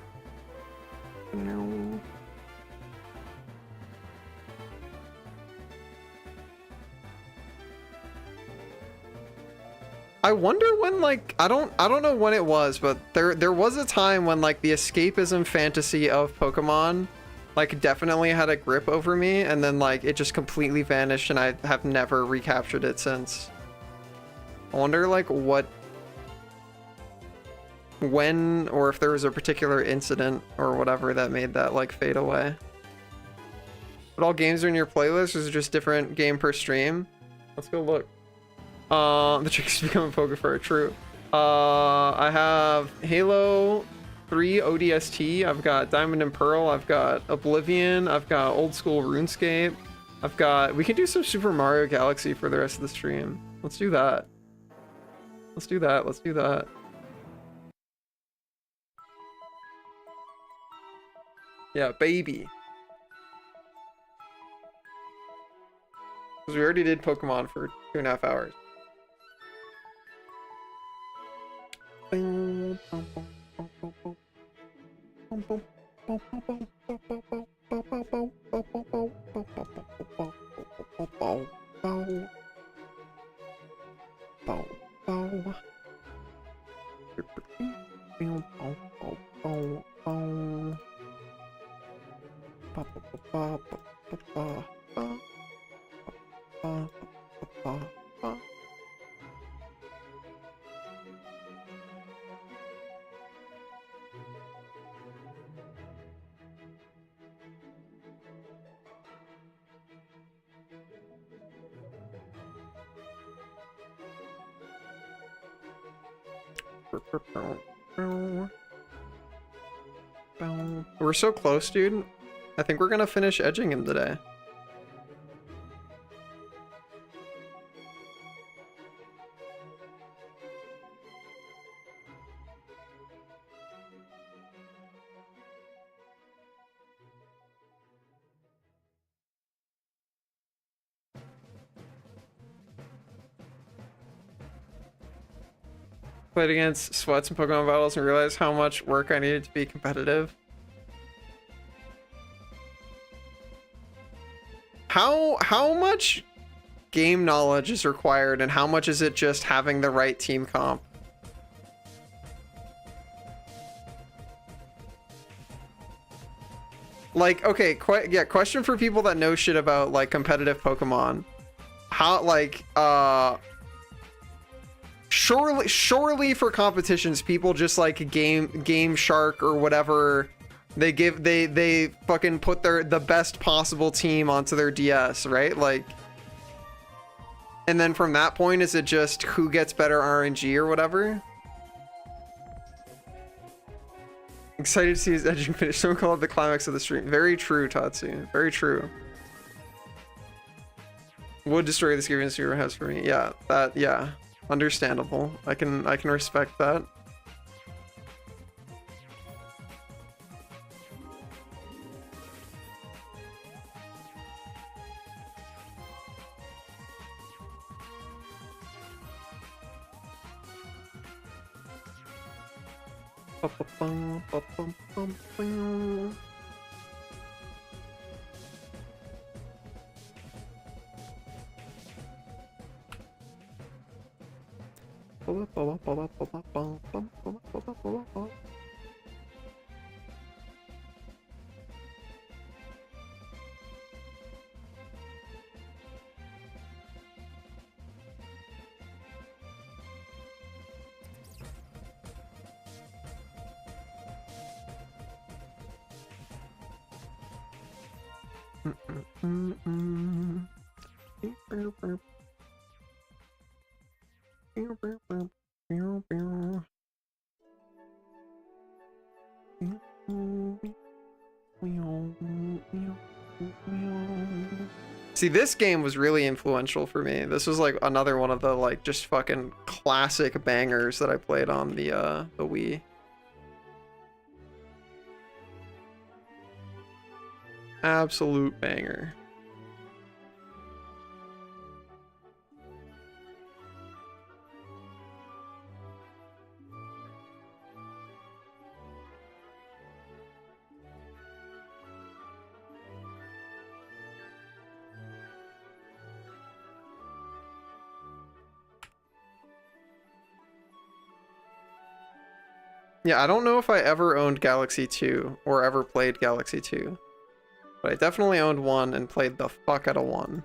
I wonder when, like, I don't know when it was, but there was a time when like the escapism fantasy of Pokemon like definitely had a grip over me, and then like it just completely vanished and I have never recaptured it since. I wonder like when, or if there was a particular incident or whatever that made that like fade away. But all games are in your playlist, or is it just different game per stream? Let's go look. The trick is becoming Pokefer, true. I have Halo 3 ODST, I've got Diamond and Pearl, I've got Oblivion, I've got old school RuneScape, I've got, we can do some Super Mario Galaxy for the rest of the stream. Let's do that. Let's do that. Yeah, baby. Because we already did Pokemon for 2.5 hours. We're so close, dude. I think we're gonna finish edging him today. Played against Sweats and Pokemon battles and realized how much work I needed to be competitive. How much game knowledge is required and how much is it just having the right team comp? Like, okay, yeah, question for people that know shit about like competitive Pokemon. How, like, surely for competitions people just like game shark or whatever, they fucking put the best possible team onto their DS, right? Like, and then from that point is it just who gets better RNG or whatever? Excited to see his edging finish. Someone called it the climax of the stream. Very true, Tatsu. Very true. Would destroy this game Super has for me. Yeah, that, yeah. Understandable. I can respect that. See, this game was really influential for me. This was like another one of the like just fucking classic bangers that I played on the Wii. Absolute banger. Yeah, I don't know if I ever owned Galaxy 2 or ever played Galaxy 2. But I definitely owned 1 and played the fuck out of 1.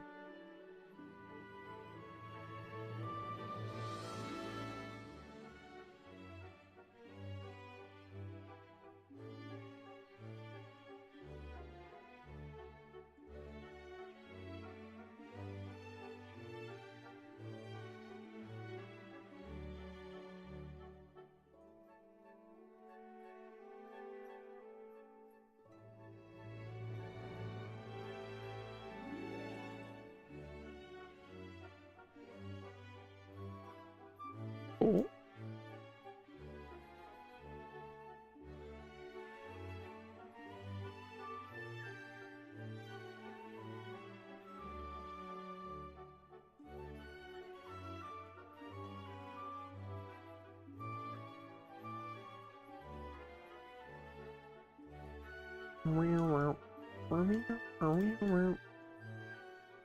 Cool.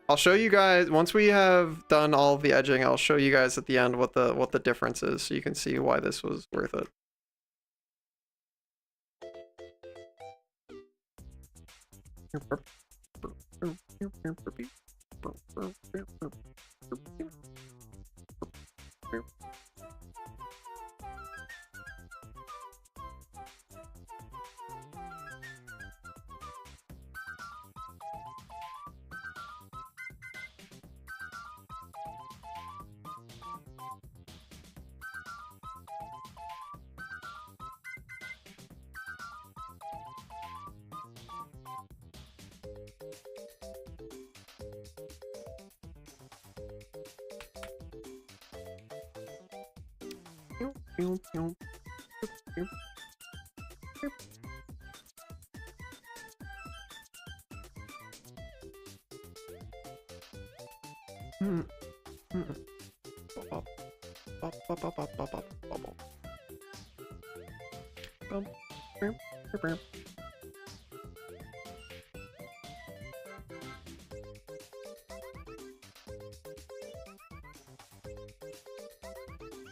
I'll show you guys once we have done all of the edging. I'll show you guys at the end what the difference is, so you can see why this was worth it.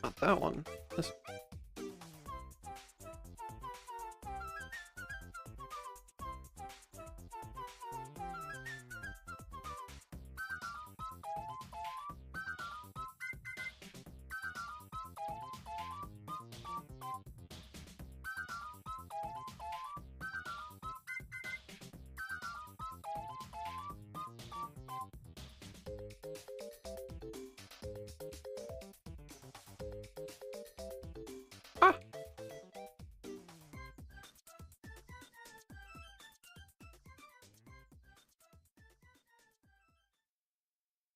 Not that one. This. Ah!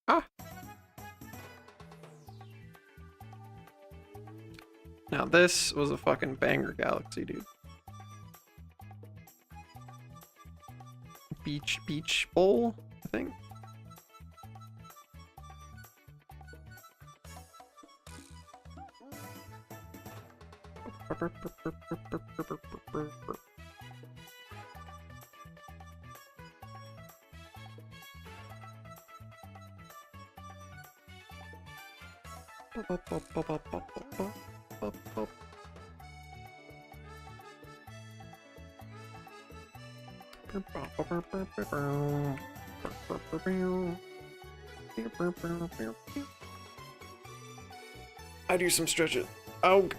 Ah! Now this was a fucking banger galaxy, dude. Beach bowl, I think. I do some stretches. Oh,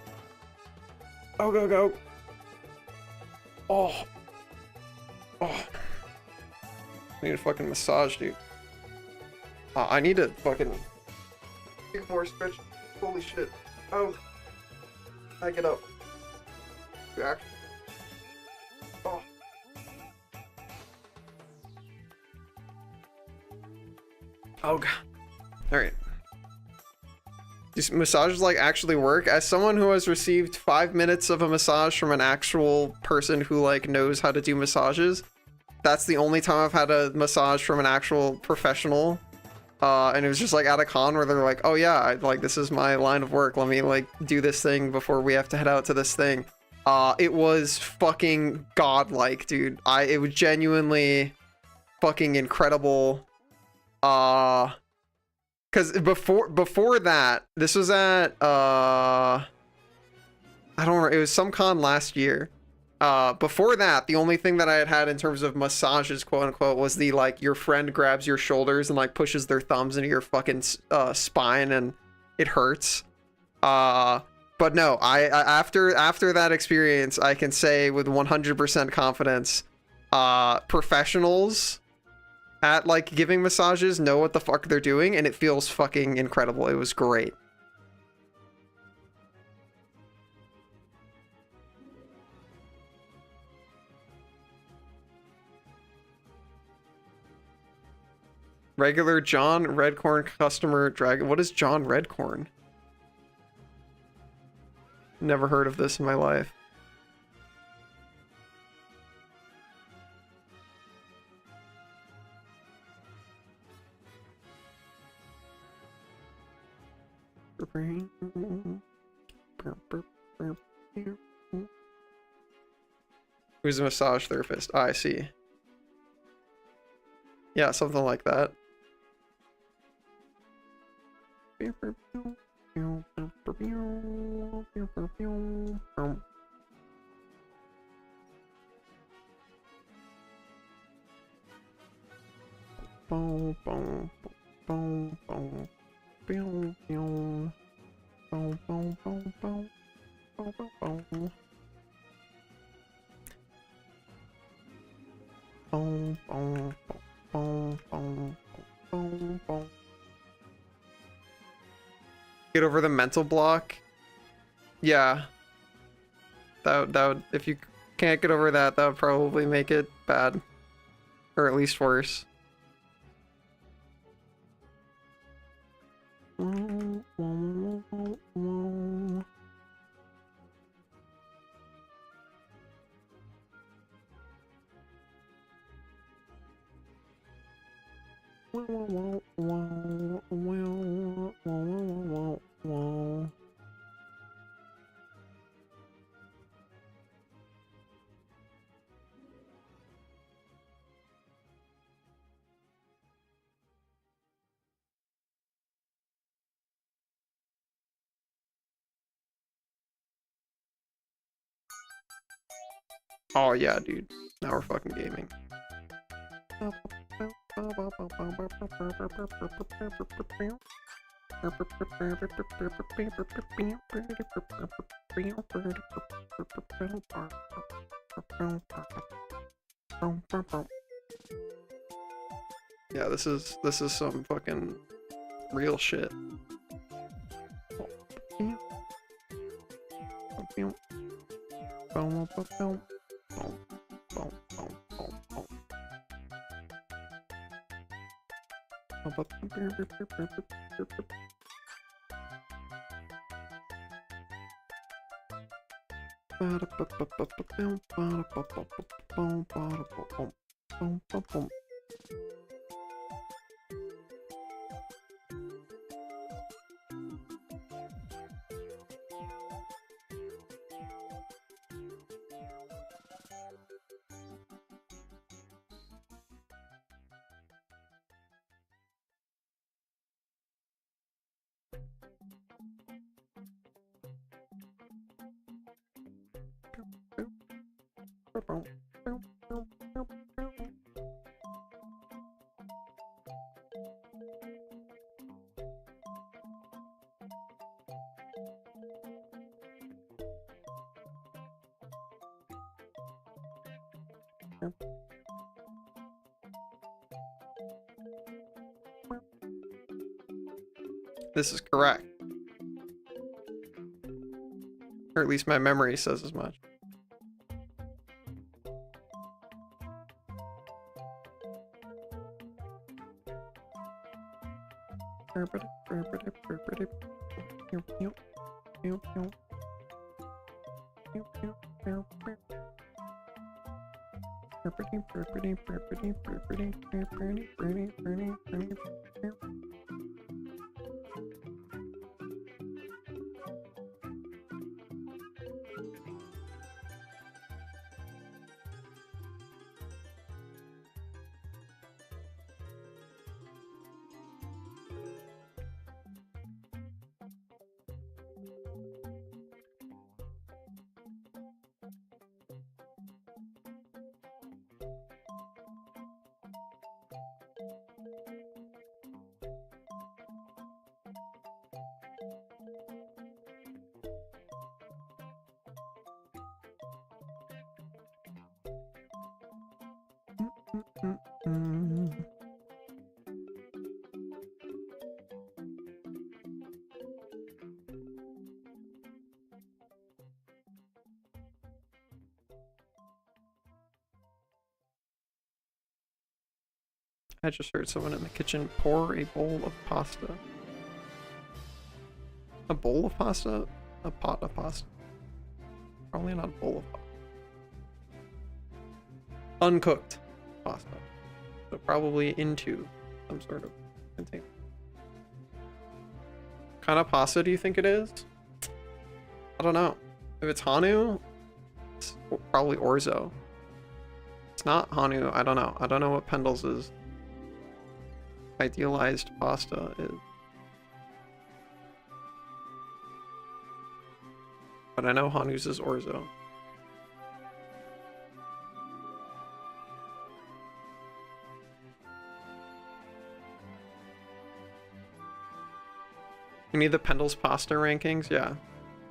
go. Oh. I need a fucking massage, dude. I need to fucking get more stretch. Holy shit. Oh. I get up. Back. Oh. Oh god. Alright. These massages like actually work. As someone who has received 5 minutes of a massage from an actual person who like knows how to do massages, that's the only time I've had a massage from an actual professional. And it was just like at a con where they're like, oh yeah, like this is my line of work. Let me like do this thing before we have to head out to this thing. It was fucking godlike, dude. It was genuinely fucking incredible. Because before that, this was at I don't remember, it was some con last year. Before that, the only thing that I had in terms of massages, quote unquote, was the like your friend grabs your shoulders and like pushes their thumbs into your fucking spine and it hurts. But no, I after that experience, I can say with 100% confidence, professionals at like giving massages know what the fuck they're doing, and it feels fucking incredible. It was great. Regular John Redcorn customer dragon. What is John Redcorn? Never heard of this in my life. Who's a massage therapist? I see. Yeah, something like that. Get over the mental block. Yeah. That would, if you can't get over that, that would probably make it bad. Or at least worse. Oh yeah, dude. Now we're fucking gaming. Yeah, this is some fucking real shit. This is correct. Or at least my memory says as much. I just heard someone in the kitchen pour a bowl of pasta. A bowl of pasta? A pot of pasta. Probably not a bowl of pasta. Uncooked pasta. So probably into some sort of container. What kind of pasta do you think it is? I don't know. If it's Hanu, it's probably orzo. It's not Hanu, I don't know. I don't know what Pendles' idealized pasta is. But I know Hanu's is orzo. You need the Pendles pasta rankings? Yeah.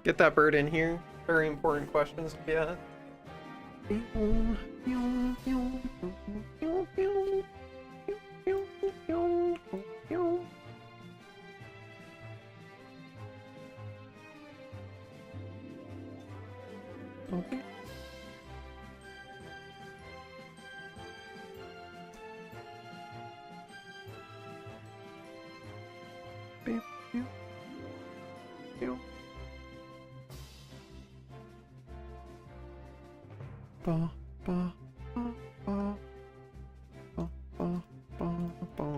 Get that bird in here. Very important questions. Yeah. Okay. Ba, ba, ba, ba, ba, ba, ba, ba.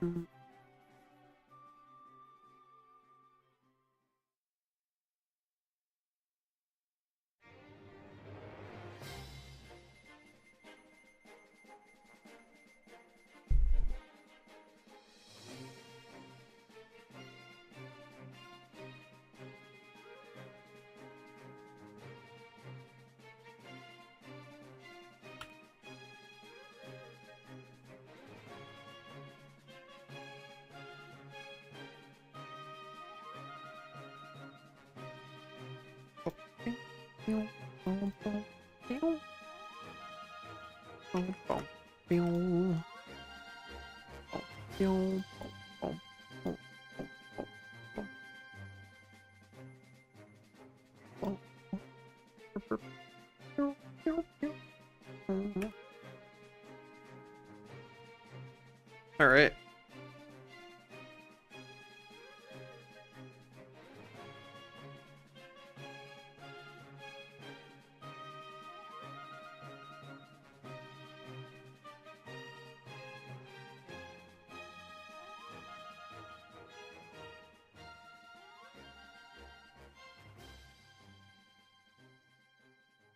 All right.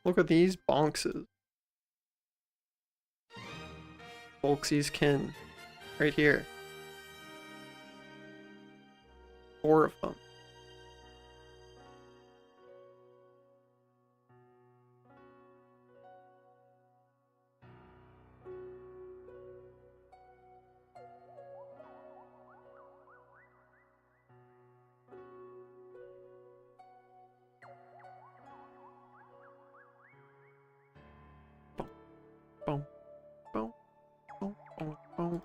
Look at these bonkses. Folksy's kin. Right here. 4 of them. Boom, boom, boom, boom, boom.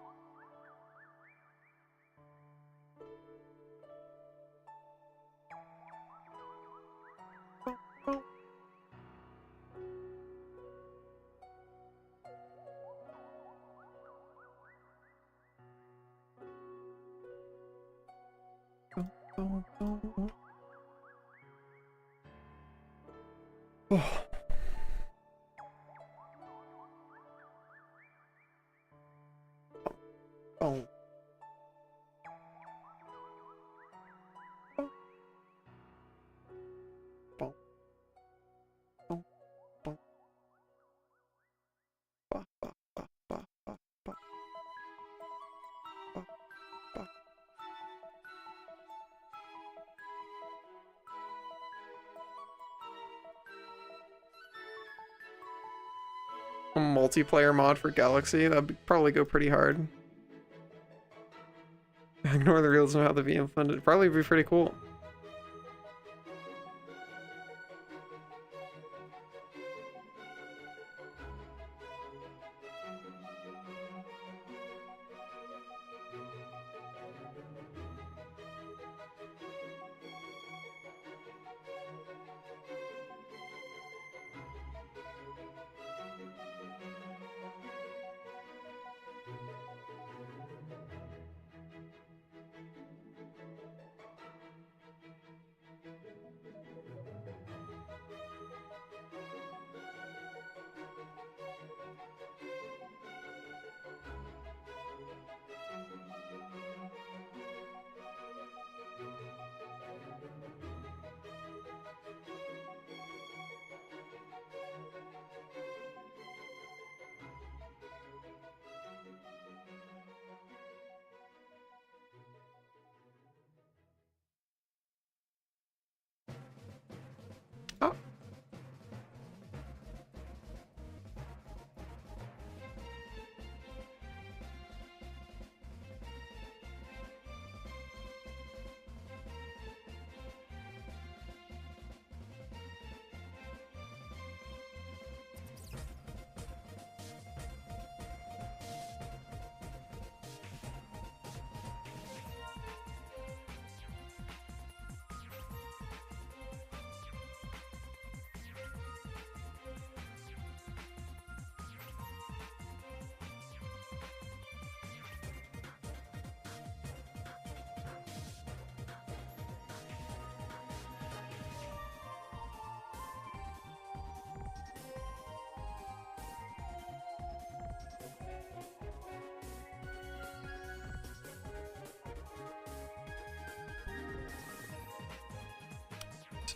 Oh. Oh. Boom. Boom. Boom. Ba, ba, ba, ba, ba, ba. Ba, ba. A multiplayer mod for Galaxy? That'd probably go pretty hard. Ignore the realism of how the VM funded. Probably be pretty cool.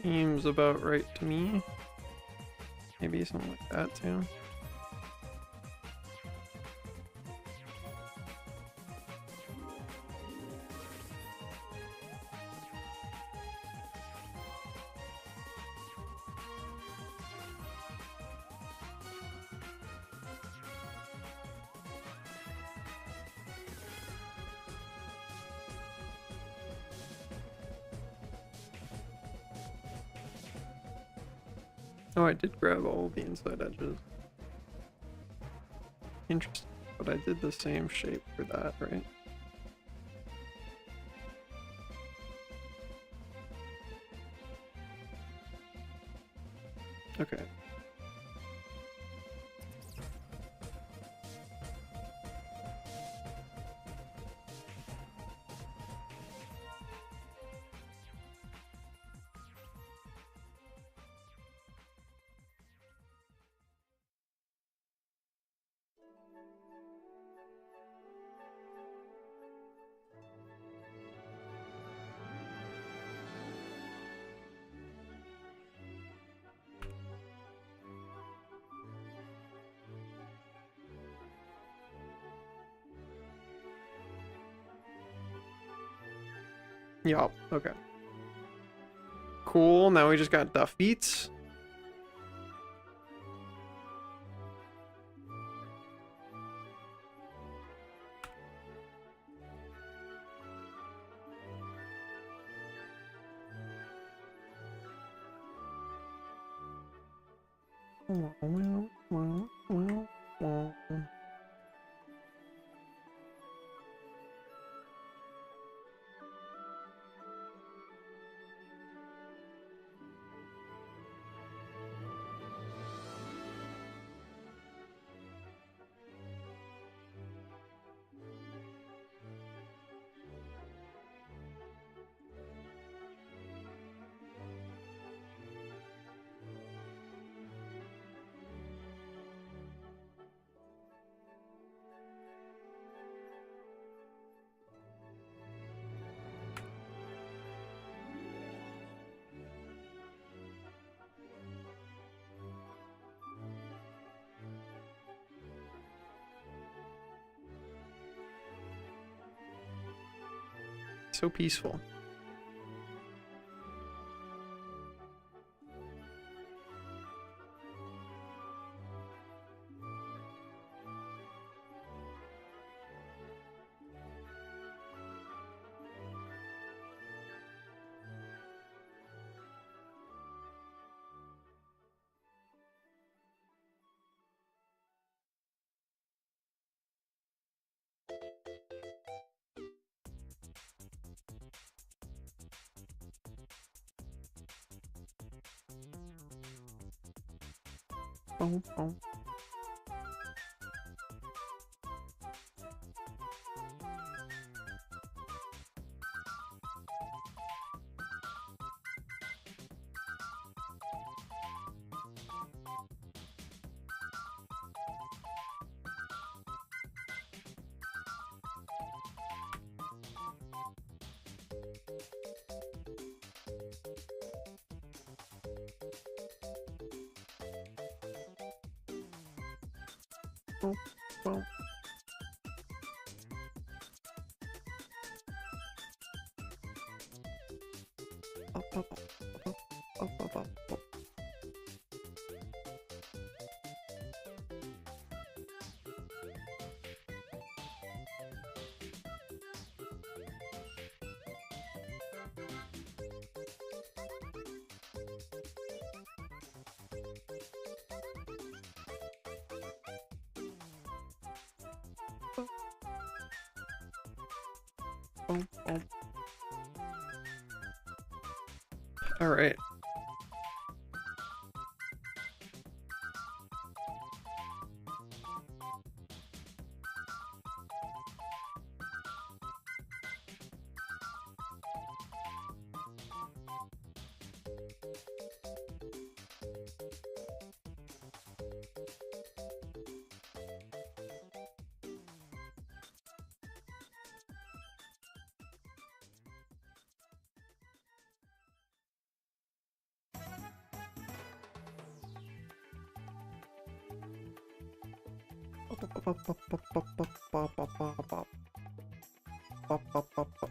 Seems about right to me. Maybe something like that too. Oh, I did grab all the inside edges. Interesting, but I did the same shape for that, right? Okay. Yup, okay. Cool, now we just got the feats. So peaceful. Oh, oh. Oh, well. Up, up, up, up, up, up, up, up. Oh, oh. All right.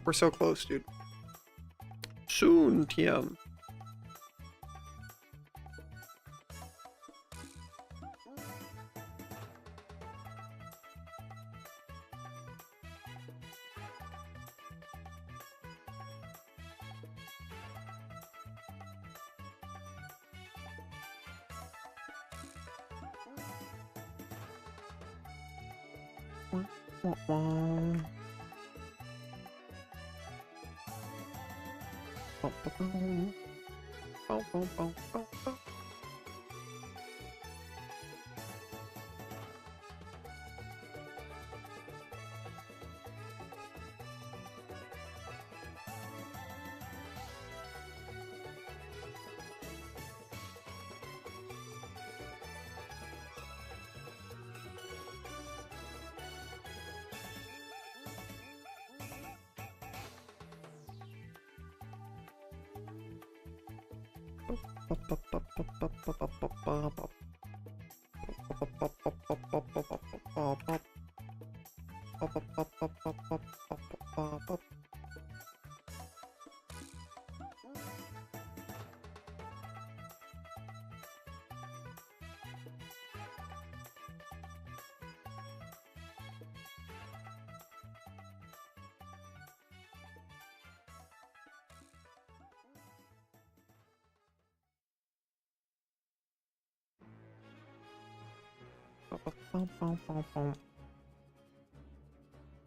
We're so close, dude. Soon, TM.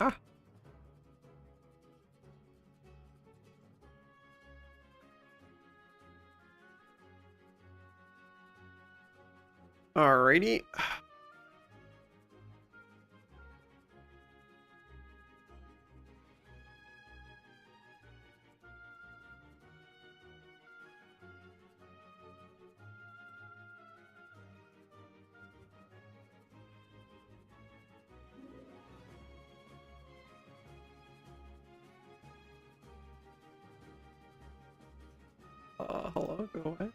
Ah. Alrighty. Hello, go away.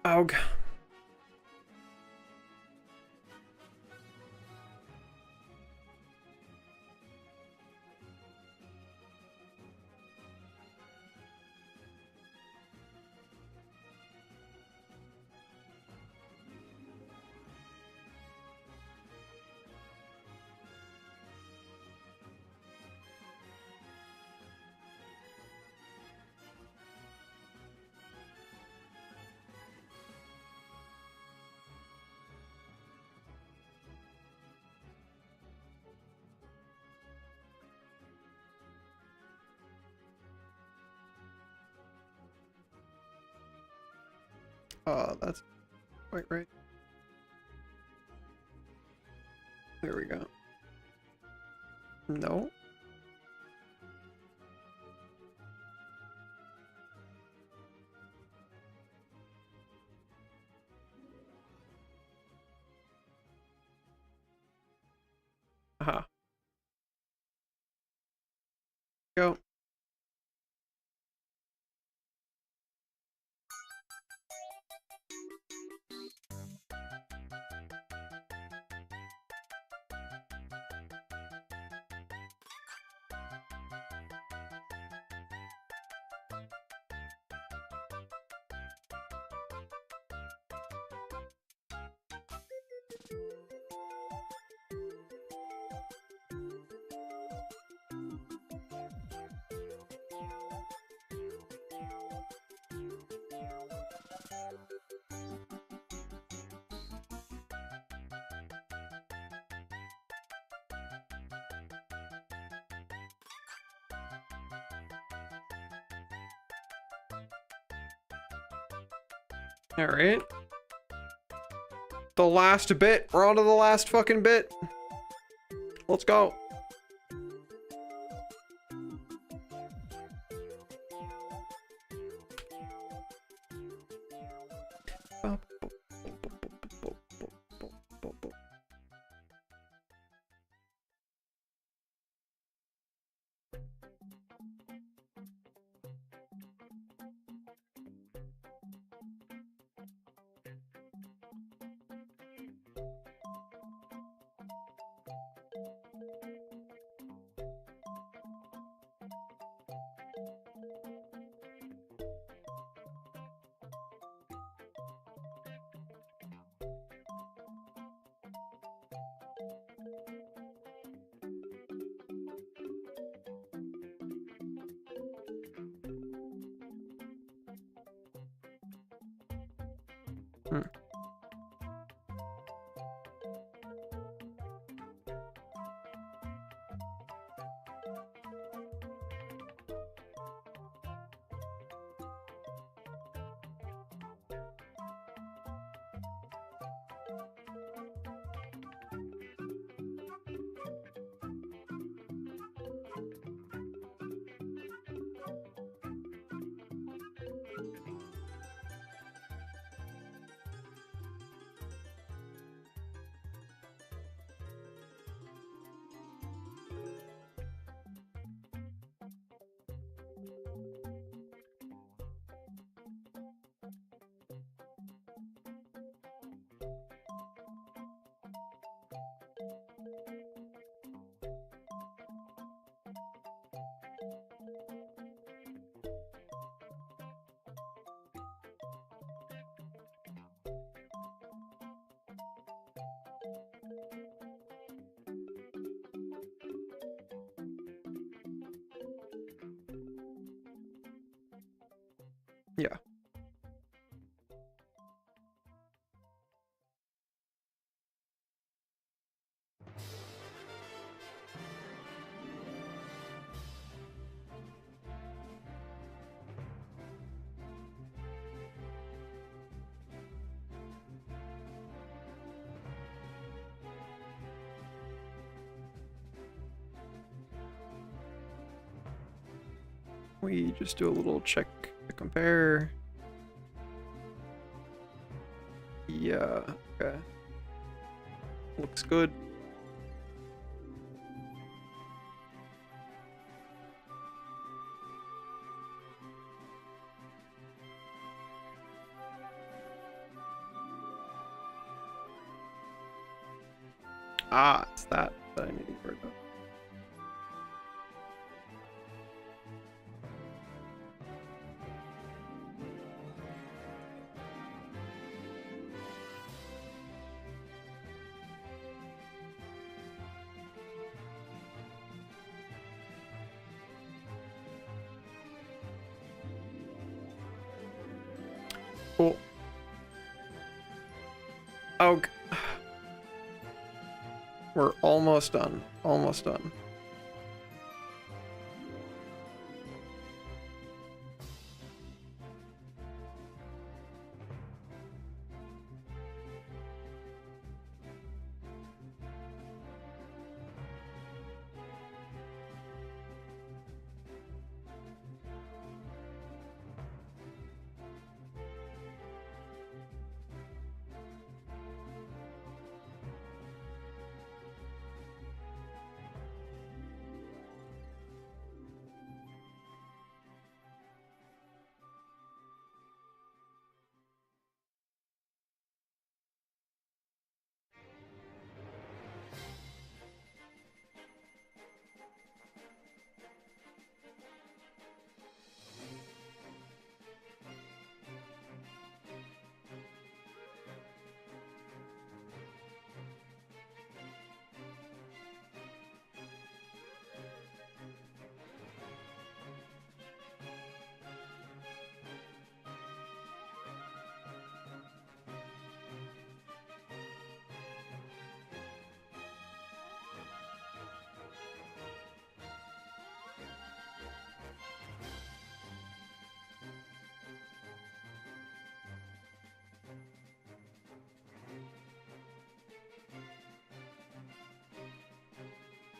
Oh, God. That's quite right. There we go. No. Aha. Go. All right. The last bit. We're on to the last fucking bit. Let's go. Yeah. We just do a little check to compare. Yeah, okay. Looks good. Ah, it's that I need to worry about. Cool. Oh, we're almost done. Almost done.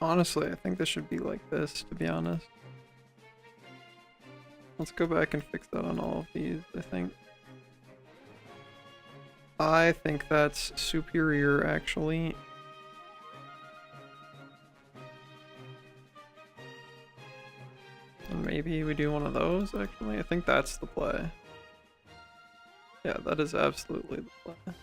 Honestly, I think this should be like this, to be honest. Let's go back and fix that on all of these, I think. I think that's superior, actually. And maybe we do one of those, actually. I think that's the play. Yeah, that is absolutely the play.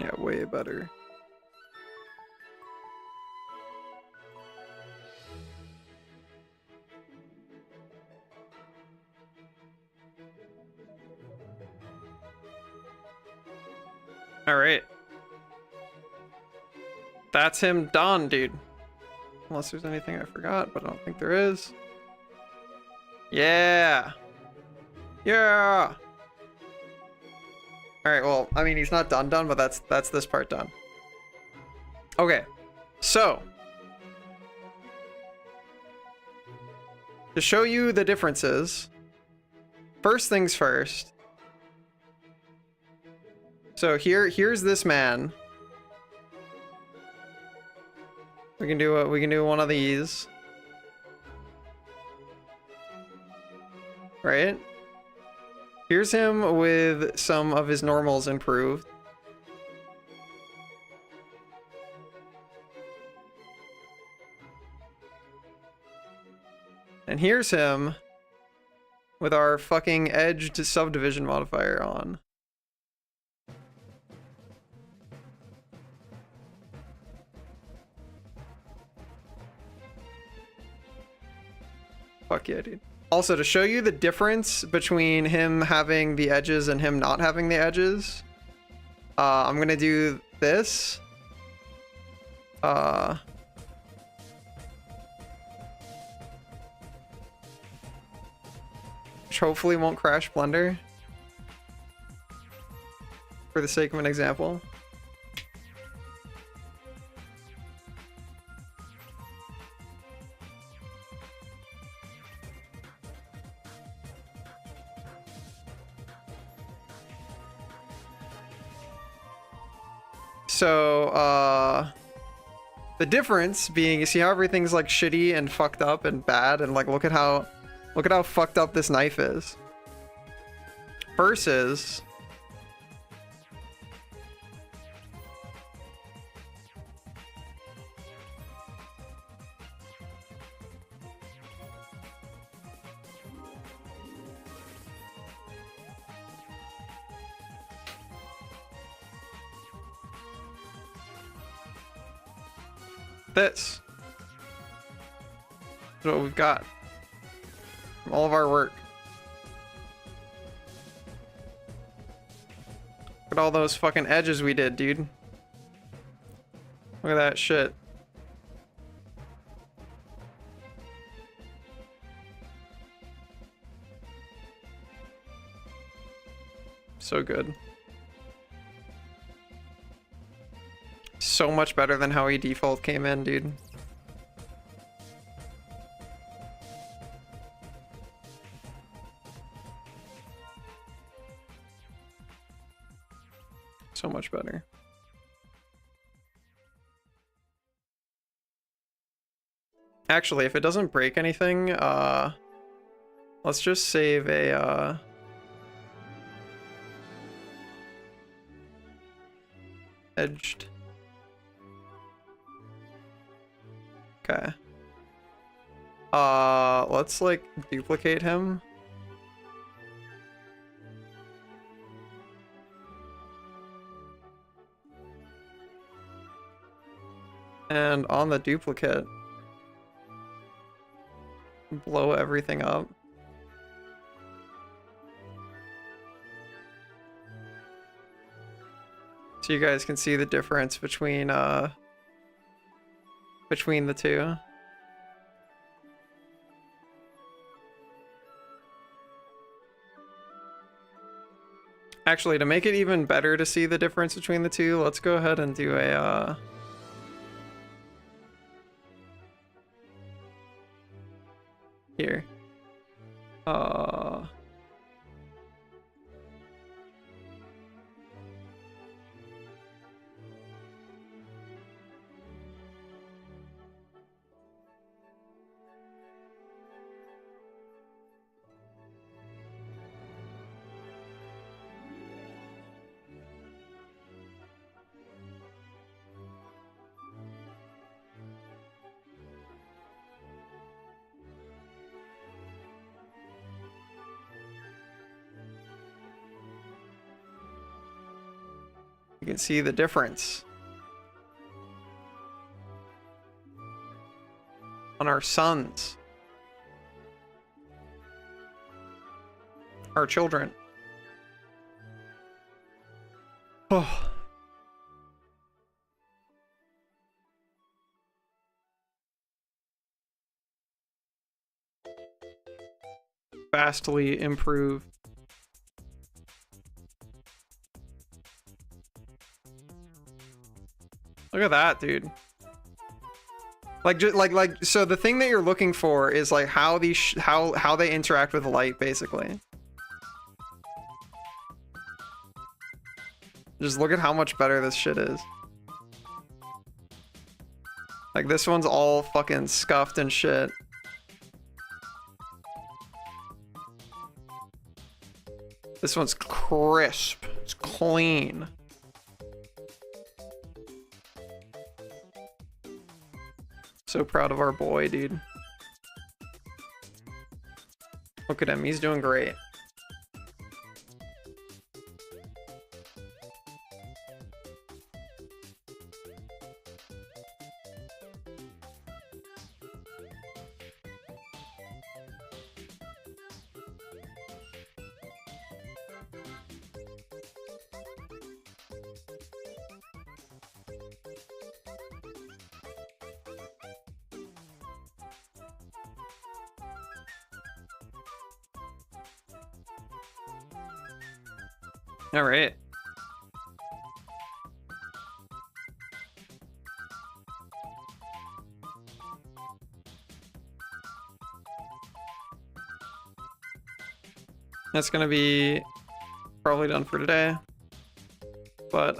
Yeah, way better. All right. That's him done, dude. Unless there's anything I forgot, but I don't think there is. Yeah. Yeah. All right, well, I mean, he's not done, but that's this part done. Okay. So, to show you the differences, first things first. So here's this man. We can do one of these. Right? Here's him with some of his normals improved. And here's him with our fucking edged subdivision modifier on. Fuck yeah, dude. Also, to show you the difference between him having the edges and him not having the edges, I'm gonna do this. Which hopefully won't crash Blender. For the sake of an example. So, the difference being, you see how everything's like shitty and fucked up and bad, and like look at how fucked up this knife is. Versus this is what we've got from all of our work. Look at all those fucking edges we did, dude. Look at that shit. So good. So much better than how he default came in, dude. So much better. Actually, if it doesn't break anything, let's just save a, edged. Okay. Let's like duplicate him. And on the duplicate, blow everything up. So you guys can see the difference between the two. Actually, to make it even better to see the difference between the two, let's go ahead and do a here. You can see the difference on our sons, our children. Oh. Vastly improved. Look at that, dude. Like, just like, so the thing that you're looking for is like how these how they interact with light, basically. Just look at how much better this shit is. Like, this one's all fucking scuffed and shit. This one's crisp. It's clean. So proud of our boy, dude. Look at him, he's doing great. All right. That's gonna be probably done for today. But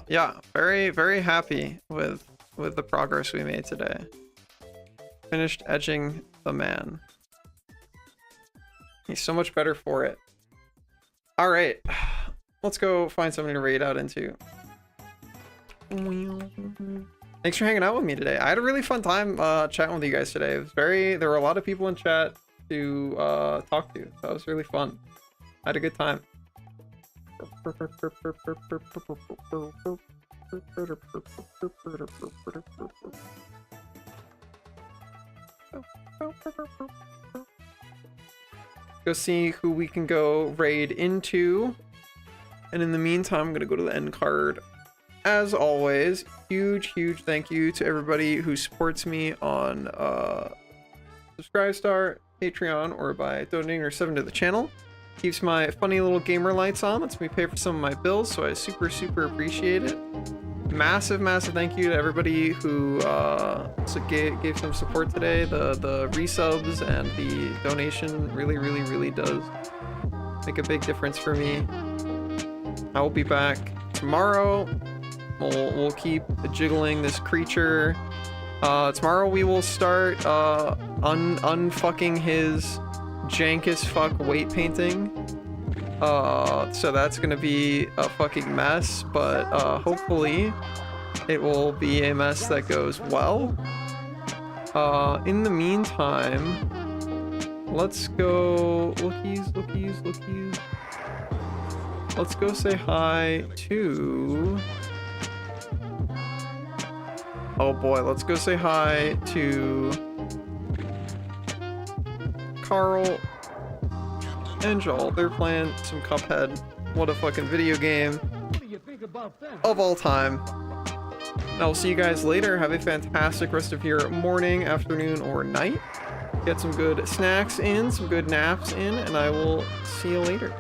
yeah, very, very happy with the progress we made today. Finished edging the man. He's so much better for it. All right. Let's go find something to raid out into. Thanks for hanging out with me today. I had a really fun time chatting with you guys today. It was there were a lot of people in chat to talk to. So it was really fun. I had a good time. Go see who we can go raid into. And in the meantime, I'm going to go to the end card. As always, huge thank you to everybody who supports me on Subscribestar, Patreon, or by donating or subbing to the channel. Keeps my funny little gamer lights on, lets me pay for some of my bills, so I super appreciate it. Massive thank you to everybody who gave some support today. The resubs and the donation really does make a big difference for me. I will be back tomorrow, we'll keep jiggling this creature. Tomorrow we will start unfucking his jank as fuck weight painting. So that's gonna be a fucking mess, but hopefully it will be a mess that goes well. In the meantime, let's go lookies. Let's go say hi to... Oh boy, let's go say hi to Carl and Joel. They're playing some Cuphead. What a fucking video game of all time. And I'll see you guys later. Have a fantastic rest of your morning, afternoon, or night. Get some good snacks in, some good naps in, and I will see you later.